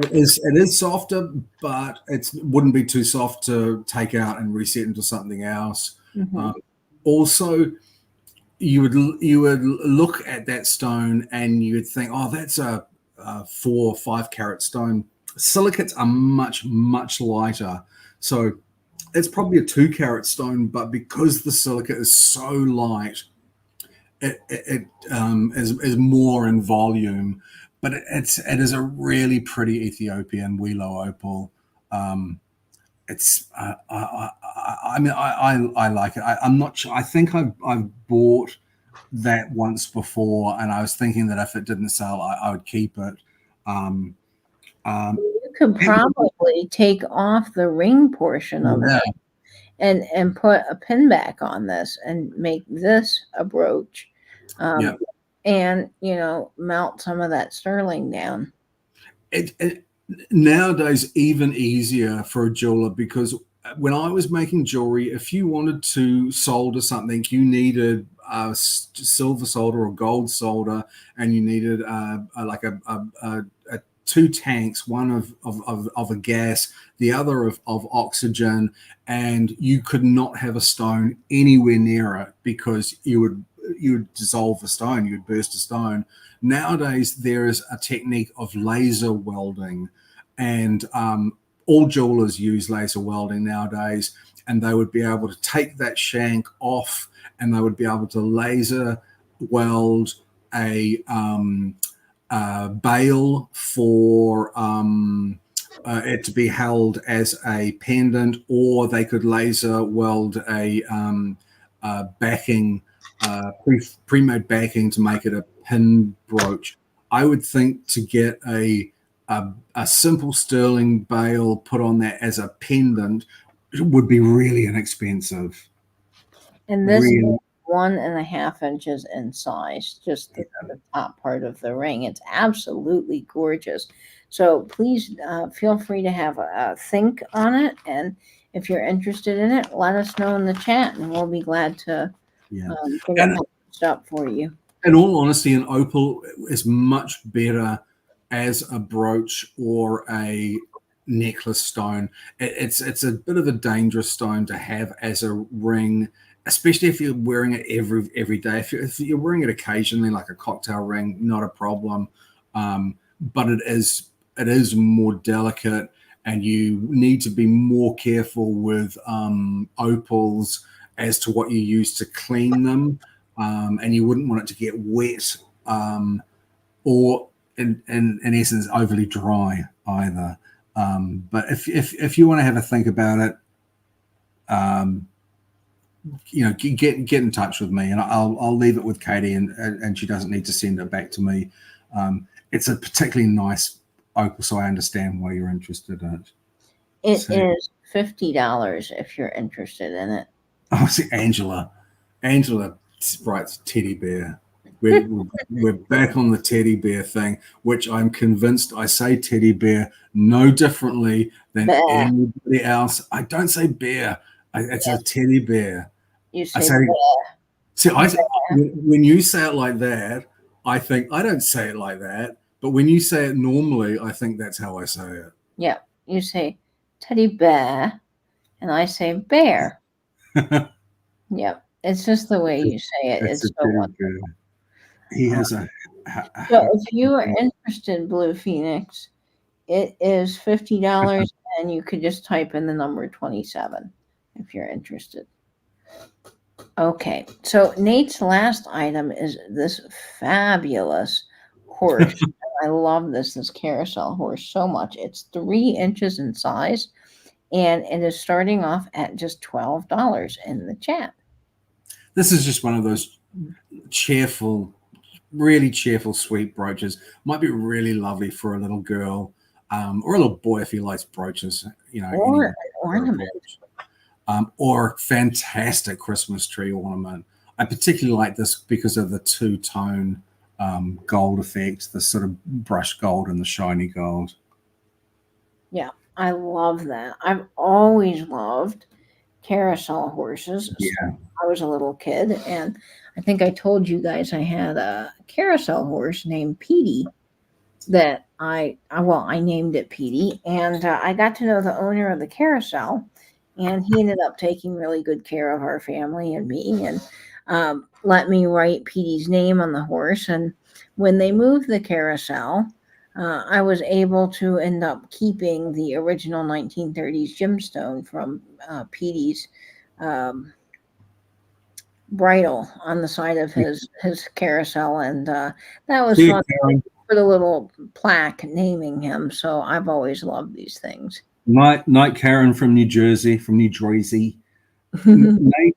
It is softer, but it wouldn't be too soft to take out and reset into something else. Mm-hmm. Also, you would look at that stone and you would think, oh, that's a 4 or 5 carat stone. Silicates are much lighter, so it's probably a 2 carat stone, but because the silicate is so light, it is more in volume. But it is a really pretty Ethiopian Welo opal. It's I mean I like it. I'm not sure. I think I've bought that once before, and I was thinking that if it didn't sell, I would keep it. You could probably take off the ring portion of it and put a pin back on this and make this a brooch. And melt some of that sterling down. It nowadays even easier for a jeweler, because when I was making jewelry, if you wanted to solder something, you needed a silver solder or gold solder, and you needed like a 2 tanks, one of a gas, the other of oxygen, and you could not have a stone anywhere near it because you'd dissolve a stone, you'd burst a stone. Nowadays, there is a technique of laser welding, and all jewelers use laser welding nowadays, and they would be able to take that shank off, and they would be able to laser weld a bail for it to be held as a pendant, or they could laser weld a backing, pre-made backing to make it a pin brooch. I would think to get a simple sterling bail put on that as a pendant would be really inexpensive. And this Really. is 1.5 inches in size, just the top part of the ring. It's absolutely gorgeous. So please feel free to have a think on it. And if you're interested in it, let us know in the chat, and we'll be glad to get it matched up for you. In all honesty, an opal is much better as a brooch or a necklace stone. It's a bit of a dangerous stone to have as a ring, especially if you're wearing it every day. If you're wearing it occasionally, like a cocktail ring, not a problem. But it is more delicate, and you need to be more careful with opals as to what you use to clean them. And you wouldn't want it to get wet or in essence overly dry either. But if you want to have a think about it, get in touch with me, and I'll leave it with Katie, and she doesn't need to send it back to me. It's a particularly nice opal, so I understand why you're interested in it. It is $50 if you're interested in it. Oh, see, Angela writes teddy bear. We're back on the teddy bear thing, which I'm convinced I say teddy bear no differently than anybody else. I don't say bear. It's a teddy bear. You say bear. See, when you say it like that, I think I don't say it like that. But when you say it normally, I think that's how I say it. Yeah, you say teddy bear, and I say bear. Yeah, it's just the way you say it. It's so wonderful. He has so if you are interested, Blue Phoenix, it is $50, and you could just type in the number 27 if you're interested. Okay, so Nate's last item is this fabulous horse. I love this carousel horse so much. It's 3 inches in size, and it is starting off at just $12 in the chat. This is just one of those really cheerful, sweet brooches. Might be really lovely for a little girl or a little boy if he likes brooches, or an ornament. Or fantastic Christmas tree ornament. I particularly like this because of the two-tone gold effect, the sort of brushed gold and the shiny gold. Yeah, I love that. I've always loved carousel horses. Yeah. I was a little kid, and I think I told you guys I had a carousel horse named Petey that I named it Petey, and I got to know the owner of the carousel, and he ended up taking really good care of our family and me, and let me write Petey's name on the horse. And when they moved the carousel, I was able to end up keeping the original 1930s gemstone from Petey's bridle on the side of his carousel, and that was fun. Put a little plaque naming him. So I've always loved these things. Night Karen from New Jersey. Nate,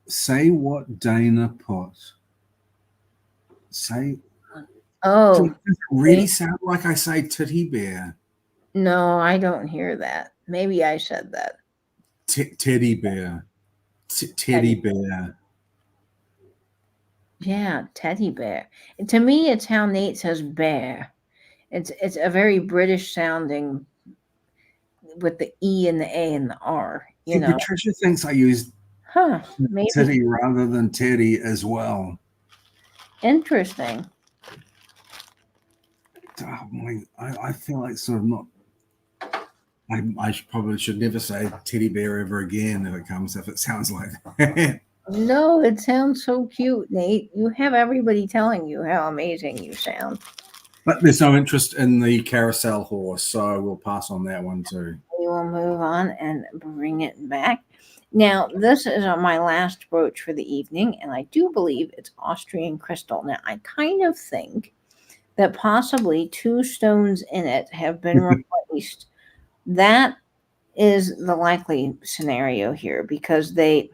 say what Dana put. Say. Oh, does it really sound like I say titty bear? No, I don't hear that. Maybe I said that. Teddy bear. Teddy bear. Yeah, teddy bear. And to me, it's how Nate says bear. It's a very British sounding with the E and the A and the R. Patricia thinks I use maybe teddy rather than teddy as well. Interesting. Oh, I feel like sort of not. I probably should never say teddy bear ever again if it sounds like that. No, it sounds so cute, Nate. You have everybody telling you how amazing you sound. But there's no interest in the carousel horse, so we'll pass on that one too. We will move on and bring it back. Now, this is my last brooch for the evening, and I do believe it's Austrian crystal. Now, I kind of think that possibly 2 stones in it have been replaced. That is the likely scenario here because they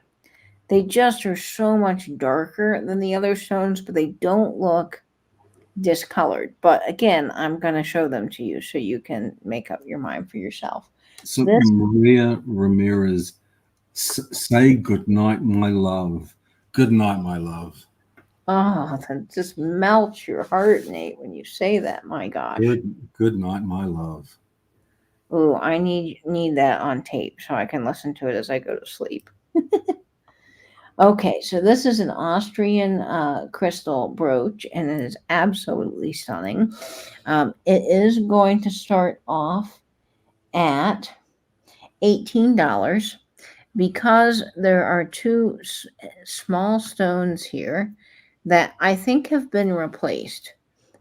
just are so much darker than the other stones, but they don't look discolored. But again, I'm going to show them to you so you can make up your mind for yourself. So This, Maria Ramirez, say good night, my love. Good night, my love. oh, that just melts your heart, Nate, when you say that. My gosh. Good night, my love. Ooh, I need that on tape so I can listen to it as I go to sleep. Okay, so this is an Austrian crystal brooch, and it is absolutely stunning. It is going to start off at $18 because there are 2 small stones here that I think have been replaced.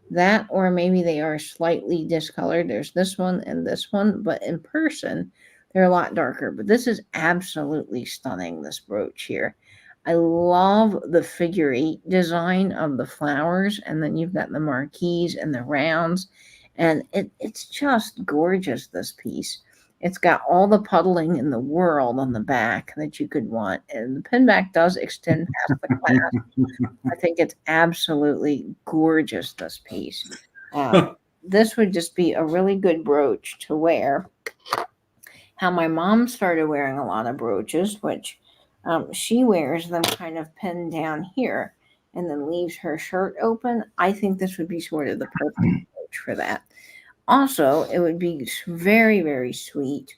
That, or maybe they are slightly discolored. There's this one and this one, but in person, they're a lot darker. But this is absolutely stunning, this brooch here. I love the figure 8 design of the flowers, and then you've got the marquise and the rounds, and it's just gorgeous, this piece. It's got all the puddling in the world on the back that you could want, and the pin back does extend past the clasp. I think it's absolutely gorgeous, this piece. This would just be a really good brooch to wear. How my mom started wearing a lot of brooches, which she wears them kind of pinned down here and then leaves her shirt open. I think this would be sort of the perfect brooch for that. Also, it would be very, very sweet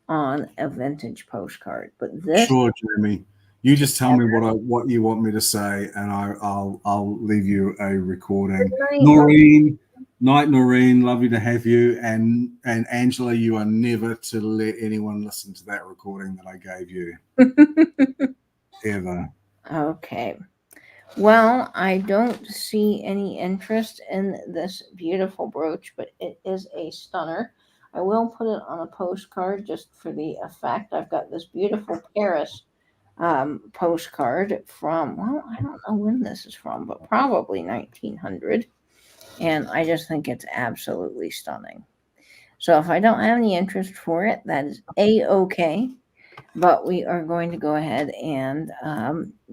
on a vintage postcard. But this, Sure, Jeremy. You just tell me what you want me to say, and I'll leave you a recording. Noreen, night, Noreen. Lovely to have you. And Angela, you are never to let anyone listen to that recording that I gave you. Ever. Okay. Well, I don't see any interest in this beautiful brooch, but it is a stunner. I will put it on a postcard just for the effect. I've got this beautiful Paris postcard from, well, I don't know when this is from, but probably 1900. And I just think it's absolutely stunning. So if I don't have any interest for it, that is A-okay. But we are going to go ahead and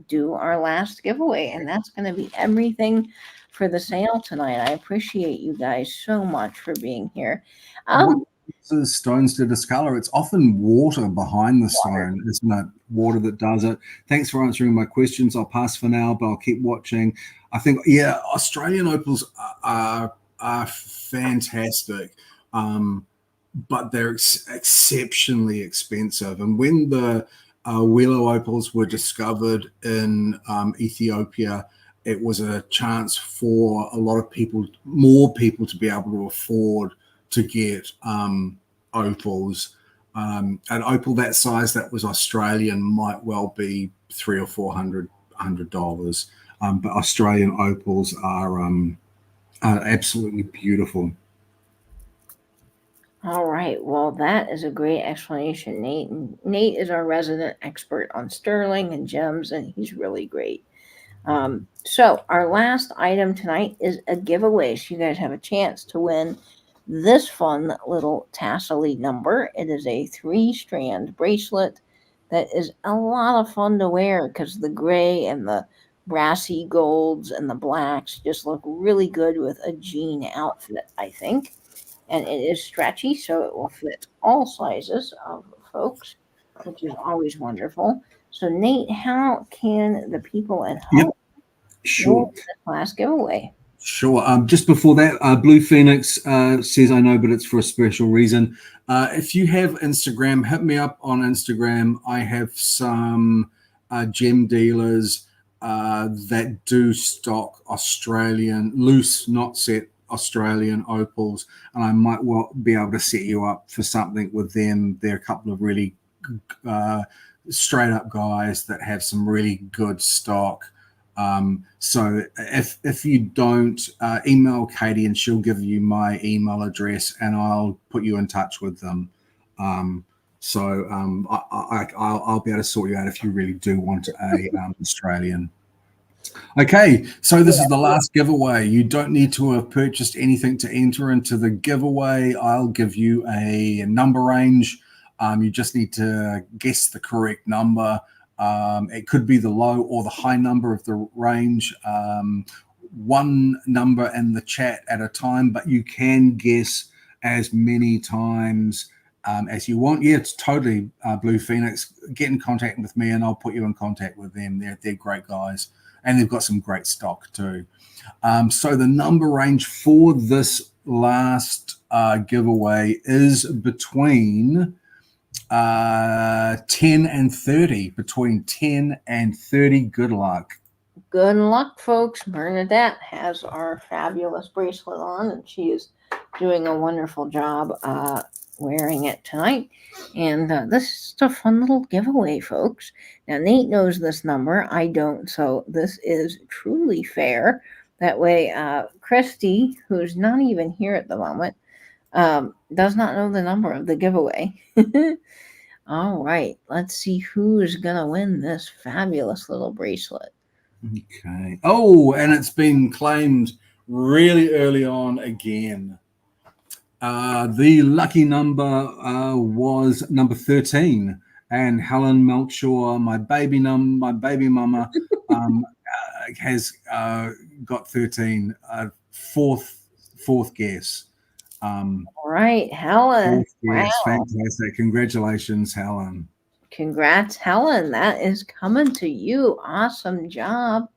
do our last giveaway. And that's going to be everything for the sale tonight. I appreciate you guys so much for being here. The stones to discolor. It's often water behind the stone, isn't it? Water that does it. Thanks for answering my questions. I'll pass for now, but I'll keep watching. I think, yeah, Australian opals are fantastic, but they're exceptionally expensive. And when the Welo opals were discovered in Ethiopia, it was a chance for a lot of people, more people, to be able to afford to get opals. An opal that size that was Australian might well be $300 or $400. But Australian opals are absolutely beautiful. All right. Well, that is a great explanation, Nate. And Nate is our resident expert on sterling and gems, and he's really great. So our last item tonight is a giveaway. So you guys have a chance to win this fun little tassel-y number. It is a 3-strand bracelet that is a lot of fun to wear because the gray and the brassy golds and the blacks just look really good with a jean outfit, I think. And it is stretchy, so it will fit all sizes of folks, which is always wonderful. So, Nate, how can the people at home sure this last giveaway? Sure. Just before that, Blue Phoenix says, I know, but it's for a special reason. If you have Instagram, hit me up on Instagram. I have some gem dealers that do stock Australian, loose, not set Australian opals, and I might well be able to set you up for something with them. They're a couple of really straight up guys that have some really good stock. So if you don't, email Katie and she'll give you my email address and I'll put you in touch with them. I'll be able to sort you out if you really do want a Australian. Okay, so this is the last giveaway. You don't need to have purchased anything to enter into the giveaway. I'll give you a number range. You just need to guess the correct number. It could be the low or the high number of the range. One number in the chat at a time, but you can guess as many times as you want. Yeah, it's totally Blue Phoenix. Get in contact with me and I'll put you in contact with them. They're great guys and they've got some great stock too. So the number range for this last giveaway is between 10 and 30. Between 10 and 30. Good luck. Good luck, folks. Bernadette has our fabulous bracelet on, and she is doing a wonderful job wearing it tonight. And this is a fun little giveaway, folks. Now, Nate knows this number. I don't, so this is truly fair. That way, Christy, who's not even here at the moment, does not know the number of the giveaway. All right, let's see who's going to win this fabulous little bracelet. Okay. Oh, and it's been claimed really early on again. The lucky number was number 13, and Helen Melchior, my baby mama, has got 13. Fourth guess. All right, Helen. Yes, wow. Fantastic. Congratulations, Helen. Congrats, Helen. That is coming to you. Awesome job.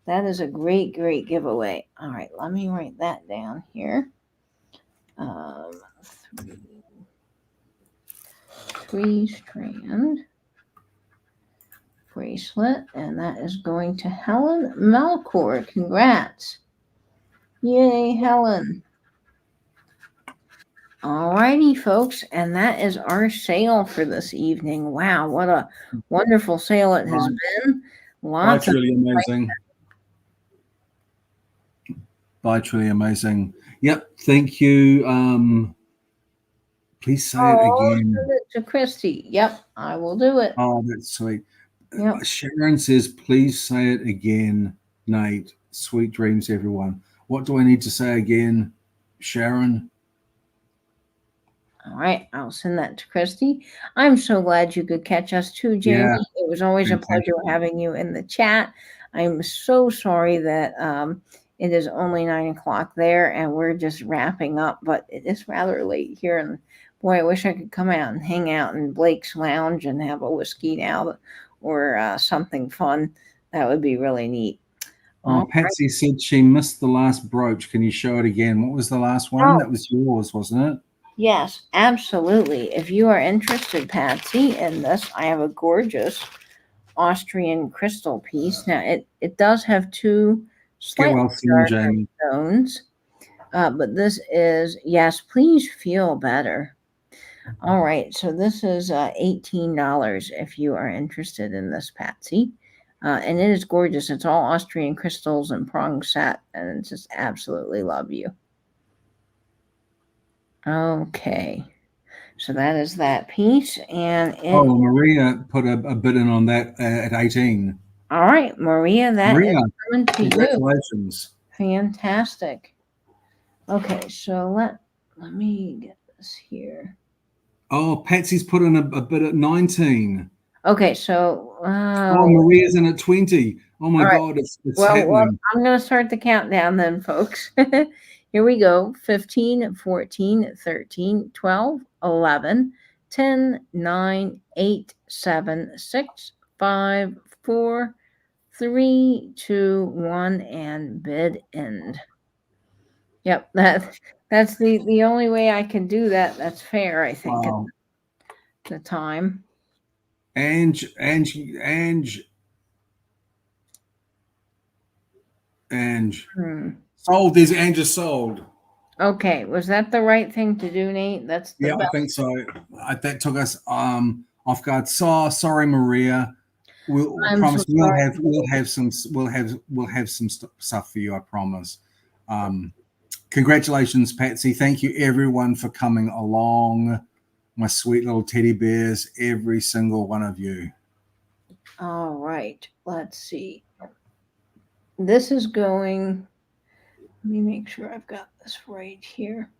That is a great, great giveaway. All right, let me write that down here. Three strand bracelet, and that is going to Helen Melchior. Congrats. Yay, Helen. Alrighty, folks, and that is our sale for this evening. Wow, what a wonderful sale it has been. Lots of really amazing. Truly amazing. Yep, thank you. Please say it again. Send it to Christy. Yep, I will do it. Oh, that's sweet. Yep. Sharon says, please say it again, Nate. Sweet dreams, everyone. What do I need to say again, Sharon? All right, I'll send that to Christy. I'm so glad you could catch us too, Jamie. Yeah, it was always a pleasure having you in the chat. I'm so sorry that it is only 9 o'clock there and we're just wrapping up, but it is rather late here. And boy, I wish I could come out and hang out in Blake's Lounge and have a whiskey now or something fun. That would be really neat. Patsy said she missed the last brooch. Can you show it again? What was the last one? That was yours, wasn't it? Yes, absolutely. If you are interested, Patsy, in this, I have a gorgeous Austrian crystal piece. Now, it does have two slightly darker stones, but this is, yes, please feel better. All right, so this is $18 if you are interested in this, Patsy. And it is gorgeous. It's all Austrian crystals and prong set, and it's just absolutely love you. Okay, so that is that piece, and Maria put a bid in on that at 18. All right, Maria, is coming to congratulations. You. Fantastic. Okay, so let me get this here. Oh, Patsy's put in a bid at 19. Okay, so Maria's in at 20. Oh my God, it's happening. Well, I'm going to start the countdown then, folks. Here we go. 15, 14, 13, 12, 11, 10, 9, 8, 7, 6, 5, 4, 3, 2, 1, and bid end. Yep, that's the only way I can do that. That's fair, I think, at the time. Ange. Sold. There's Ange sold. Okay, was that the right thing to do, Nate? I think so. That took us. I off guard. Sorry, Maria. I I'm promise so sorry. we'll have some stuff for you. I promise. Congratulations, Patsy. Thank you, everyone, for coming along. My sweet little teddy bears, every single one of you. All right. Let's see. This is going. Let me make sure I've got this right here.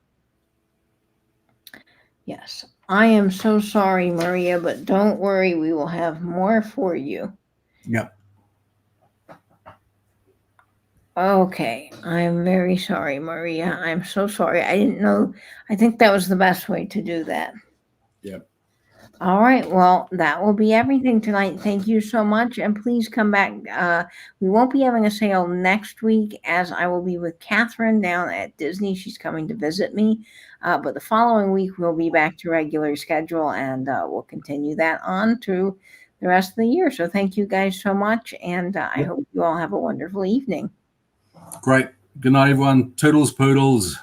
Yes, I am so sorry, Maria, but don't worry, we will have more for you. Yep. Okay, I'm very sorry, Maria. I'm so sorry. I didn't know. I think that was the best way to do that. Yep. All right. Well, that will be everything tonight. Thank you so much. And please come back. We won't be having a sale next week as I will be with Catherine down at Disney. She's coming to visit me. But the following week, we'll be back to regular schedule and we'll continue that on to the rest of the year. So thank you guys so much. And I hope you all have a wonderful evening. Great. Good night, everyone. Toodles, poodles.